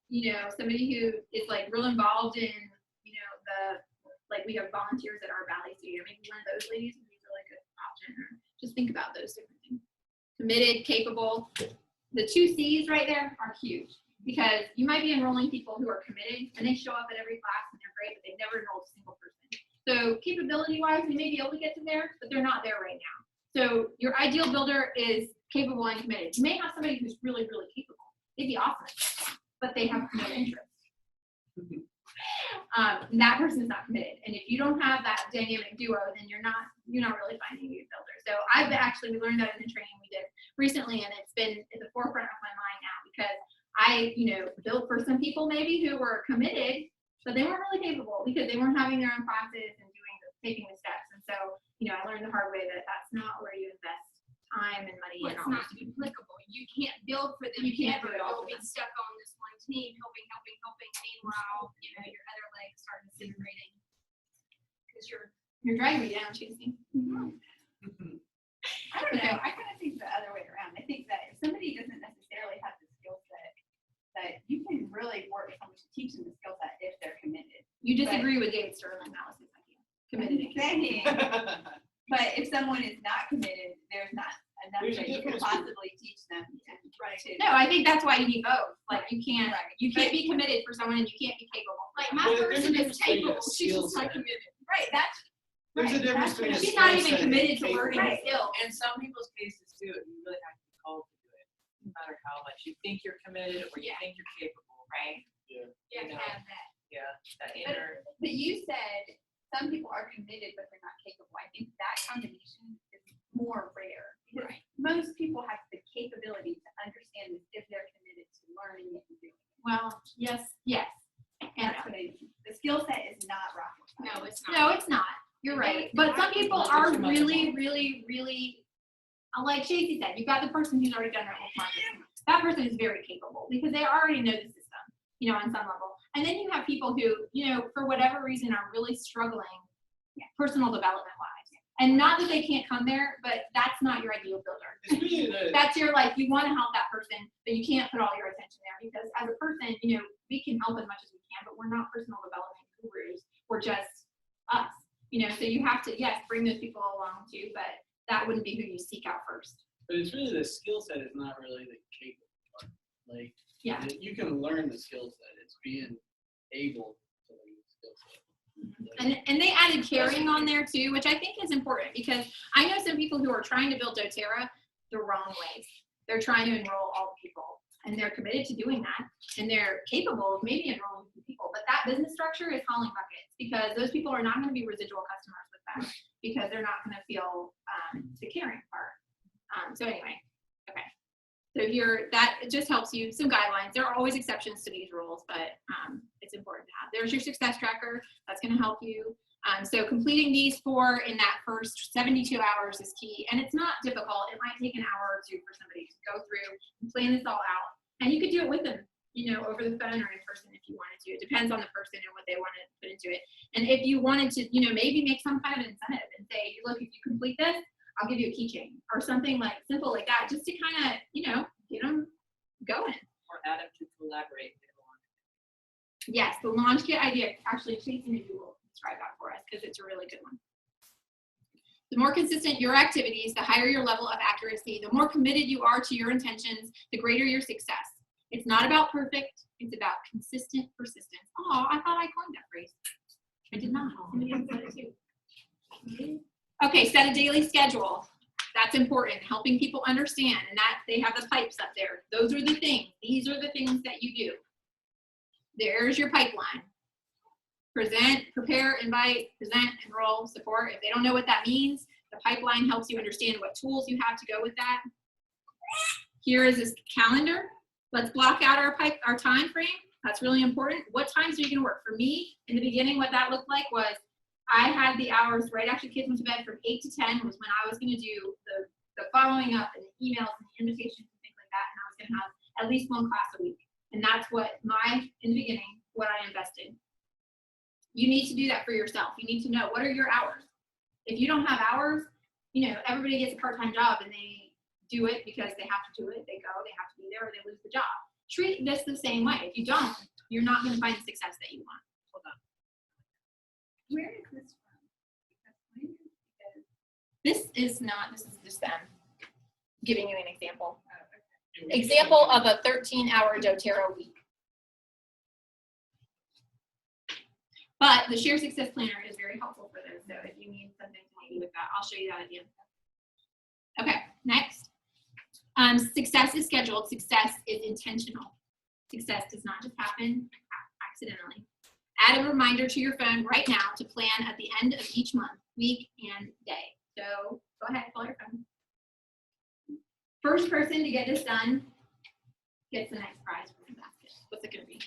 [SPEAKER 6] you know, somebody who is like real involved in, you know, like we have volunteers at our Valley Studio. Maybe one of those ladies would be a really good option. Just think about those different things. Committed, capable. The 2 C's right there are huge, because you might be enrolling people who are committed and they show up at every class and they're great, but they've never enrolled a single person. So capability-wise, they may be able to get to there, but they're not there right now. So your ideal builder is capable and committed. You may have somebody who's really, really capable. They'd be awesome, but they have no interest. That person is not committed. And if you don't have that dynamic duo, then you're not really finding a good builder. So we learned that in the training we did recently, and it's been at the forefront of my mind now, because I, you know, built for some people maybe who were committed, but they weren't really capable because they weren't having their own classes and taking the steps. And so, you know, I learned the hard way that that's not where you invest time and money.
[SPEAKER 13] Well,
[SPEAKER 6] and
[SPEAKER 13] it's not applicable. You can't build for them.
[SPEAKER 6] You can't
[SPEAKER 13] ever.
[SPEAKER 6] do it all
[SPEAKER 13] You'll be stuck on this one team, helping. Meanwhile, you know, your other legs start disintegrating because you're
[SPEAKER 6] dragging me down, Chasey.
[SPEAKER 3] I don't know. I kind of think the other way around. I think that if somebody doesn't necessarily have the skill set, that you can really work with someone to teach them the skill set if they're committed.
[SPEAKER 6] You disagree with David Sterling, that was his idea. Committed.
[SPEAKER 3] Exactly. But if someone is not committed, there's not enough
[SPEAKER 2] There's a
[SPEAKER 3] that you could
[SPEAKER 2] difference.
[SPEAKER 3] possibly teach them to.
[SPEAKER 1] No, I think that's why you need both. Like you can't be committed for someone and you can't be capable. Like my
[SPEAKER 2] But there's a
[SPEAKER 1] person is
[SPEAKER 2] difference between a
[SPEAKER 1] capable, she's
[SPEAKER 2] skill
[SPEAKER 1] just not
[SPEAKER 2] set.
[SPEAKER 1] committed. Right, that's
[SPEAKER 2] There's a difference between a
[SPEAKER 1] she's not
[SPEAKER 2] skill
[SPEAKER 1] even
[SPEAKER 2] set and
[SPEAKER 1] committed to
[SPEAKER 2] capable.
[SPEAKER 1] learning the skill.
[SPEAKER 4] In some people's cases too, you really have to be called to do it, no matter how much you think you're committed or you think you're capable, right?
[SPEAKER 1] You
[SPEAKER 4] You know.
[SPEAKER 1] have that.
[SPEAKER 4] Yeah, that inner.
[SPEAKER 1] But you said some people are committed, but they're not capable. I think that combination is more rare. Because most people have the capability to understand this if they're committed to learning it and doing it. Well, yes. And
[SPEAKER 3] That's what I mean. The skill set is not rocket science.
[SPEAKER 1] no, it's not. No, it's not. You're right. But some people are really, really, really, like Shacey said, you've got the person who's already done their whole marketing. That person is very capable because they already know the system, you know, on some level. And then you have people who, you know, for whatever reason are really struggling personal development wise. And not that they can't come there, but that's not your ideal builder.
[SPEAKER 2] It's really the,
[SPEAKER 1] That's your, like, you want to help that person, but you can't put all your attention there because as a person, you know, we can help as much as we can, but we're not personal development gurus. We're just us, you know, so you have to, yes, bring those people along too, but that wouldn't be who you seek out first.
[SPEAKER 2] but it's really the skill set is not really the capable part. Like,
[SPEAKER 1] Yeah.
[SPEAKER 2] you can learn the skill set. It's being able to learn the skill set.
[SPEAKER 1] And they added caring on there too, which I think is important because I know some people who are trying to build doTERRA the wrong ways. They're trying to enroll all the people and they're committed to doing that and they're capable of maybe enrolling people, but that business structure is hauling buckets because those people are not going to be residual customers with that because they're not going to feel the caring part. So anyway, okay. So here, that it just helps you, some guidelines. There are always exceptions to these rules, but it's important to have. There's your success tracker. That's going to help you. So completing these 4 in that first 72 hours is key. And it's not difficult. It might take an hour or 2 for somebody to go through and plan this all out. And you could do it with them, you know, over the phone or in person if you wanted to. It depends on the person and what they want to put into it. And if you wanted to, you know, maybe make some kind of incentive and say, look, if you complete this, I'll give you a keychain or something like simple like that, just to kind of, you know, get them going.
[SPEAKER 4] Or add them to collaborate.
[SPEAKER 1] Yes, the launch kit idea, actually, Shacey maybe will describe that for us because it's a really good one. The more consistent your activities, the higher your level of accuracy, the more committed you are to your intentions, the greater your success. It's not about perfect, it's about consistent persistence. Oh, I thought I coined that phrase. I did not. Somebody else said it too. Okay, set a daily schedule. That's important, helping people understand, and that they have the pipes up there. Those are the things. These are the things that you do. There's your pipeline. Present, prepare, invite, present, enroll, support. If they don't know what that means, the pipeline helps you understand what tools you have to go with that. Here is this calendar. Let's block out our time frame. That's really important. What times are you going to work? For me, in the beginning, what that looked like was I had the hours right after kids went to bed from 8 to 10 was when I was going to do the following up and the emails and the invitations and things like that. And I was going to have at least 1 class a week. And that's what in the beginning, what I invested. You need to do that for yourself. You need to know what are your hours. If you don't have hours, you know, everybody gets a part-time job and they do it because they have to do it. They go, they have to be there or they lose the job. Treat this the same way. If you don't, you're not going to find the success that you want. Hold on.
[SPEAKER 3] Where is this from?
[SPEAKER 1] This is just them giving you an example. Example of a 13-hour doTERRA week. But the Share Success Planner is very helpful for this. So if you need something to maybe with that, I'll show you that at the end. Okay, next. Success is scheduled. Success is intentional. Success does not just happen accidentally. Add a reminder to your phone right now to plan at the end of each month, week, and day. So go ahead, pull your phone. First person to get this done gets the next prize from the basket. What's it going to be?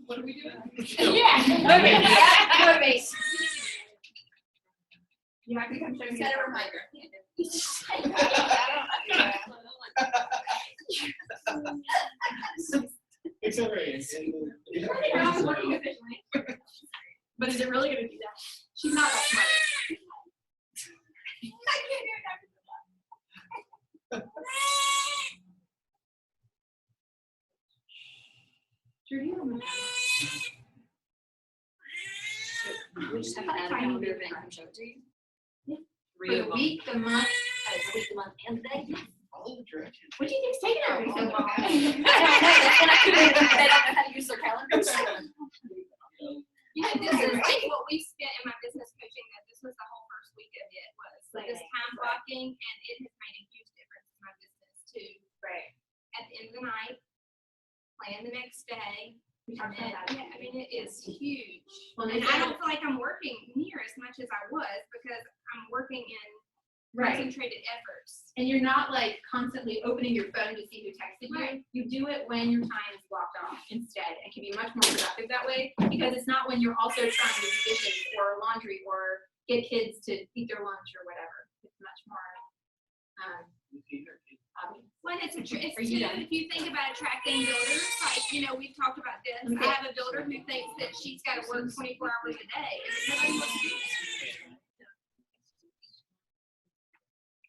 [SPEAKER 2] What are we doing?
[SPEAKER 1] Yeah, motivate. Motivate. You have to come show me.
[SPEAKER 3] Set a reminder.
[SPEAKER 2] Except right.
[SPEAKER 1] We're not working efficiently. But is it really going to do that? She's not that smart.
[SPEAKER 6] We just have to add a calendar event and show it to you.
[SPEAKER 1] For the week, the month, the week, the month, and the day.
[SPEAKER 2] Follow the directions.
[SPEAKER 1] What do you think's taking everybody so long? I don't know. That's when I figured they don't know how to use their calendars.
[SPEAKER 13] You know, this is like what we spent in my business coaching, that this was the whole first week of it, was like this time blocking, and it has made a huge difference in my business too.
[SPEAKER 1] Right.
[SPEAKER 13] At the end of the night, plan the next day.
[SPEAKER 1] We
[SPEAKER 13] And
[SPEAKER 1] talked
[SPEAKER 13] then,
[SPEAKER 1] about that.
[SPEAKER 13] yeah, I mean, it is huge.
[SPEAKER 1] Well,
[SPEAKER 13] And I don't feel like I'm working near as much as I was because I'm working in concentrated efforts.
[SPEAKER 1] And you're not like constantly opening your phone to see who texted you.
[SPEAKER 13] Right.
[SPEAKER 1] You do it when your time is blocked off instead, and can be much more productive that way, because it's not when you're also trying to do dishes or laundry or get kids to eat their lunch or whatever. It's much more obvious.
[SPEAKER 13] Well, it's
[SPEAKER 1] Are
[SPEAKER 13] too,
[SPEAKER 1] you done?
[SPEAKER 13] if you think about attracting builders, like, you know, we've talked about this.
[SPEAKER 1] Okay.
[SPEAKER 13] I have a builder who thinks that she's got to work 24 hours a day. And nobody wants to do that.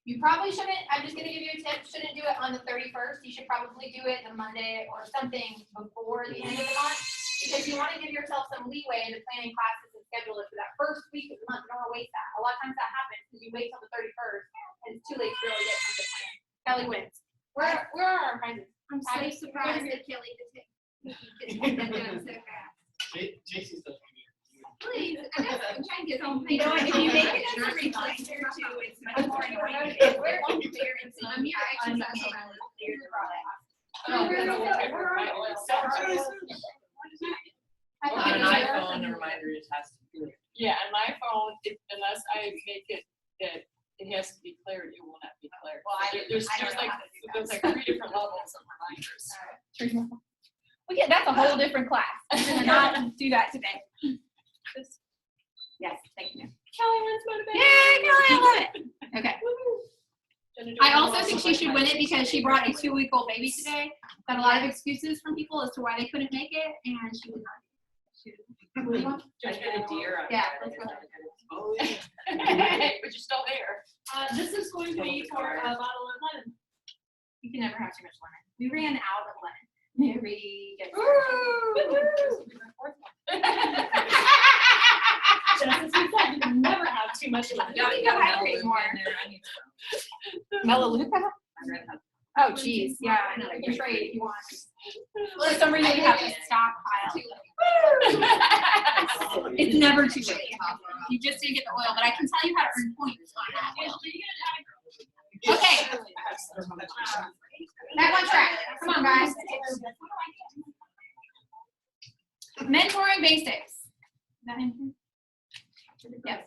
[SPEAKER 1] You probably shouldn't, I'm just gonna give you a tip, shouldn't do it on the 31st. You should probably do it the Monday or something before the end of the month, because you wanna give yourself some leeway into planning classes and schedule it for that first week of the month. You don't wanna waste that. A lot of times that happens because you wait till the 31st and it's too late to really get something planned. Kelly wins. Where are our prizes?
[SPEAKER 13] I'm so surprised that Kelly could get that done so fast.
[SPEAKER 2] JC's the one.
[SPEAKER 13] Please, I'm trying to get home.
[SPEAKER 3] You know, if you make it as a reminder too, it's much more enlightening.
[SPEAKER 1] We're
[SPEAKER 13] I'm here exercise around.
[SPEAKER 4] On an iPhone, the reminder just has to be.
[SPEAKER 12] Yeah, and my phone, unless I make it that it has to be clear, it will not be clear.
[SPEAKER 1] Well,
[SPEAKER 12] There's
[SPEAKER 1] I don't know
[SPEAKER 12] like,
[SPEAKER 1] how to do that.
[SPEAKER 12] there's like 3 different levels of reminders.
[SPEAKER 1] Well, yeah, that's a whole different class. We're gonna not do that today. Yes, thank you.
[SPEAKER 12] Kelly wins motivation.
[SPEAKER 1] Yay, Kelly, I love it. Okay. I also think she should win it because she brought a 2-week-old baby today. Got a lot of excuses from people as to why they couldn't make it, and she did not. What do you want?
[SPEAKER 4] Just get a deer on
[SPEAKER 1] Yeah,
[SPEAKER 4] there.
[SPEAKER 1] let's go ahead.
[SPEAKER 2] Oh, yeah.
[SPEAKER 12] But you're still there. This is going to be for a bottle of lemon.
[SPEAKER 1] You can never have too much lemon. We ran out of lemon. Every gets
[SPEAKER 12] Just as we said, you can never have too much lemon.
[SPEAKER 1] You can hydrate more. Melaleuca? Oh, geez. Yeah, I know. You trade if you want. Well, for some reason, you have to stockpile. It's never too late. You just didn't get the oil, but I can tell you how to earn points on that oil. Okay. Back on track. Come on, guys. Mentoring basics. Is that in here? Yes.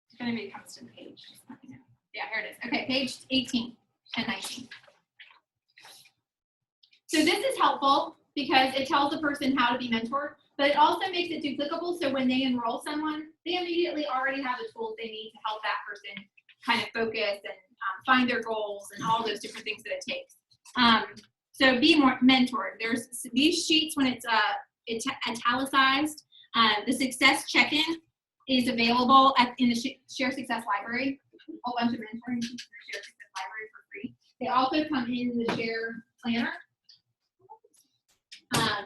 [SPEAKER 1] It's going to be a constant page. Just let me know. Yeah, here it is. Okay, page 18 and 19. So this is helpful because it tells the person how to be mentored, but it also makes it duplicable, so when they enroll someone, they immediately already have the tools they need to help that person kind of focus and find their goals and all those different things that it takes. So be more mentored. There's these sheets when it's italicized. The success check-in is available in the Share Success Library. A whole bunch of mentoring sheets in the Share Success Library for free. They also come in the Share Planner.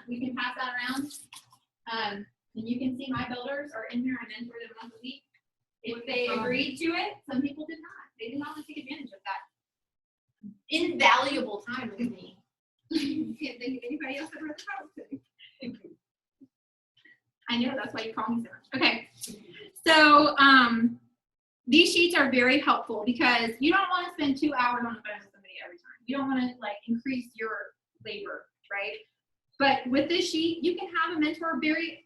[SPEAKER 1] We can pass that around. And you can see my builders are in there. I mentor them once a week. If they agreed to it, some people did not. They did not want to take advantage of that invaluable time with me.
[SPEAKER 13] Can't think of anybody else I'd rather talk to.
[SPEAKER 1] I know, that's why you call me so much. Okay, so these sheets are very helpful because you don't want to spend 2 hours on the phone with somebody every time. You don't want to like increase your labor, right? But with this sheet, you can have a mentor, very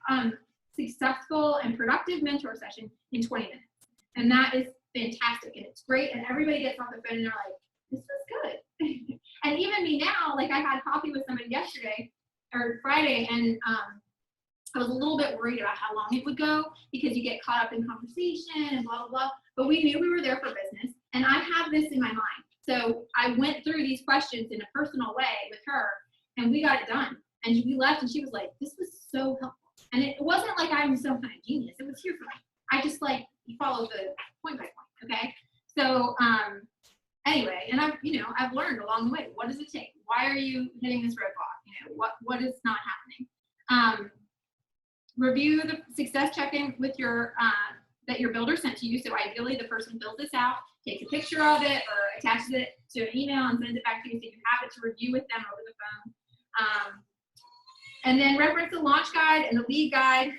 [SPEAKER 1] successful and productive mentor session in 20 minutes. And that is fantastic and it's great. And everybody gets off the phone and they're like, this is good. And even me now, like I had coffee with somebody yesterday or Friday, and I was a little bit worried about how long it would go because you get caught up in conversation and blah, blah, blah. But we knew we were there for business. And I have this in my mind. So I went through these questions in a personal way with her and we got it done. And we left and she was like, this was so helpful. And it wasn't like I was some kind of genius. It was here for me. I just like follow the point by point, okay? So anyway, and I've learned along the way, what does it take? Why are you hitting this roadblock? What is not happening?
[SPEAKER 6] review the success check-in with your that your builder sent to you. So ideally, the person builds this out, takes a picture of it, or attaches it to an email and sends it back to you, so you have it to review with them over the phone. And then reference the launch guide and the lead guide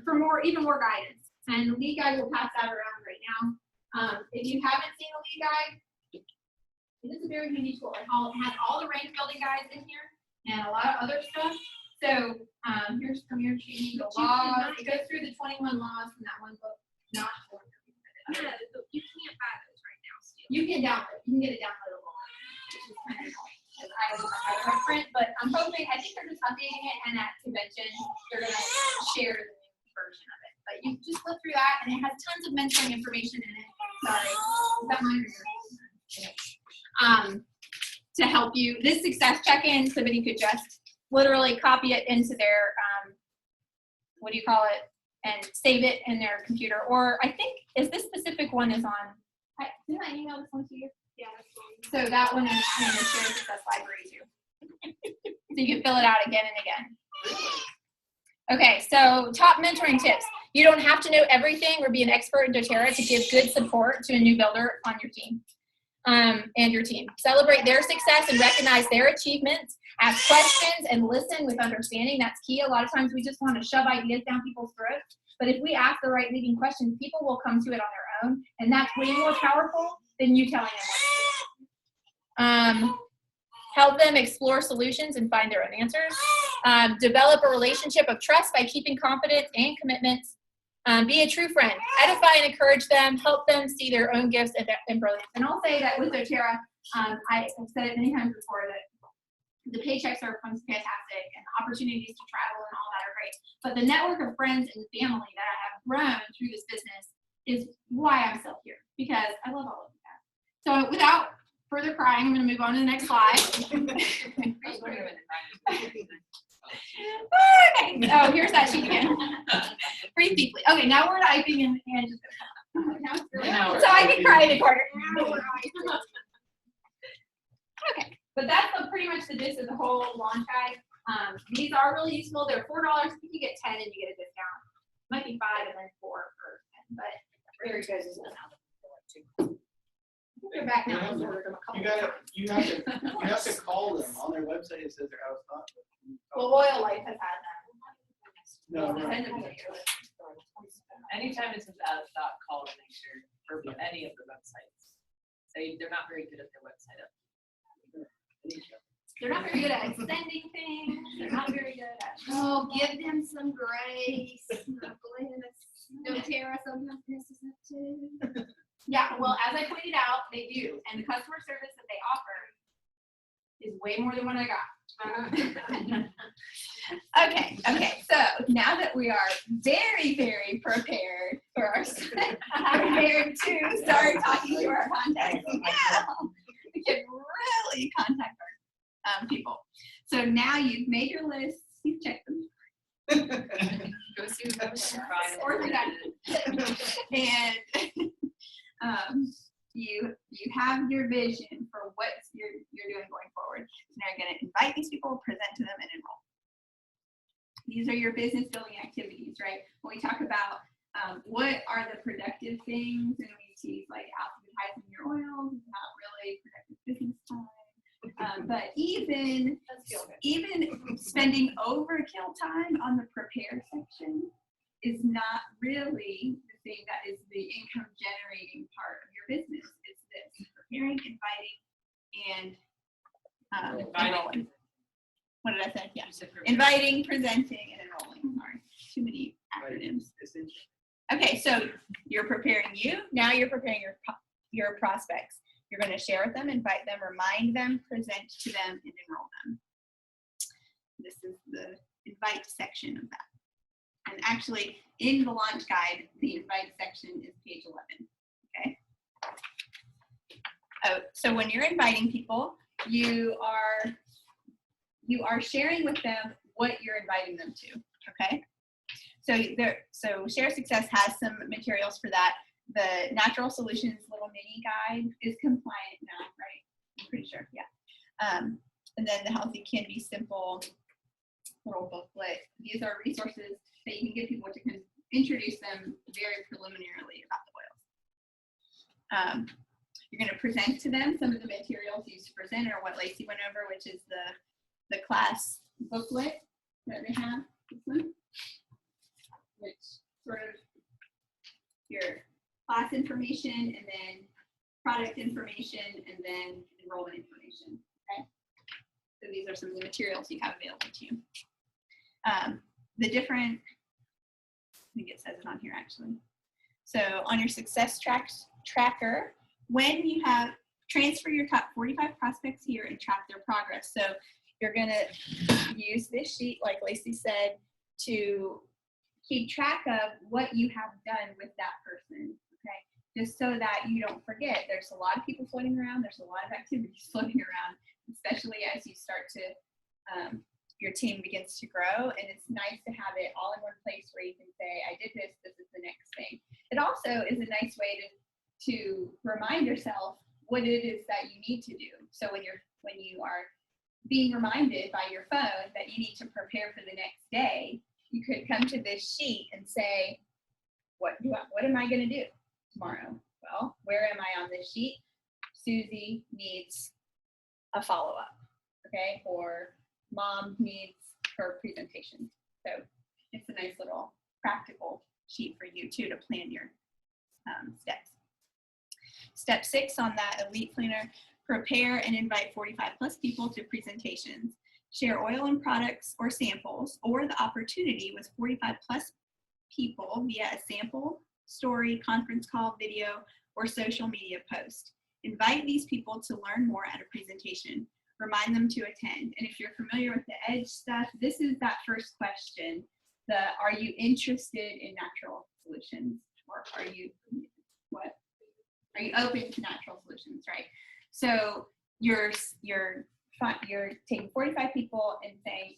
[SPEAKER 6] for even more guidance. And the lead guide will pass that around right now. If you haven't seen the lead guide, it is a very handy tool. It has all the range building guides in here and a lot of other stuff. So here's Premier Training, the laws. It goes through the 21 laws from that one book. Not for
[SPEAKER 13] No, you can't buy those right now still.
[SPEAKER 6] you can download. You can get it downloadable, which is kind of annoying. I print, but I'm hoping. I think they're just updating it, and at convention they're gonna share the new version of it. But you just look through that, and it has tons of mentoring information in it. Sorry, is that mine or yours? To help you. This success check-in, somebody could just literally copy it into their what do you call it, and save it in their computer. Or I think this specific one is on. Didn't I email this one to you? Yeah. So that one is in the Shared Success Library too. So you can fill it out again and again. Okay, so top mentoring tips. You don't have to know everything or be an expert in doTERRA to give good support to a new builder on your team and your team. Celebrate their success and recognize their achievements. Ask questions and listen with understanding. That's key. A lot of times we just want to shove ideas down people's throats. But if we ask the right leading questions, people will come to it on their own. And that's way more powerful than you telling them what to do. Help them explore solutions and find their own answers. Develop a relationship of trust by keeping confidence and commitments. Be a true friend. Edify and encourage them. Help them see their own gifts and brilliance. And I'll say that with doTERRA, I have said it many times before that the paychecks are fantastic and the opportunities to travel and all that are great. But the network of friends and family that I have grown through this business is why I'm still here, because I love all of that. So without further crying, I'm going to move on to the next slide. Okay. Oh, here's that sheet again. Breathe deeply. Okay, now we're typing and just now it's really so I can cry in a corner. Okay, but that's pretty much the gist of the whole launch guide. These are really useful. They're $4. If you get 10 and you get a discount. Might be 5 and then 4 for 10, but very good. They're back now.
[SPEAKER 2] You have to call them on their website. It says they're out of stock.
[SPEAKER 6] Well, Royal Life has had that.
[SPEAKER 2] No,
[SPEAKER 4] Anytime it says out of stock, call to make sure, or any of the websites. They're not very good at their website.
[SPEAKER 6] They're not very good at sending things. They're not very good at.
[SPEAKER 13] Oh, give them some grace. doTERRA sometimes messes up too.
[SPEAKER 6] Yeah, well, as I pointed out, they do, and the customer service that they offer is way more than what I got. Okay, so now that we are very, very prepared for our prepared to start talking to our contacts, we can really contact our people. So now you've made your lists, you've checked them.
[SPEAKER 4] Go see who's
[SPEAKER 6] Or they're done. And you have your vision for what you're doing going forward. And they're going to invite these people, present to them, and enroll. These are your business building activities, right? When we talk about what are the productive things, and we see like alphabetizing your oils, is not really productive business time. But even spending overkill time on the prepare section is not really the thing that is the income generating part of your business. It's this preparing, inviting, and enrolling. What did I say? Yeah. Inviting, presenting, and enrolling. Sorry, too many acronyms. Okay, so you're preparing you. Now you're preparing your prospects. You're going to share with them, invite them, remind them, present to them, and enroll them. This is the invite section of that. And actually, in the launch guide, the invite section is page 11. Okay. Oh, so when you're inviting people, you are sharing with them what you're inviting them to. Okay. So Share Success has some materials for that. The Natural Solutions little mini guide is compliant now, right? I'm pretty sure. Yeah. And then the Healthy Can Be Simple little booklet. These are resources
[SPEAKER 13] that you can get people to introduce them very preliminarily about the oils. You're going to present to them some of the materials used to present, or what Lacey went over, which is the class booklet that they have, this one, which sort of your class information, and then product information, and then enrollment information. Okay, so these are some of the materials you have available to you. The different, I think it says it on here actually. So on your success tracker, when you have transfer your top 45 prospects here and track their progress. So you're gonna use this sheet, like Lacey said, to keep track of what you have done with that person, okay? Just so that you don't forget. There's a lot of people floating around. There's a lot of activities floating around, especially as you start to, your team begins to grow, and it's nice to have it all in one place where you can say, I did this, this is the next thing. It also is a nice way to remind yourself what it is that you need to do. So when you are being reminded by your phone that you need to prepare for the next day, you could come to this sheet and say, what am I going to do tomorrow? Well, where am I on this sheet? Susie needs a follow-up, okay? Or mom needs her presentation. So it's a nice little practical sheet for you too to plan your steps. Step 6 on that elite planner, prepare and invite 45 plus people to presentations. Share oil and products or samples, or the opportunity with 45 plus people via a sample, story, conference call, video, or social media post. Invite these people to learn more at a presentation. Remind them to attend. And if you're familiar with the EDGE stuff, this is that first question, are you interested in natural solutions? Or are you open to natural solutions, right? So you're taking 45 people and saying,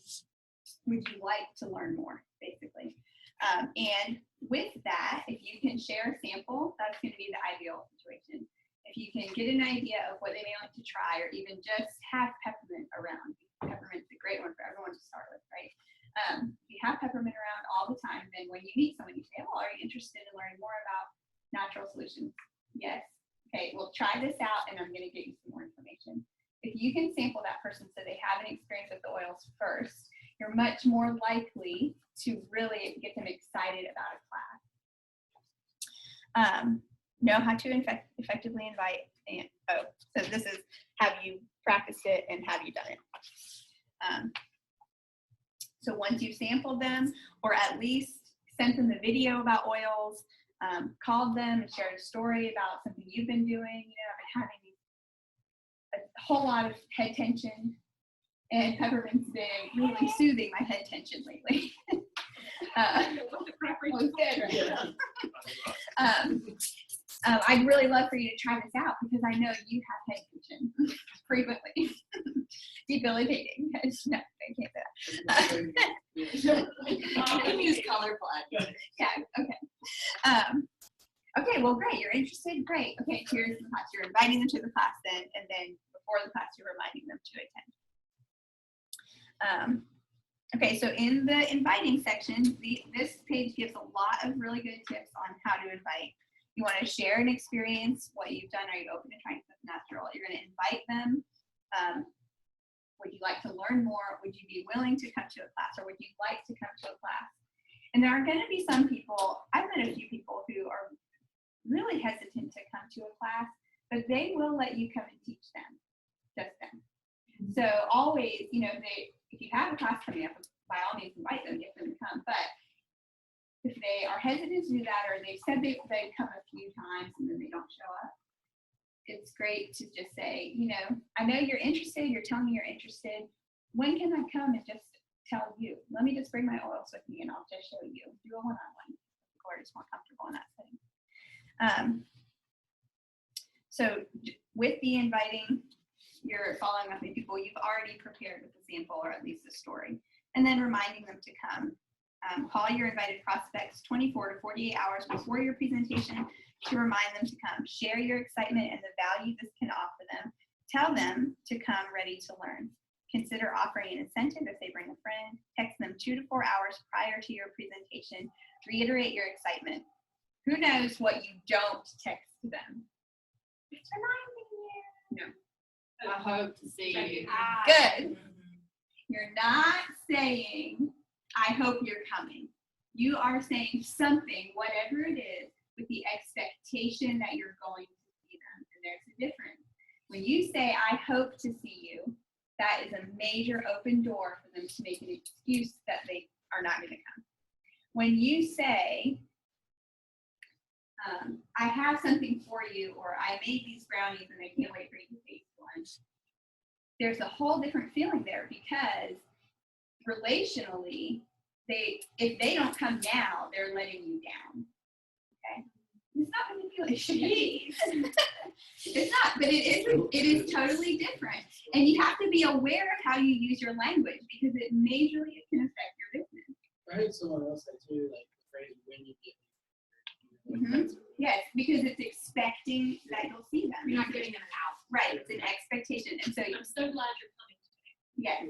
[SPEAKER 13] would you like to learn more, basically? And with that, if you can share a sample, that's going to be the ideal situation. If you can get an idea of what they may like to try, or even just have peppermint around. Peppermint's a great one for everyone to start with, right? If you have peppermint around all the time, then when you meet someone, you say, oh, are you interested in learning more about natural solutions? Yes. Okay, well, try this out, and I'm going to get you some more information. If you can sample that person so they have an experience with the oils first, you're much more likely to really get them excited about a class. Know how to effectively invite, and so this is, have you practiced it and have you done it? So once you've sampled them, or at least sent them a video about oils, called them and shared a story about something you've been doing. You know, I've been having a whole lot of head tension, and peppermint's been really soothing my head tension lately. I'd really love for you to try this out because I know you have head tension frequently. Debilitating. No, I can't do that.
[SPEAKER 12] You can use color black.
[SPEAKER 13] Yeah, okay. Okay, well, great. You're interested? Great. Okay, here's the class. You're inviting them to the class then, and then before the class, you're reminding them to attend. Okay, so in the inviting section, this page gives a lot of really good tips on how to invite. You want to share an experience, what you've done. Are you open to trying something natural? You're going to invite them. Would you like to learn more? Would you be willing to come to a class, or would you like to come to a class? And there are going to be some people, I've met a few people who are really hesitant to come to a class, but they will let you come and teach them, just them. So always, you know, if you have a class coming up, by all means invite them, get them to come. But if they are hesitant to do that, or they've said they'd come a few times and then they don't show up, it's great to just say, you know, I know you're interested, you're telling me you're interested. When can I come and just tell you? Let me just bring my oils with me and I'll just show you. Do a one-on-one. People are just more comfortable in that setting. So with the inviting, you're following up with people you've already prepared with a sample or at least a story, and then reminding them to come. Call your invited prospects 24 to 48 hours before your presentation to remind them to come. Share your excitement and the value this can offer them. Tell them to come ready to learn.
[SPEAKER 1] Consider offering an incentive if they bring a friend. Text them 2 to 4 hours prior to your presentation. Reiterate your excitement. Who knows what you don't text them? It's reminding you. No.
[SPEAKER 12] I hope to see you.
[SPEAKER 1] Good. You're not saying, I hope you're coming. You are saying something, whatever it is, with the expectation that you're going to see them. And there's a difference. When you say, I hope to see you, that is a major open door for them to make an excuse that they are not going to come. When you say, I have something for you, or I made these brownies and I can't wait for you to taste one, there's a whole different feeling there, because relationally, if they don't come now, they're letting you down. Okay? It's not manipulation. It's not, but it is totally different. And you have to be aware of how you use your language, because it majorly can affect your business.
[SPEAKER 2] I heard someone else say too, like the phrase "when you get here."
[SPEAKER 1] Mm-hmm. Yes, because it's expecting that you'll see them.
[SPEAKER 6] You're not getting them out.
[SPEAKER 1] Right, it's an expectation. And so,
[SPEAKER 8] I'm so glad you're coming today.
[SPEAKER 1] yes.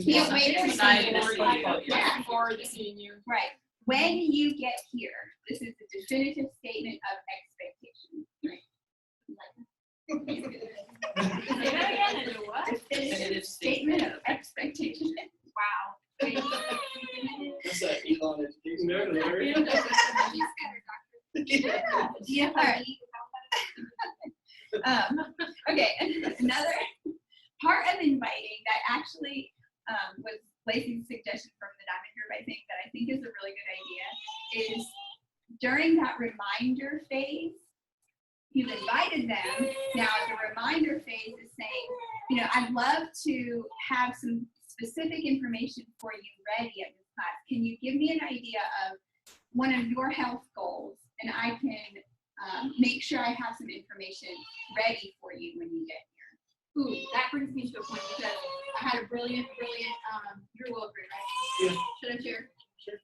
[SPEAKER 2] Yeah.
[SPEAKER 1] Can't wait to see
[SPEAKER 12] Excited
[SPEAKER 1] you.
[SPEAKER 12] to see you.
[SPEAKER 1] Yeah.
[SPEAKER 12] Looking forward to seeing you.
[SPEAKER 1] Right. When you get here, this is a definitive statement of expectation.
[SPEAKER 3] Say that again, and what?
[SPEAKER 1] Definitive statement of expectation.
[SPEAKER 3] Wow.
[SPEAKER 2] That's that Elon education. No, Larry.
[SPEAKER 1] Yeah. All right. Okay, another part of inviting that actually was Lacey's suggestion from the Diamond Group, I think, that I think is a really good idea, is during that reminder phase, you've invited them. Now the reminder phase is saying, I'd love to have some specific information for you ready at this class. Can you give me an idea of one of your health goals, and I can make sure I have some information ready for you when you get here.
[SPEAKER 6] Ooh, that brings me to a point, because I had a brilliant Drew Wilfred, right?
[SPEAKER 2] Yeah.
[SPEAKER 6] Should I share? Sure.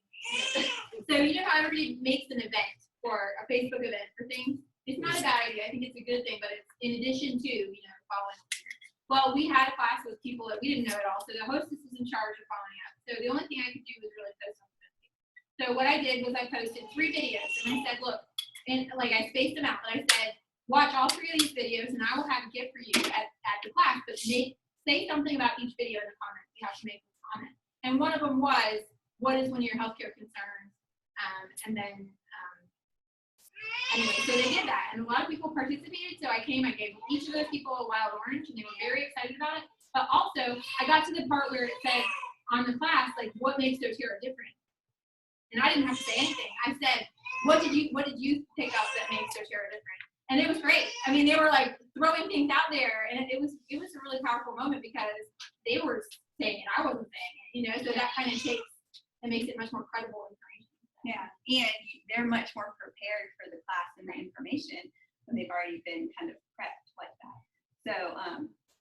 [SPEAKER 6] So you know how everybody makes an event or a Facebook event for things? It's not a bad idea. I think it's a good thing, but it's in addition to, following. Well, we had a class with people that we didn't know at all, so the hostess was in charge of following up. So the only thing I could do was really post something. So what I did was I posted 3 videos, and I said, look, and I spaced them out, and I said, watch all 3 of these videos, and I will have a gift for you at the class, but say something about each video in the comments. You have to make a comment. And one of them was, what is one of your healthcare concerns? Anyway, so they did that, and a lot of people participated. So I gave each of those people a wild orange, and they were very excited about it. But also, I got to the part where it said on the class, like, what makes doTERRA different? And I didn't have to say anything. I said, what did you pick up that makes doTERRA different? And it was great. I mean, they were like throwing things out there, and it was a really powerful moment, because they were saying it, I wasn't saying it, so that kind of makes it much more credible information.
[SPEAKER 1] Yeah, and they're much more prepared for the class and the information when they've already been kind of prepped like that. So,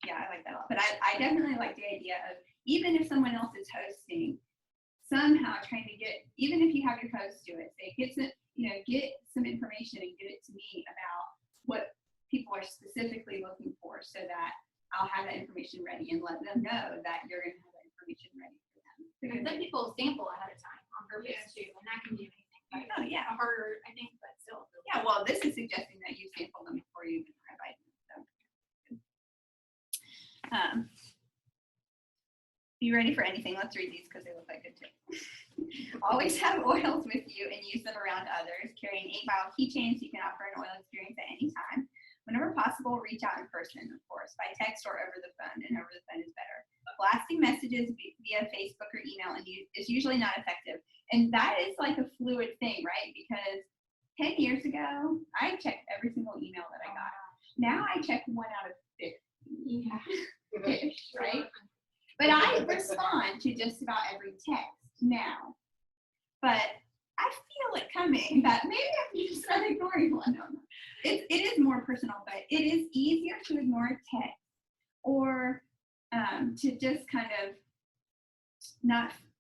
[SPEAKER 1] yeah, I like that a lot. But I definitely like the idea of, even if someone else is hosting, somehow trying to get, even if you have your host do it, say, get some information and get it to me about what people are specifically looking for, so that I'll have that information ready and let them know that you're going to have that information ready for them.
[SPEAKER 6] And some people sample ahead of time on purpose too, and that can be amazing.
[SPEAKER 1] Oh, yeah.
[SPEAKER 6] Harder, I think, but still.
[SPEAKER 1] Yeah, well, this is suggesting that you sample them before you even invite them. So. You ready for anything? Let's read these because they look like good tips. Always have oils with you and use them around others. Carry an 8-vial keychain so you can offer an oil experience at any time. Whenever possible, reach out in person, of course, by text or over the phone, and over the phone is better. Blasting messages via Facebook or email is usually not effective. And that is like a fluid thing, right? Because 10 years ago, I checked every single email that I got. Now I check 1 out of 50. Yeah. Right? But I respond to just about every text now. But I feel it coming that maybe I need to start ignoring one. No. It is more personal, but it is easier to ignore a text or to just kind of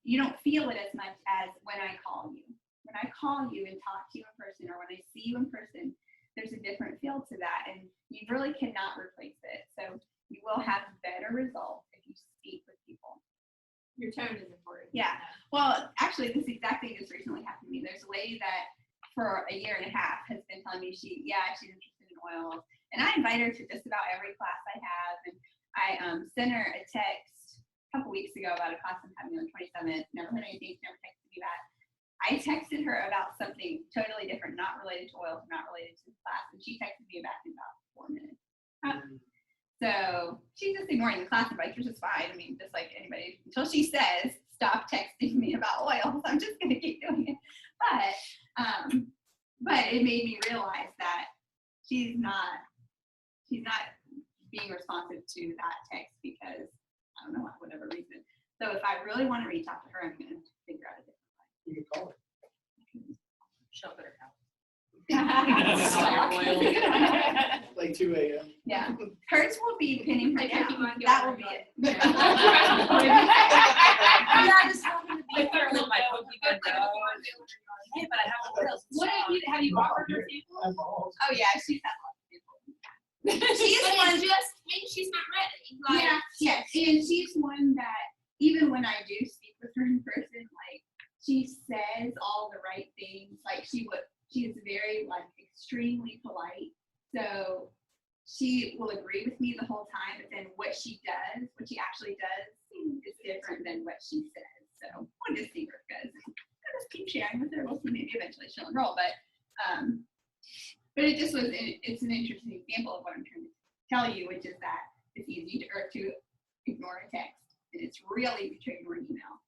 [SPEAKER 1] you don't feel it as much as when I call you. When I call you and talk to you in person, or when I see you in person, there's a different feel to that, and you really cannot replace it. So you will have better results if you speak with people Your tone is important.
[SPEAKER 13] Yeah. Well, actually, this exact thing just recently happened to me. There's a lady that for a year and a half has been telling me she's interested in oils. And I invite her to just about every class I have. And I sent her a text a couple weeks ago about a class I'm having on the 27th. Never heard anything, never texted me back. I texted her about something totally different, not related to oils, not related to the class. And she texted me back in about 4 minutes. So she's just ignoring the class advice, which is fine. I mean, just like anybody, until she says, stop texting me about oils, I'm just going to keep doing it. But it made me realize that she's not being responsive to that text because, I don't know, whatever reason. So if I really want to reach out to her, I'm going to figure out a different way.
[SPEAKER 2] You can call her.
[SPEAKER 4] She'll put her house.
[SPEAKER 2] Like 2 a.m.
[SPEAKER 13] Yeah. Hers will be pinning her down. That will be it.
[SPEAKER 4] Yeah, just happened to be there with my Pokemon dog. Hey, but I have a real.
[SPEAKER 1] What have you offered her people?
[SPEAKER 13] Oh yeah, she's had lots of people. She's
[SPEAKER 6] But
[SPEAKER 13] one.
[SPEAKER 6] it just means she's not ready. Like,
[SPEAKER 13] Yes, and she's one that even when I do speak with her in person, like she says all the right things. Like she is very like extremely polite. So she will agree with me the whole time, but then what she actually does is different than what she says. So we'll just see where it goes. I'll just keep sharing with her. We'll see, maybe eventually she'll enroll. But it just was, it's an interesting example of what I'm trying to tell you, which is that it's easy to ignore a text, and it's real easy to ignore an email.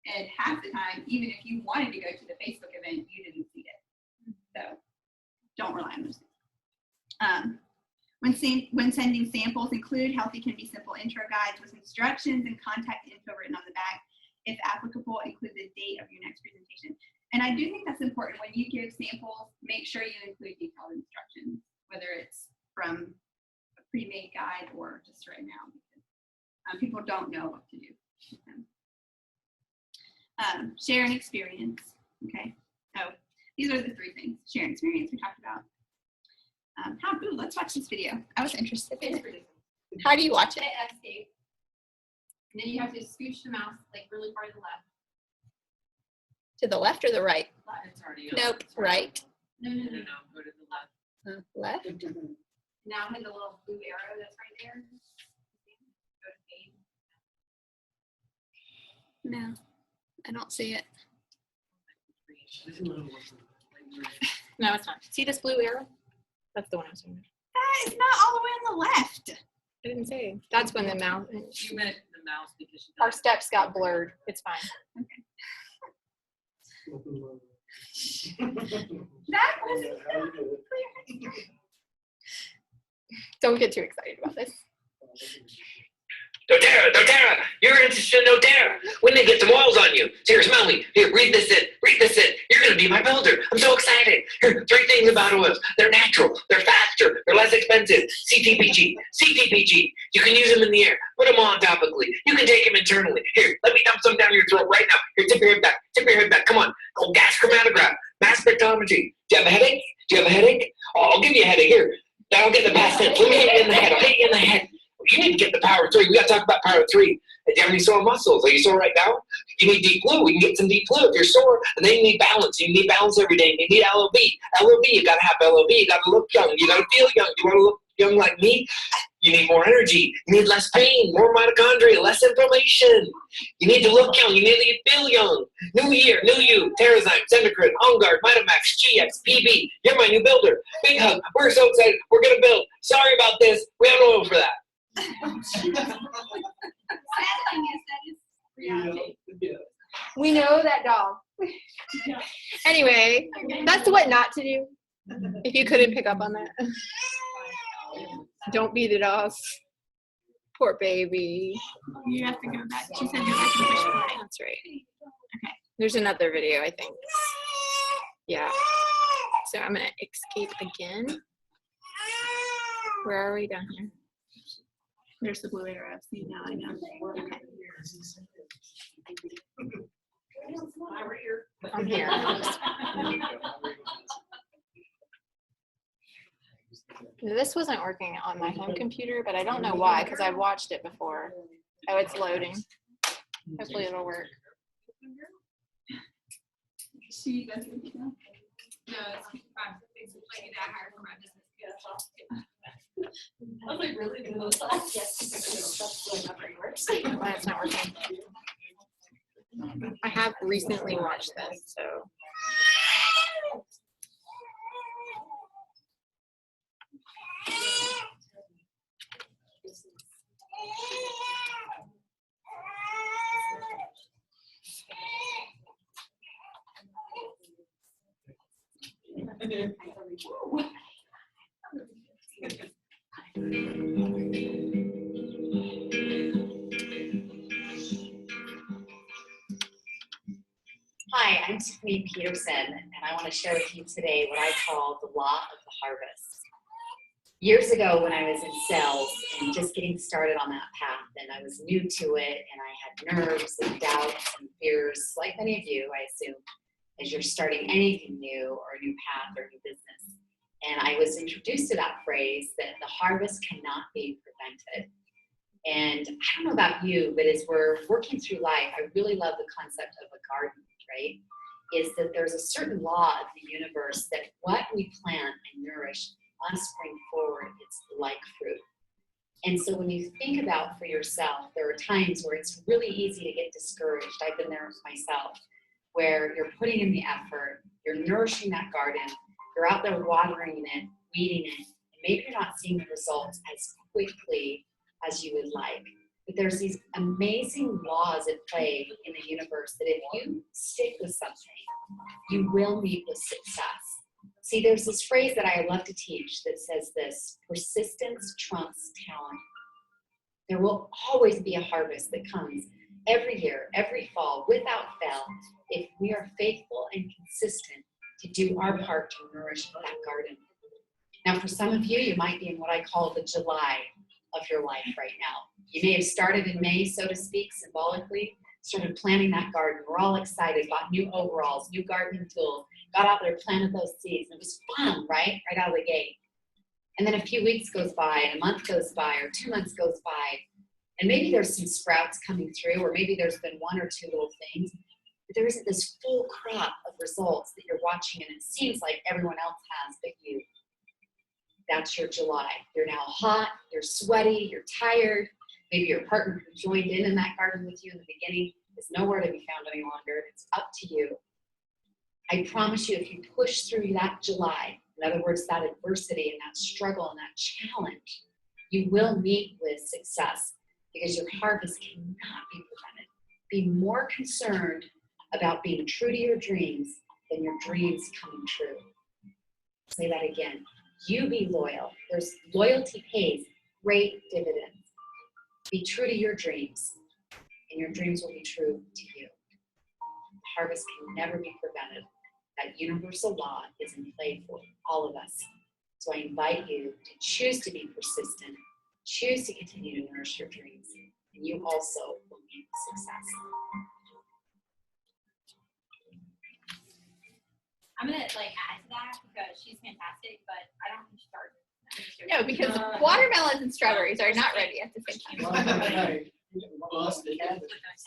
[SPEAKER 13] And half the time, even if you wanted to go to the Facebook event, you didn't see it. So don't rely on those things. When sending samples, include Healthy Can Be Simple intro guides with instructions and contact info written on the back. If applicable, include the date of your next presentation. And I do think that's important. When you give samples, make sure you include detailed instructions, whether it's from a pre-made guide or just right now, because people don't know what to do. Share an experience. Okay, so these are the 3 things. Share an experience we talked about. Let's watch this video. I was interested in it.
[SPEAKER 6] how do you watch it?
[SPEAKER 1] Hit escape. And then you have to scooch the mouse like really far to the left.
[SPEAKER 6] To the left or the right?
[SPEAKER 4] It's already.
[SPEAKER 6] Nope, right.
[SPEAKER 1] No.
[SPEAKER 4] No, go to the left.
[SPEAKER 6] Left.
[SPEAKER 1] Now hit the little blue arrow that's right there. Go to page.
[SPEAKER 6] No, I don't see it. No, it's not. See this blue arrow? That's the one I was talking about.
[SPEAKER 13] It's not all the way on the left.
[SPEAKER 6] I didn't say. That's when the mouse.
[SPEAKER 4] You meant the mouse because
[SPEAKER 6] Our steps got blurred. It's fine.
[SPEAKER 13] That wasn't clear.
[SPEAKER 6] Don't get too excited about this.
[SPEAKER 7] doTERRA, you're interested in doTERRA. When they get some oils on you. Here, smell me. Here, breathe this in. You're going to be my builder. I'm so excited. Here, 3 things about oils. They're natural. They're faster. They're less expensive. CTPG. You can use them in the air. Put them on topically. You can take them internally. Here, let me dump some down your throat right now. Here, tip your head back. Come on. Oh, gas chromatograph. Mass spectrometry. Do you have a headache? Oh, I'll give you a headache. Here. I'll get the past tense. Let me hit you in the head. You need to get the power 3. We got to talk about power 3. Do you have any sore muscles? Are you sore right now? You need deep flu. We can get some deep flu if you're sore. And then you need balance. You need balance every day. You need LOB. You got to have LOB. You got to look young. You got to feel young. You want to look young like me? You need more energy. You need less pain, more mitochondria, less inflammation. You need to look young. You need to feel young. New year, new you. Terrazyme, Sendicrine, OnGuard, Mitamax, GX, PB. You're my new builder. Big hug. We're so excited. We're going to build. Sorry about this. We have no oil for that.
[SPEAKER 13] Sad thing is that is reality.
[SPEAKER 6] We know that dog. Anyway, that's what not to do. If you couldn't pick up on that. Don't beat it off. Poor baby.
[SPEAKER 13] You have to go back. She said go back and push play.
[SPEAKER 6] That's right. Okay. There's another video, I think. Yeah. So I'm going to escape again. Where are we down here?
[SPEAKER 13] There's the blue arrow. See, now I know. Okay.
[SPEAKER 6] I'm here. This wasn't working on my home computer, but I don't know why, because I've watched it before. Oh, it's loading. Hopefully it'll work.
[SPEAKER 3] She doesn't know.
[SPEAKER 13] No, it's like that hire for my business.
[SPEAKER 3] I was like, really? Yes.
[SPEAKER 6] Why it's not working. I have recently watched this, so.
[SPEAKER 14] Hi, I'm Tiffany Peterson, and I want to share with you today what I call the law of the harvest. Years ago when I was in sales and just getting started on that path, and I was new to it, and I had nerves and doubts and fears, like many of you, I assume, as you're starting anything new or a new path or new business. And I was introduced to that phrase that the harvest cannot be prevented. And I don't know about you, but as we're working through life, I really love the concept of a garden, right? Is that there's a certain law of the universe that what we plant and nourish must bring forward its like fruit. And so when you think about for yourself, there are times where it's really easy to get discouraged. I've been there myself, where you're putting in the effort, you're nourishing that garden, you're out there watering it, weeding it, and maybe you're not seeing the results as quickly as you would like. But there's these amazing laws at play in the universe that if you stick with something, you will meet with success. See, there's this phrase that I love to teach that says this: persistence trumps talent. There will always be a harvest that comes every year, every fall, without fail, if we are faithful and consistent to do our part to nourish that garden. Now, for some of you, you might be in what I call the July of your life right now. You may have started in May, so to speak, symbolically, started planting that garden. We're all excited, bought new overalls, new gardening tools, got out there, planted those seeds, and it was fun, right? Right out of the gate. And then a few weeks goes by, and a month goes by, or 2 months goes by, and maybe there's some sprouts coming through, or maybe there's been one or two little things, but there isn't this full crop of results that you're watching, and it seems like everyone else has but you. That's your July. You're now hot, you're sweaty, you're tired. Maybe your partner who joined in that garden with you in the beginning is nowhere to be found any longer. It's up to you. I promise you, if you push through that July, in other words, that adversity and that struggle and that challenge, you will meet with success because your harvest cannot be prevented. Be more concerned about being true to your dreams than your dreams coming true. I'll say that again. You be loyal. There's loyalty pays great dividends. Be true to your dreams, and your dreams will be true to you. The harvest can never be prevented. That universal law is in play for all of us. So I invite you to choose to be persistent, choose to continue to nourish your dreams, and you also will meet success.
[SPEAKER 1] I'm gonna add to that because she's fantastic, but I don't think she's garden.
[SPEAKER 6] No, because watermelons and strawberries are not ready at the same time.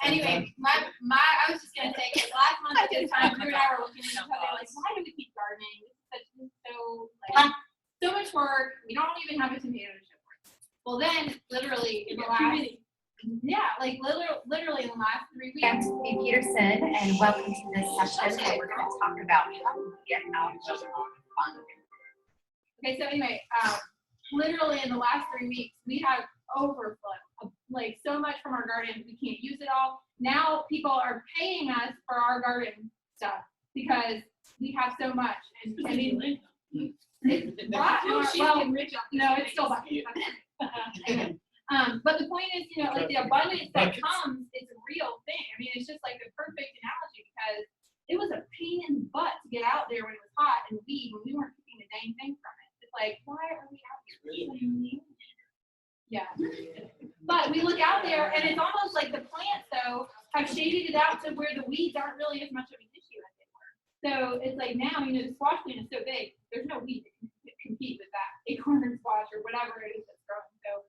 [SPEAKER 1] Anyway, I was just gonna say, because last month at this time, Drew and I were looking at each other like, why do we keep gardening? This is so much work. We don't even have a tomato to show for it. Well, then, literally in the last, literally in the last 3 weeks.
[SPEAKER 14] I'm Tiffany Peterson, and welcome to this session where we're going to talk about how to get out of fun.
[SPEAKER 1] Okay, so anyway, literally in the last 3 weeks, we have overflow of so much from our garden, we can't use it all. Now people are paying us for our garden stuff because we have so much. And I mean, it's no, it's still back. But the point is, the abundance that comes is a real thing. I mean, it's just like the perfect analogy because it was a pain in the butt to get out there when it was hot and weed when we weren't cooking a dang thing from it. It's like, why are we out here? Yeah. But we look out there and it's almost like the plants, though, have shaded it out to where the weeds aren't really as much of an issue as they were. So it's like now, the squash plant is so big, there's no weed that can compete with that acorn squash or whatever it is that's growing. So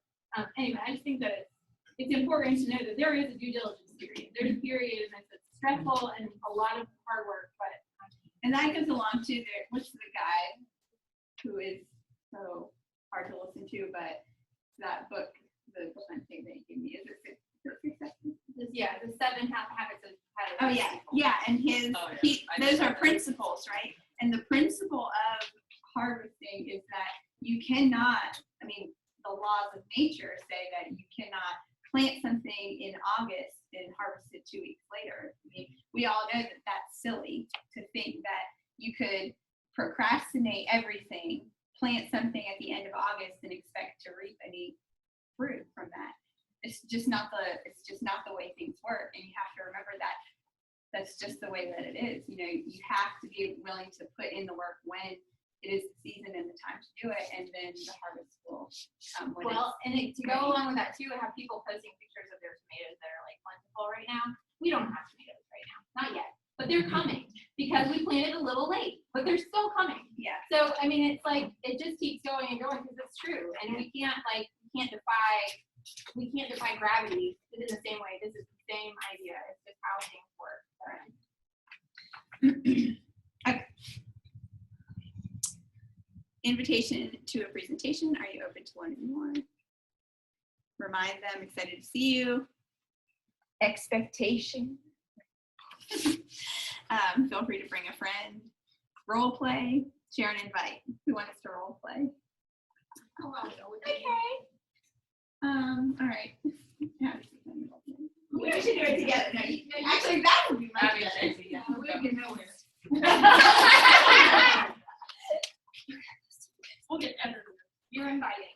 [SPEAKER 1] anyway, I just think that it's important to know that there is a due diligence
[SPEAKER 6] period. There's a period and it's stressful and a lot of hard work, but
[SPEAKER 3] And that goes along to the, what's the guy who is so hard to listen to, but that book, the one thing that he gave me, is it Success?
[SPEAKER 6] yeah, the 7 habits of highly
[SPEAKER 3] Oh, yeah, yeah, and his,
[SPEAKER 4] Oh, yeah.
[SPEAKER 3] those are principles, right? And the principle of harvesting is that you cannot, I mean, the laws of nature say that you cannot plant something in August and harvest it 2 weeks later. I mean, we all know that that's silly to think that you could procrastinate everything, plant something at the end of August and expect to reap any fruit from that. It's just not the way things work, and you have to remember that that's just the way that it is. You know, you have to be willing to put in the work when it is the season and the time to do it, and then the harvest will come.
[SPEAKER 6] To go along with that too, have people posting pictures of their tomatoes that are like plentiful right now. We don't have tomatoes right now, not yet, but they're coming because we planted a little late, but they're still coming.
[SPEAKER 3] Yeah.
[SPEAKER 6] So I mean, it's like it just keeps going and going because it's true, and we can't defy gravity in the same way. This is the same idea. It's just how things work.
[SPEAKER 3] Okay. Invitation to a presentation. Are you open to learning more? Remind them, excited to see you. Expectation. Feel free to bring a friend. Role play. Share and invite. Who wants to role play?
[SPEAKER 6] Okay.
[SPEAKER 3] All right. Yeah. We should do it together. No, actually, that would be much better.
[SPEAKER 6] Yeah, we don't get nowhere.
[SPEAKER 8] We'll get everywhere.
[SPEAKER 6] You're invited.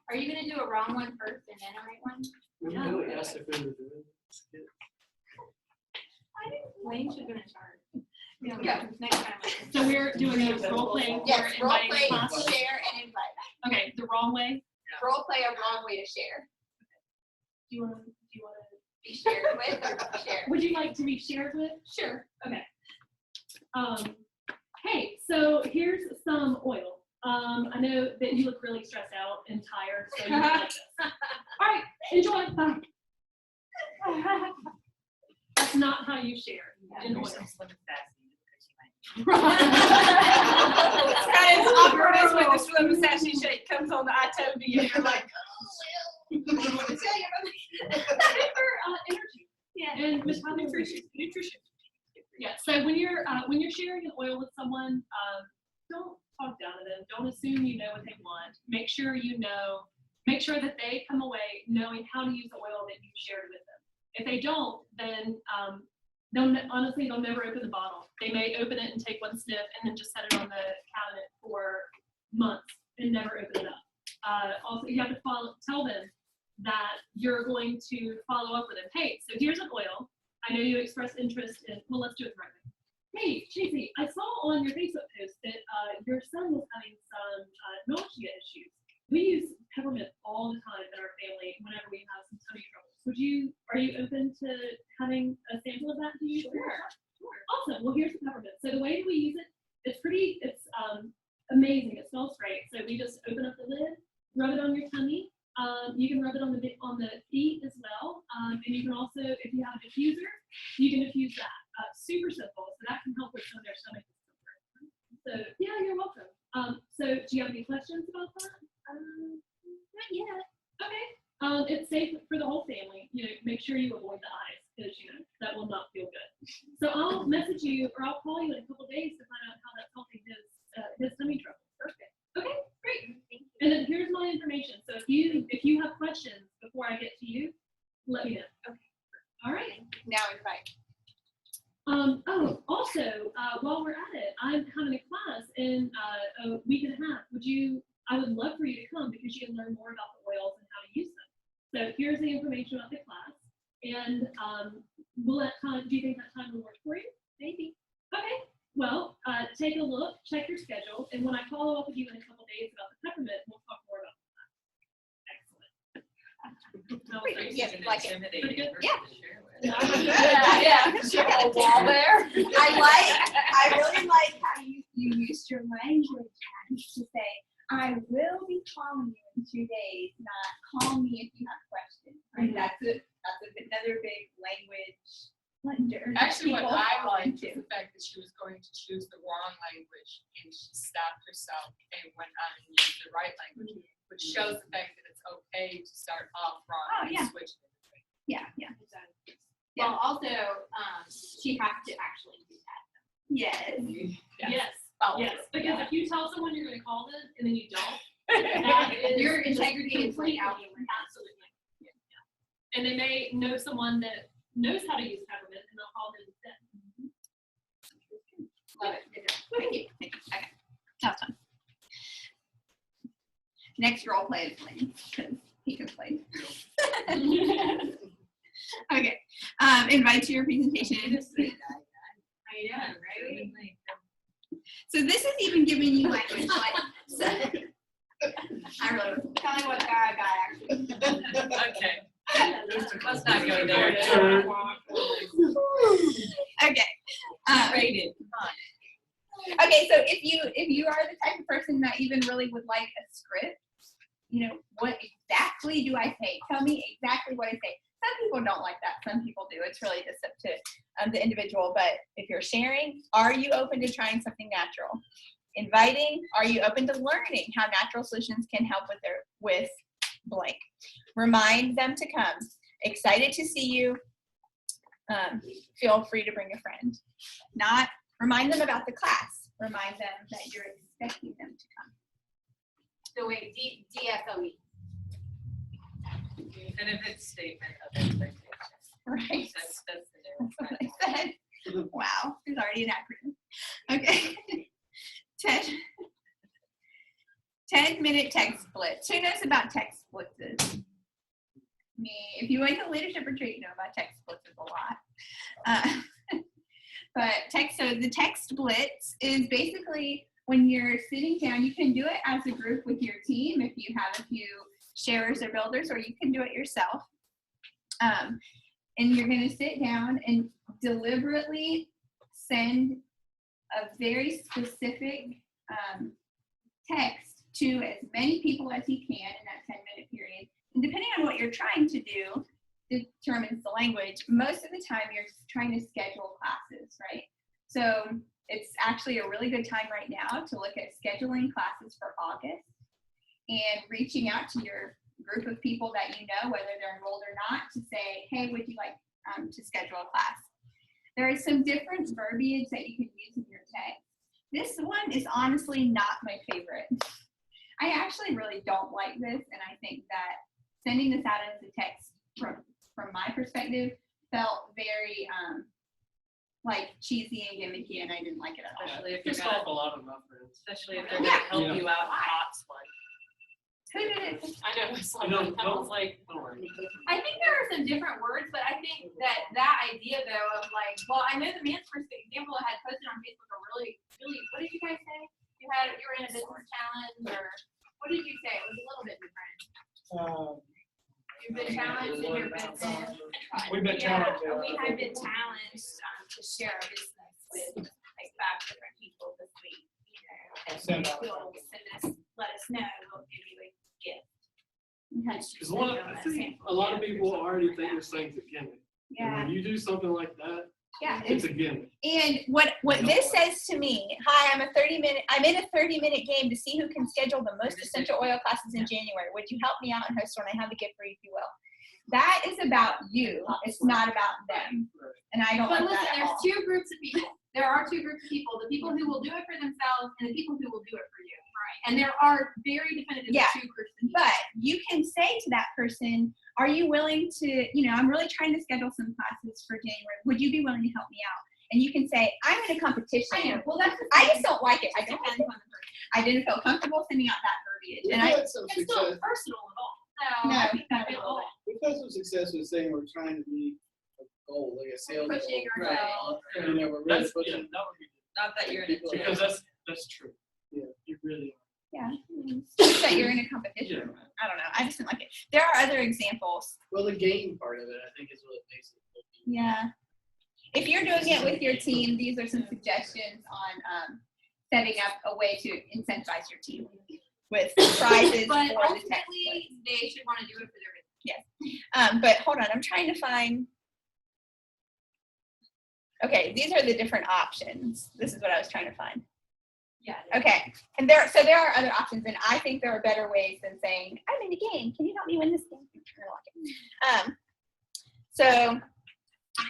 [SPEAKER 6] Are you gonna do a wrong one first and then a right one?
[SPEAKER 2] We really asked if we were doing this.
[SPEAKER 6] Wayne should have been in charge.
[SPEAKER 8] Yeah.
[SPEAKER 6] Go, next time.
[SPEAKER 8] So we're doing a role play.
[SPEAKER 6] Yes,
[SPEAKER 8] for
[SPEAKER 6] role
[SPEAKER 8] inviting
[SPEAKER 6] play,
[SPEAKER 8] classes.
[SPEAKER 6] share, and invite.
[SPEAKER 8] Okay, the wrong way.
[SPEAKER 6] Role play a wrong way to share.
[SPEAKER 8] Do you want to
[SPEAKER 6] Be shared with or be shared?
[SPEAKER 8] Would you like to be shared with?
[SPEAKER 6] Sure.
[SPEAKER 8] Okay. Hey, so here's some oil. I know that you look really stressed out and tired, so you like this. All right, enjoy. Bye. That's not how you share in oil.
[SPEAKER 3] It's awkward as when the swim sassy shake comes on the I told you, and you're like, oh, well. I want to tell you about
[SPEAKER 8] It's good for energy.
[SPEAKER 6] Yeah.
[SPEAKER 8] And nutrition. Yeah. So when you're sharing an oil with someone, don't talk down to them. Don't assume you know what they want. Make sure you know. Make sure that they come away knowing how to use the oil that you shared with them. If they don't, then they'll never open the bottle. They may open it and take one sniff and then just set it on the cabinet for months and never open it up. Also, you have to tell them that you're going to follow up with them. Hey, so here's an oil. I know you expressed interest in, well, let's do it the right way. Hey, Tracy, I saw on your Facebook post that your son was having some nausea issues. We use peppermint all the time in our family whenever we have some tummy troubles. Are you open to having a sample of that to use? Sure. Awesome. Well, here's the peppermint. So the way that we use it, it's amazing. It smells great. So we just open up the lid, rub it on your tummy. You can rub it on the feet as well. And you can also, if you have a diffuser, you can diffuse that. Super simple. So that can help with some of their stomach discomfort. So yeah, you're welcome. So do you have any questions about that? Not yet. Okay. It's safe for the whole family. Make sure you avoid the eyes because that will not feel good. So I'll message you or I'll call you in a couple days to find out how that's helping his tummy trouble. Perfect. Okay, great. Thank you. And then here's my information. So if you have questions before I get to you, let me know. Okay. All right.
[SPEAKER 3] Now invite.
[SPEAKER 8] Also, while we're at it, I'm having a class in a week and a half. I would love for you to come because you can learn more about the oils and how to use them. So here's the information about the class. And do you think that time will work for you? Maybe. Okay. Well, take a look, check your schedule, and when I follow up with you in a couple days about the peppermint, we'll talk more about that. Excellent.
[SPEAKER 3] Yeah, like it.
[SPEAKER 8] Pretty good?
[SPEAKER 3] Yeah.
[SPEAKER 6] Yeah. Sure. A wall there.
[SPEAKER 3] I really like how you used your language to say, I will be calling you in 2 days, not call me if you have questions. Right? That's another big
[SPEAKER 12] going to choose the wrong language, and she stopped herself and went on and used the right language, which shows the fact that it's okay to start off wrong
[SPEAKER 1] Oh,
[SPEAKER 12] and
[SPEAKER 1] yeah.
[SPEAKER 12] switch.
[SPEAKER 1] Yeah, yeah.
[SPEAKER 6] Well, also, she has to actually do that.
[SPEAKER 1] Yes.
[SPEAKER 8] Yes,
[SPEAKER 1] Oh,
[SPEAKER 8] yes, because if you tell someone you're gonna call them and then you don't, that is.
[SPEAKER 1] Your integrity is like
[SPEAKER 8] completely-
[SPEAKER 1] out the window.
[SPEAKER 8] Absolutely. Yeah. And they may know someone that knows how to use peppermint and they'll call them instead.
[SPEAKER 1] Love it. Good job. Thank you. Thank you. Okay. That was fun. Next role play is Lynn, because he can play. Okay. Invite to your presentation.
[SPEAKER 6] I know, right?
[SPEAKER 13] So this is even giving you language, like, so,
[SPEAKER 1] I really was telling what guy actually.
[SPEAKER 4] Okay. Let's not go there.
[SPEAKER 1] Okay.
[SPEAKER 4] Rated.
[SPEAKER 1] Okay, so if you are the type of person that even really would like a script, you know, what exactly do I say? Tell me exactly what I say. Some people don't like that. Some people do. It's really just up to the individual. But if you're sharing, are you open to trying something natural? Inviting, are you open to learning how natural solutions can help with blank? Remind them to come. Excited to see you. Feel free to bring a friend. Not remind them about the class. Remind them that you're expecting them to come.
[SPEAKER 6] So wait, DSOE.
[SPEAKER 4] Definitive statement of expectation.
[SPEAKER 1] Right.
[SPEAKER 4] That's the
[SPEAKER 1] That's what I said. Wow, there's already an acronym. Okay. 10-minute text splits. Who knows about text splits? Me. If you went to leadership retreat, you know about text splits a lot. So the text splits is basically when you're sitting down, you can do it as a group with your team if you have a few sharers or builders, or you can do it yourself. And you're going to sit down and deliberately send a very specific text to as many people as you can in that 10-minute period. And depending on what you're trying to do, determines the language. Most of the time, you're trying to schedule classes, right? So it's actually a really good time right now to look at scheduling classes for August and reaching out to your group of people that you know, whether they're enrolled or not, to say, hey, would you like to schedule a class? There is some different verbiage that you can use in your text. This one is honestly not my favorite. I actually really don't like this, and I think that sending this out as a text from my perspective felt very like cheesy and gimmicky, and I didn't like it at all.
[SPEAKER 4] Especially if
[SPEAKER 2] It's
[SPEAKER 4] they're
[SPEAKER 2] off a
[SPEAKER 4] gonna,
[SPEAKER 2] lot of my friends.
[SPEAKER 4] especially if they're gonna help you out in Pops one.
[SPEAKER 1] Who did it?
[SPEAKER 6] I know, it's like,
[SPEAKER 2] No,
[SPEAKER 6] I was like,
[SPEAKER 2] Don't worry.
[SPEAKER 6] I think there are some different words, but I think that idea though of like, well, I know the man's first example had posted on Facebook a really, what did you guys say? You were in a business challenge, or what did you say? It was a little bit different. You've been challenged in your business.
[SPEAKER 2] We've been challenged.
[SPEAKER 6] We have been challenged to share our business with like 5 different people this week. You know,
[SPEAKER 2] Send
[SPEAKER 6] and
[SPEAKER 2] out.
[SPEAKER 6] you'll let us know. We'll give you a gift.
[SPEAKER 2] Because I think a lot of people already think this thing's a gimmick. And
[SPEAKER 1] Yeah.
[SPEAKER 2] when you do something like that,
[SPEAKER 1] Yeah.
[SPEAKER 2] it's a gimmick.
[SPEAKER 1] And what this says to me, hi, I'm in a 30-minute game to see who can schedule the most essential oil classes in January. Would you help me out and host one? I have a gift for you if you will. That is about you. It's not about them. And I don't
[SPEAKER 6] But
[SPEAKER 1] like
[SPEAKER 6] listen,
[SPEAKER 1] that at
[SPEAKER 6] there's
[SPEAKER 1] all.
[SPEAKER 6] 2 groups of people. There are 2 groups of people, the people who will do it for themselves and the people who will do it for you. Right. And there are very definitive 2 groups of people.
[SPEAKER 1] But you can say to that person, are you willing to, I'm really trying to schedule some classes for January. Would you be willing to help me out? And you can say, I'm in a competition.
[SPEAKER 6] I know. Well, that's
[SPEAKER 1] I just don't like it. I
[SPEAKER 6] depends
[SPEAKER 1] don't.
[SPEAKER 6] on the person.
[SPEAKER 1] I didn't feel comfortable sending out that verbiage.
[SPEAKER 2] We've
[SPEAKER 1] And I
[SPEAKER 2] had some
[SPEAKER 6] It's not
[SPEAKER 2] success.
[SPEAKER 6] personal at all.
[SPEAKER 1] No,
[SPEAKER 6] I think
[SPEAKER 1] not
[SPEAKER 6] that's
[SPEAKER 1] at
[SPEAKER 6] all.
[SPEAKER 2] We've had some success with saying we're trying to be a goal, like a sales
[SPEAKER 6] Pushing
[SPEAKER 2] goal.
[SPEAKER 6] ourselves.
[SPEAKER 2] And, we're really
[SPEAKER 11] That's,
[SPEAKER 2] pushing.
[SPEAKER 11] that would be,
[SPEAKER 4] Not that you're in a
[SPEAKER 2] Because
[SPEAKER 11] because
[SPEAKER 4] jail.
[SPEAKER 11] that's true. Yeah, you really
[SPEAKER 1] yeah. Just that you're in a competition.
[SPEAKER 11] Yeah.
[SPEAKER 1] I don't know. I just didn't like it. There are other examples.
[SPEAKER 2] Well, the game part of it, I think, is what makes it.
[SPEAKER 1] Yeah. If you're doing it with your team, these are some suggestions on setting up a way to incentivize your team with prizes
[SPEAKER 6] But
[SPEAKER 1] for the text.
[SPEAKER 6] ultimately, they should want to do it for their business.
[SPEAKER 1] But hold on, I'm trying to find. Okay, these are the different options. This is what I was trying to find.
[SPEAKER 3] Yeah.
[SPEAKER 1] Okay, and there are other options, and I think there are better ways than saying, I'm in the game, can you help me win this game? So,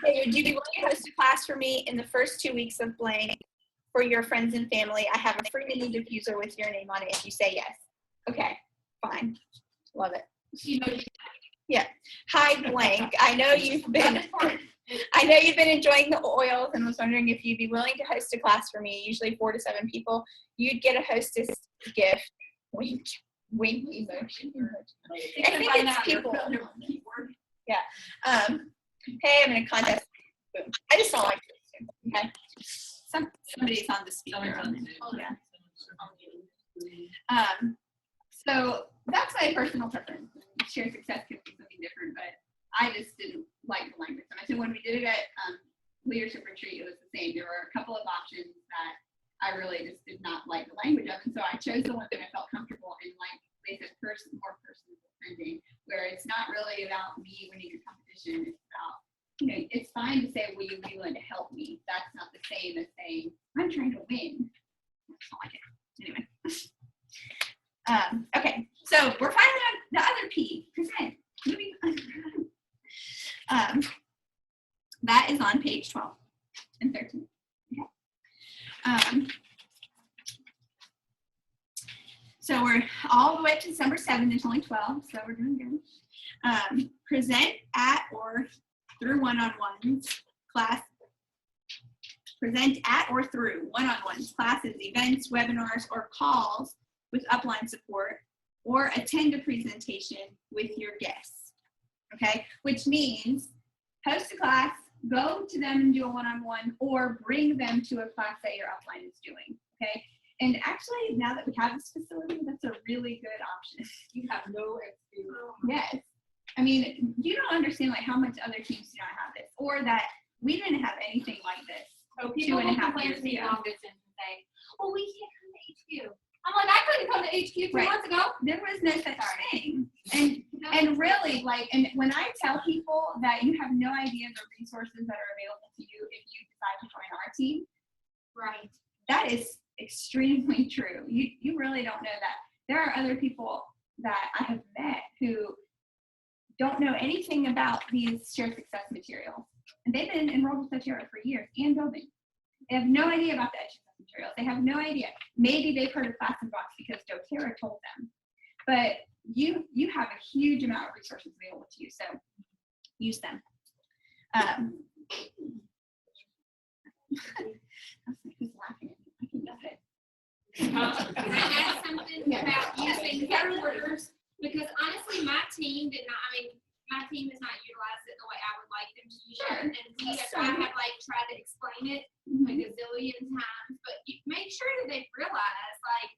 [SPEAKER 1] hey, would you be willing to host a class for me in the first 2 weeks of blank for your friends and family? I have a free mini diffuser with your name on it if you say yes. Okay, fine, love it. Yeah, hi blank, I know you've been enjoying the oils and was wondering if you'd be willing to host a class for me, usually 4 to 7 people. You'd get a hostess gift. Wink, wink emoji. I think it's people. Yeah. Hey, I'm in a contest. Boom. I just don't like this. Okay. Somebody's on the speaker. Yeah. So that's my personal preference. Shared success could be something different, but I just didn't like the language so much. And when we did it at leadership retreat, it was the same. There were a couple of options that I really just did not like the language of, and so I chose the one that I felt comfortable in, like they said, more personal branding, where it's not really about me winning a competition. It's about, it's fine to say, will you be willing to help me? That's not the same as saying, I'm trying to win. I don't like it. Anyway. Okay, so we're finally on the other P, present. Moving on. That is on page 12 and 13. Okay. So we're all the way up to December 7th. There's only 12, so we're doing good. Present at or through one-on-ones, class. Present at or through one-on-ones, classes, events, webinars, or calls with upline support, or attend a presentation with your guests, okay? Which means host a class, go to them and do a one-on-one, or bring them to a class that your upline is doing, okay? And actually, now that we have this facility, that's a really good option.
[SPEAKER 12] You have no excuse.
[SPEAKER 1] Yes. I mean, you don't understand like how much other teams do not have this, or that we didn't have anything like this.
[SPEAKER 6] So people
[SPEAKER 1] 2.5 years
[SPEAKER 6] to me
[SPEAKER 1] ago.
[SPEAKER 6] long distance and say, "Oh, we can't come to HQ." I'm like, I couldn't come to HQ 2 months ago.
[SPEAKER 1] There was no such thing. And really, like, and when I tell people that you have no idea the resources that are available to you if you decide to join our team,
[SPEAKER 6] Right.
[SPEAKER 1] that is extremely true. You really don't know that. There are other people that I have met who don't know anything about these shared success materials. And they've been enrolled with doTERRA for years and building. They have no idea about the shared success materials. They have no idea. Maybe they've heard of Class and Box because doTERRA told them. But you have a huge amount of resources available to you, so use them. Who's laughing at me? I can get it.
[SPEAKER 13] Can I add something about using headquarters? Because honestly, my team my team has not utilized it the way I would like them to use it. And I have like tried to explain it a gazillion times, but make sure that they realize, like,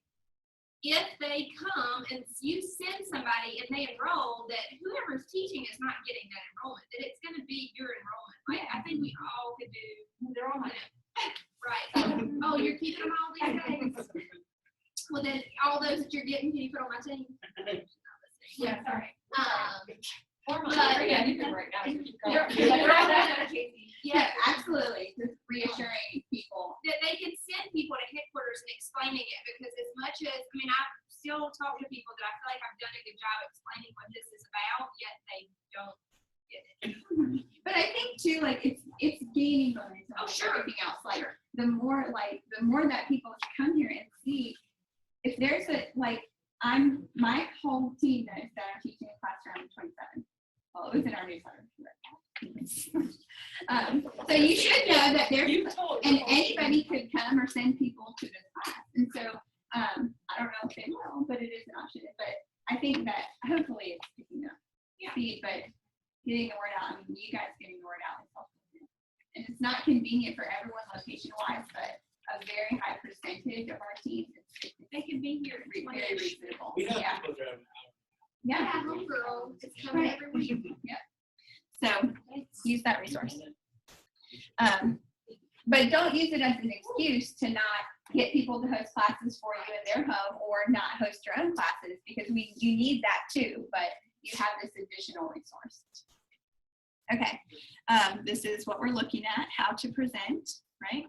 [SPEAKER 13] if they come and you send somebody and they enroll, that whoever's teaching is not getting that enrollment, that it's going to be your enrollment. Like, I think we all could do. They're all my right. Oh, you're keeping them all these days. Well, then all those that you're getting, can you put on my team?
[SPEAKER 1] Yeah, sorry.
[SPEAKER 12] Yeah, you can right now.
[SPEAKER 1] Yeah, absolutely. Just reassuring people
[SPEAKER 13] that they can send people to headquarters and explaining it, because as much as, I mean, I still talk to people that I feel like I've done a good job explaining what this is about, yet they don't get it.
[SPEAKER 1] But I think too, like it's gaining momentum.
[SPEAKER 13] Oh, sure.
[SPEAKER 1] Everything else, like the more that people come here and see, if there's my whole team that I'm teaching a class around 27. Well, it was in our newsletter. So you should know that and anybody could come or send people to this class. And so I don't know if they will, but it is an option. But I think that hopefully it's picking up speed, but getting the word out. I mean, you guys getting the word out is helpful. And it's not convenient for everyone location-wise, but a very high percentage of our teams,
[SPEAKER 13] they can be here.
[SPEAKER 1] Very reasonable.
[SPEAKER 2] We have people driving out.
[SPEAKER 1] Yeah.
[SPEAKER 13] Homegirl is coming every week.
[SPEAKER 1] Yeah. So use that resource. But don't use it as an excuse to not get people to host classes for you in their home or not host your own classes, because you need that too, but you have this additional resource.
[SPEAKER 3] Okay, this is what we're looking at, how to present, right?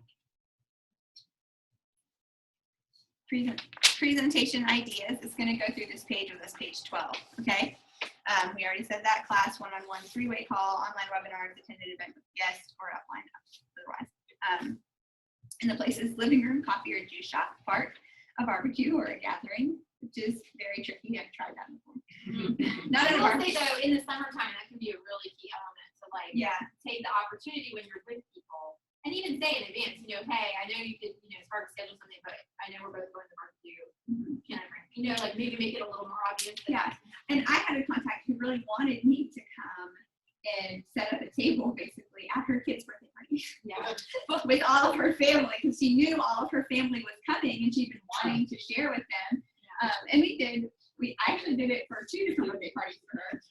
[SPEAKER 3] Presentation ideas is going to go through this page with this page 12, okay? We already said that class, one-on-one, three-way call, online webinars, attended event with guests, or offline otherwise. And the place is living room, coffee or juice shop, park, a barbecue or a gathering, which is very tricky. I've tried that before. Not at a
[SPEAKER 6] I will say
[SPEAKER 3] barbecue.
[SPEAKER 6] though, in the summertime, that can be a really key element to like
[SPEAKER 3] Yeah.
[SPEAKER 6] take the opportunity when you're with people and even say in advance, you know, hey, I know you could, you know, it's hard to schedule something, but I know we're both going to the barbecue. Can I bring, you know, like maybe make it a little more obvious.
[SPEAKER 3] Yeah. And I had a contact who really wanted me to come and set up a table basically at her kid's birthday party.
[SPEAKER 6] Yeah.
[SPEAKER 3] With all of her family, because she knew all of her family was coming and she'd been wanting to share with them. And we actually did it for 2 different birthday parties for her.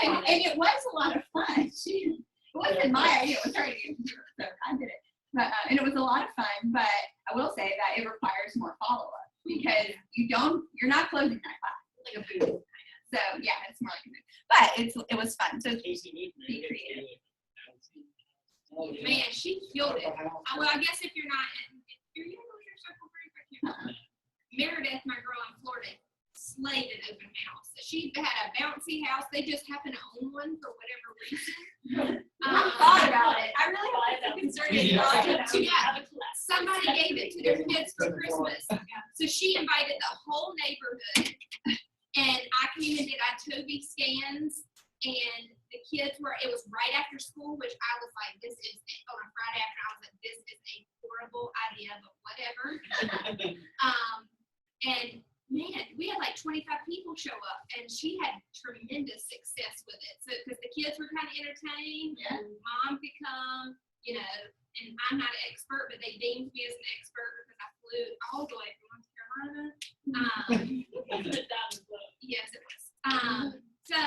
[SPEAKER 3] And it was a lot of fun. It wasn't my idea, it was her idea, so I did it. But, and it was a lot of fun, but I will say that it requires more follow-up because you're not closing that class.
[SPEAKER 6] Like a booth.
[SPEAKER 3] So yeah, it's more like a booth. But it was fun. So be creative.
[SPEAKER 13] Man, she killed it. Well, I guess if you're not in your circle group, I can't remember. Meredith, my girl in Florida, slayed an open house. She had a bouncy house. They just happened to own one for whatever reason.
[SPEAKER 6] I thought about it. I really
[SPEAKER 8] Why
[SPEAKER 6] was
[SPEAKER 8] that
[SPEAKER 6] concerned.
[SPEAKER 8] Yeah.
[SPEAKER 13] Somebody gave it to their kids for Christmas. So she invited the whole neighborhood. And I came and did Itobi scans. And the kids it was right after school, which I was like, this is, on a Friday after, I was like, this is a horrible idea, but whatever. And man, we had like 25 people show up, and she had tremendous success with it. So, because the kids were kind of entertained, and mom could come, you know, and I'm not an expert, but they deemed me as an expert because I flew all the way from North Carolina. Yes, it was. So,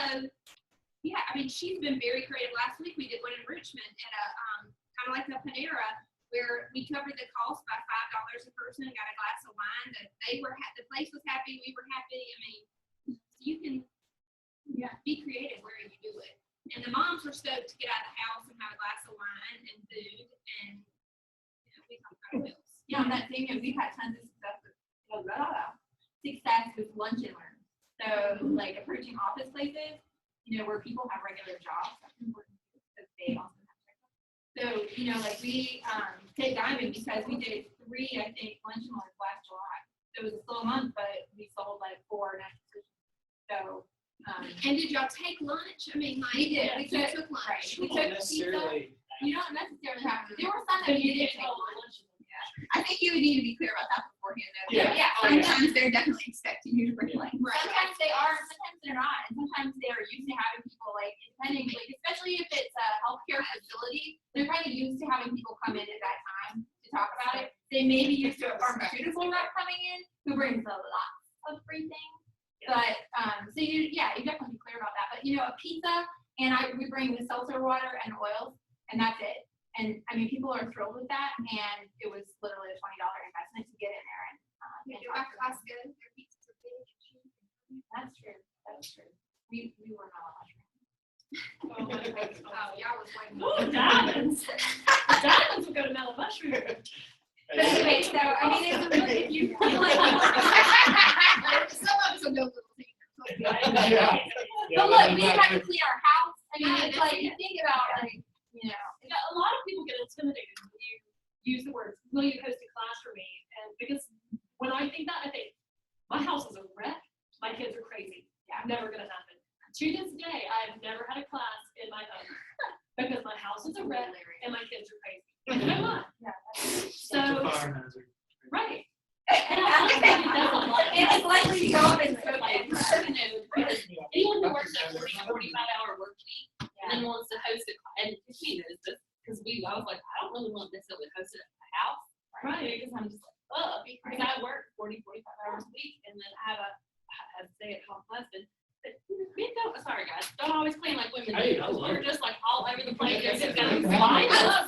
[SPEAKER 13] yeah, I mean, she's been very creative. Last week we did one in Richmond at a kind of like a Panera, where we covered the cost by $5 a person and got a glass of wine. The place was happy, we were happy. I mean, you can be creative where you do it. And the moms were stoked to get out of the house and have a glass of wine and food, and we talked about bills.
[SPEAKER 6] Yeah, on that thing, we've had tons of success with lunch and learn. So like approaching office places, you know, where people have regular jobs, that's important because they also have jobs. So, you know, like we take Diamond because we did 3, I think, lunch and learns last July. It was a slow month, but we sold like 4 next positions. So,
[SPEAKER 13] and did y'all take lunch? I mean,
[SPEAKER 6] we did. We
[SPEAKER 13] took lunch.
[SPEAKER 6] Right. We took pizza. You don't necessarily have to. There were some that you didn't take lunch.
[SPEAKER 3] I think you would need to be clear about that beforehand, though.
[SPEAKER 6] Yeah.
[SPEAKER 3] Sometimes they're definitely expecting you to bring lunch.
[SPEAKER 6] Sometimes they are, and sometimes they're not. And sometimes they are used to having people like, depending, like, especially if it's a healthcare facility, they're kind of used to having people come in at that time to talk about it. They may be used to a pharmaceutical rep coming in who brings a lot of free things. But so you definitely be clear about that. But you know, a pizza and we bring the seltzer water and oils, and that's it. And I mean, people are thrilled with that, and it was literally a $20 investment to get in there and talk to them.
[SPEAKER 13] Their pizzas are big and cheap.
[SPEAKER 6] That's true. That's true. We were not mushroom.
[SPEAKER 13] Oh, y'all was waiting.
[SPEAKER 8] Ooh, diamonds. The diamonds will go to mellow mushroom.
[SPEAKER 6] But anyway, so I mean, it's a really, if you
[SPEAKER 13] Some of us will go little things.
[SPEAKER 6] But look, we didn't have to clean our house. I mean, it's like you think about like, you know,
[SPEAKER 8] A lot of people get intimidated when you use the words, will you host a class for me? And because when I think that, I think, my house is a wreck, my kids are crazy. Yeah, never gonna happen. To this day, I've never had a class in my home because my house is a wreck and my kids are crazy. But you know what?
[SPEAKER 6] Yeah.
[SPEAKER 8] So, right.
[SPEAKER 6] And it's likely to go up in so like,
[SPEAKER 15] anyone who works a 45-hour work week and then wants to host it, and she knows this because I was like, I don't really want this to host it at my house, right? Because I'm just like, oh, because I work 40, 45 hours a week, and then I have to stay at home husband. But men don't, sorry guys, don't always clean like women do. We're just like all over the place. They're just gonna slide up.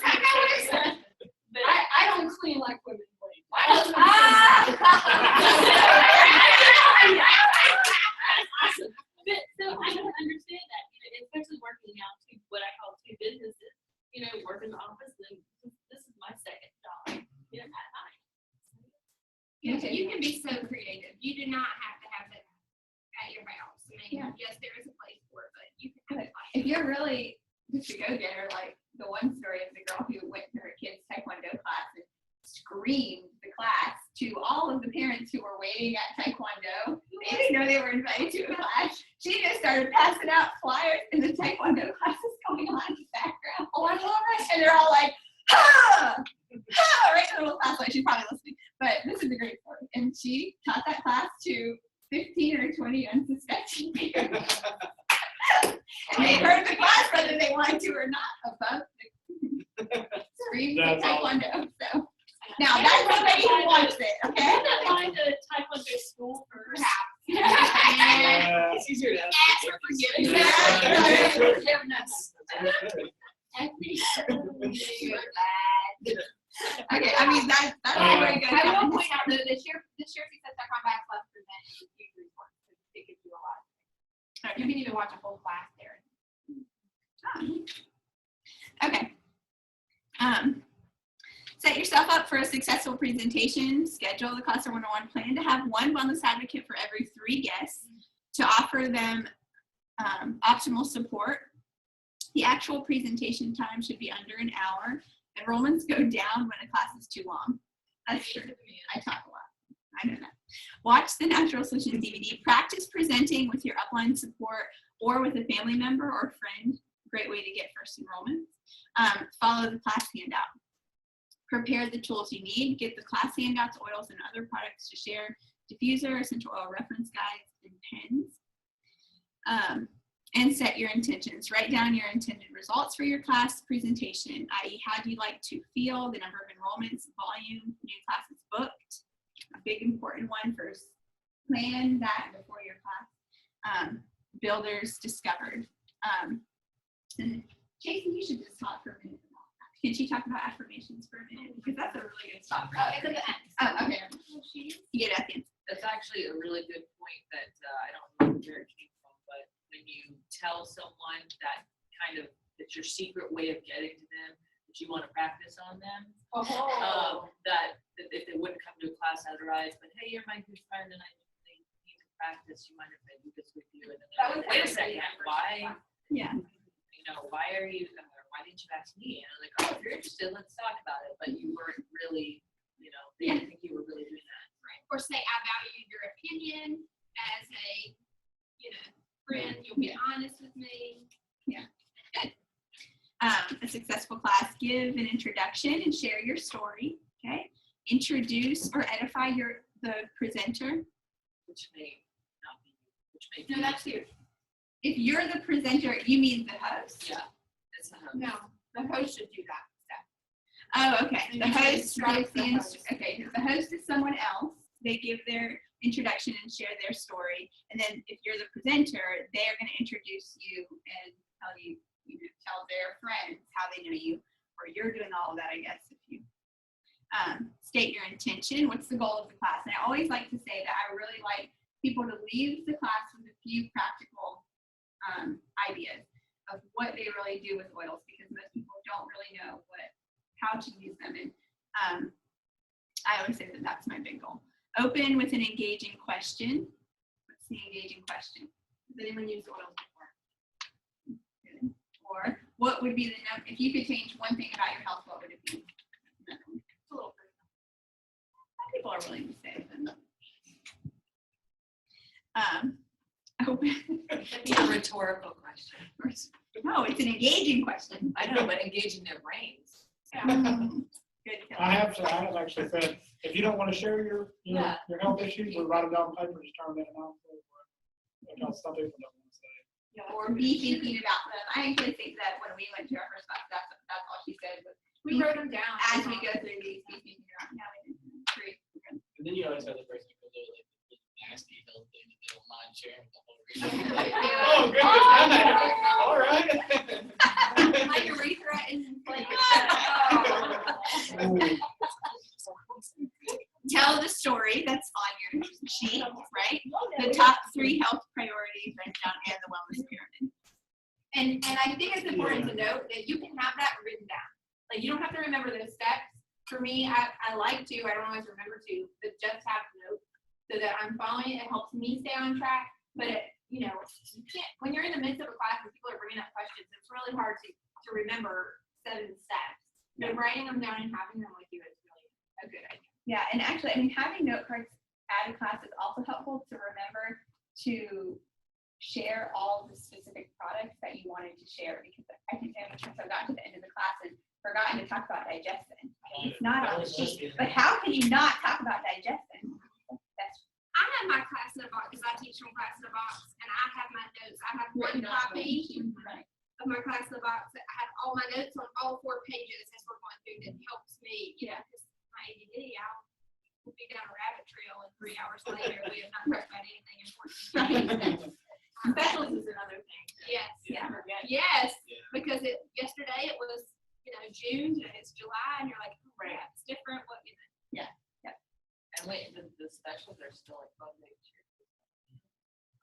[SPEAKER 15] But I don't clean like women clean. Awesome. But so I can understand that, you know, especially working out too.
[SPEAKER 13] You can be so creative. You do not have to have it at your house. I mean, yes, there is a place for it, but you can have it like.
[SPEAKER 1] If you're really just a go-getter, like the one story of the girl who went to her kid's taekwondo class and screamed the class to all of the parents who were waiting at taekwondo. They didn't know they were invited to a class. She just started passing out flyers in the taekwondo classes going on in the background. Oh, I love it. And they're all like, ha! Ha! Right in the little class, like she's probably listening. But this is a great story. And she taught that class to 15 or 20 unsuspecting parents. And they heard the class whether they wanted to or not above the screams of taekwondo. So now that's somebody who wants it, okay?
[SPEAKER 8] I wouldn't mind a taekwondo school first.
[SPEAKER 2] It's easier to
[SPEAKER 13] Ask for forgiveness.
[SPEAKER 1] Forgiveness. Okay, I mean that's very good.
[SPEAKER 6] I will point out that the sheriff says that come back plus present is huge report. It gives you a lot. You can even watch a whole class there.
[SPEAKER 1] Okay. Set yourself up for a successful presentation. Schedule the Classroom 101 plan to have one wellness advocate for every 3 guests to offer them optimal support. The actual presentation time should be under an hour. Enrollments go down when a class is too long. That's true. I talk a lot. I know that. Watch the Natural Solutions DVD. Practice presenting with your upline support or with a family member or friend. Great way to get first enrollments. Follow the class handout. Prepare the tools you need. Get the class handouts, oils, and other products to share. Diffuser, essential oil reference guides, and pens. And set your intentions. Write down your intended results for your class presentation, i.e. how do you like to feel, the number of enrollments, volume, new classes booked. A big important one first. Plan that before your class. Builders discovered. Jason, you should just talk for a minute. Can she talk about affirmations for a minute? Because that's a really good spot.
[SPEAKER 6] Oh, it's at the end.
[SPEAKER 1] Oh, okay. You get it at the end.
[SPEAKER 4] That's actually a really good point that I don't know where it came from, but when you tell someone that kind of, that's your secret way of getting to them, that you want to practice on them, that if they wouldn't come to a class otherwise, but hey, you're my good friend and I really need to practice, you mind if I do this with you? And then they're like, wait a second, why?
[SPEAKER 1] Yeah.
[SPEAKER 4] You know, why didn't you ask me? And I'm like, oh, if you're interested, let's talk about it. But you weren't really, you know, they didn't think you were really doing that.
[SPEAKER 13] Right. Or say, I value your opinion as a, friend. You'll be honest with me.
[SPEAKER 1] Yeah. Good. A successful class, give an introduction and share your story. Okay. Introduce or edify the presenter.
[SPEAKER 4] Which may not be you. Which may be
[SPEAKER 1] No, that's you. If you're the presenter, you mean the host?
[SPEAKER 4] Yeah. It's the host.
[SPEAKER 6] No, the host should do that step.
[SPEAKER 1] Oh, okay.
[SPEAKER 6] And
[SPEAKER 1] The
[SPEAKER 6] you can
[SPEAKER 1] host
[SPEAKER 6] instruct
[SPEAKER 1] gives
[SPEAKER 6] the
[SPEAKER 1] the
[SPEAKER 6] host.
[SPEAKER 1] okay. The host is someone else. They give their introduction and share their story, and then if you're the presenter, they're going to introduce you and tell you, tell their friends how they know you, or you're doing all of that, I guess. If you state your intention, what's the goal of the class? And I always like to say that I really like people to leave the class with a few practical ideas of what they really do with oils, because most people don't really know how to use them. And I always say that that's my big goal. Open with an engaging question. What's the engaging question? Has anyone used oils before? Good. Or what would be the number, if you could change one thing about your health, what would it be? It's a little personal. People are willing to say them. Open.
[SPEAKER 4] It's a rhetorical question.
[SPEAKER 1] No, it's an engaging question.
[SPEAKER 4] I know, but engaging their brains.
[SPEAKER 1] Good.
[SPEAKER 11] I have actually said, if you don't want to share your health issues, or write them down on paper, just turn them in and out. Because some people don't want to say.
[SPEAKER 1] Or be thinking about them. I actually think that when we went to our first class, that's all she said was
[SPEAKER 6] We wrote them down.
[SPEAKER 1] as we go through these, be thinking about now. Great.
[SPEAKER 2] And then you always have the person who goes like the nasty health thing that they don't mind sharing with the whole region. Oh, good. All right.
[SPEAKER 1] My urethra is inflamed. Tell the story that's on your sheet, right? The top 3 health priorities written down and the wellness pyramid.
[SPEAKER 6] And I think it's important to note that you can have that written down. Like, you don't have to remember those steps, for me, I like to, I don't always remember to, but just have notes so that I'm following it. It helps me stay on track. But you know, you can't, when you're in the midst of a class and people are bringing up questions, it's really hard to remember 7 steps. So writing them down and having them with you is really a good idea.
[SPEAKER 3] Yeah, and actually, I mean, having note cards at a class is also helpful to remember to share all the specific products that you wanted to share, because I think there were times I've gotten to the end of the class and forgotten to talk about digestin. It's not on the sheet, but how can you not talk about digestin?
[SPEAKER 13] I have my class in a box because I teach from class in a box, and I have my notes. I have one copy of my class in the box. I have all my notes on all 4 pages as we're going through. That helps me, you know, because my ADD, I'll be down a rabbit trail, and 3 hours later we have not talked about anything important.
[SPEAKER 6] Specials is another thing.
[SPEAKER 13] Yes.
[SPEAKER 6] Yeah.
[SPEAKER 13] Yes. Because yesterday it was, you know, June and it's July, and you're like, oh, right, it's different. What you know?
[SPEAKER 4] Yeah. And wait, the specials are still like Monday,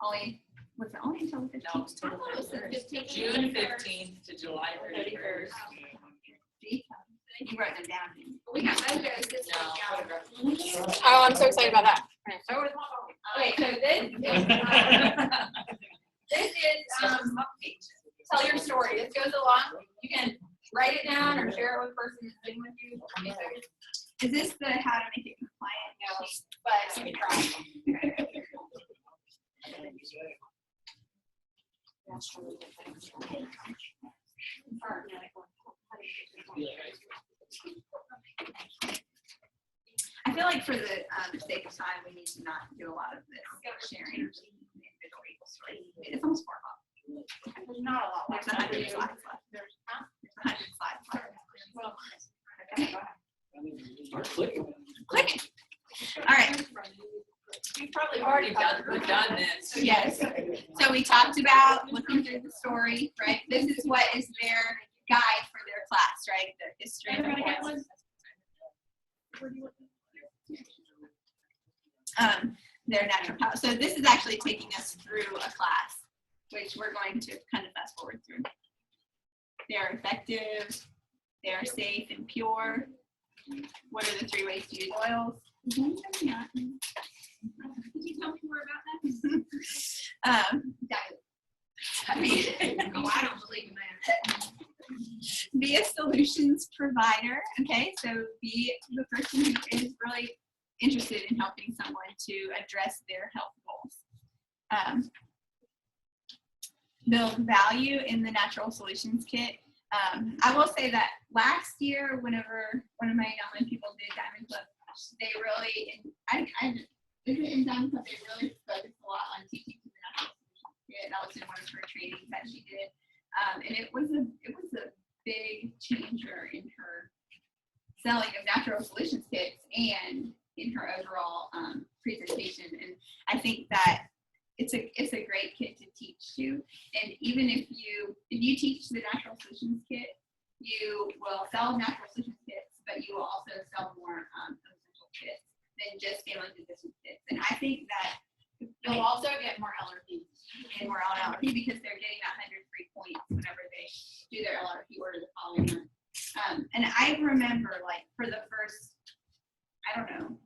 [SPEAKER 3] Only, was it only until the 15th?
[SPEAKER 4] No, it's till the
[SPEAKER 13] I thought it was the 15th.
[SPEAKER 4] June 15th to July 31st.
[SPEAKER 3] You wrote them down.
[SPEAKER 13] We got logos this week, y'all.
[SPEAKER 6] Oh, I'm so excited about that.
[SPEAKER 3] So is my phone.
[SPEAKER 6] Okay, so this is tell your story. This goes along. You can write it down or share it with the person that's sitting with you.
[SPEAKER 3] Is this the how to make it compliant?
[SPEAKER 6] No, but you can try.
[SPEAKER 3] I feel like for the sake of time, we need to not do a lot of this sharing individual people's stories. It's almost 4 o'clock.
[SPEAKER 6] There's not a lot
[SPEAKER 3] There's
[SPEAKER 6] left.
[SPEAKER 3] 100 slides left. There's 100 slides left. Okay, go ahead.
[SPEAKER 7] Start clicking.
[SPEAKER 3] Clicking. All right.
[SPEAKER 6] You've probably
[SPEAKER 4] Already done this.
[SPEAKER 3] Yes. So we talked about looking through the story, right? This is what is their guide for their class, right? Their history.
[SPEAKER 6] Everybody get one?
[SPEAKER 3] Their natural power. So this is actually taking us through a class, which we're going to kind of fast forward through. They're effective. They're safe and pure. What are the 3 ways to use oils?
[SPEAKER 13] Could you tell me more about that?
[SPEAKER 3] I mean,
[SPEAKER 13] Oh, I don't believe in that.
[SPEAKER 3] be a solutions provider. Okay, so be the person who is really interested in helping someone to address their health goals. Build value in the natural solutions kit. I will say that last year, whenever one of my young people did Diamond Club, they really, in Diamond Club, they really focused a lot on teaching to the natural solutions kit. That was in one of her trainings that she did, and it was a big changer in her selling of natural solutions kits and in her overall presentation. And I think that it's a great kit to teach to. And even if you teach the natural solutions kit, you will sell natural solutions kits, but you will also sell more essential kits than just family physician kits. And I think that
[SPEAKER 6] You'll also get more LRP.
[SPEAKER 3] and more on LRP because they're getting that 100 free points whenever they do their LRP order the following month. And I remember, like, for the first, I don't know,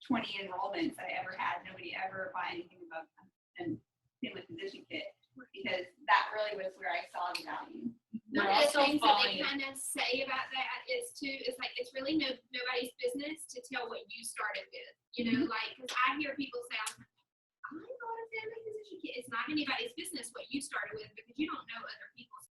[SPEAKER 3] 20 enrollments I ever had, nobody ever buy anything above a family physician kit because that really was where I saw the value.
[SPEAKER 13] One of the things that they kind of say about that is like it's really nobody's business to tell what you started with. You know, like, because I hear people say, I bought a family physician kit. It's not anybody's business what you started with because you don't know other people's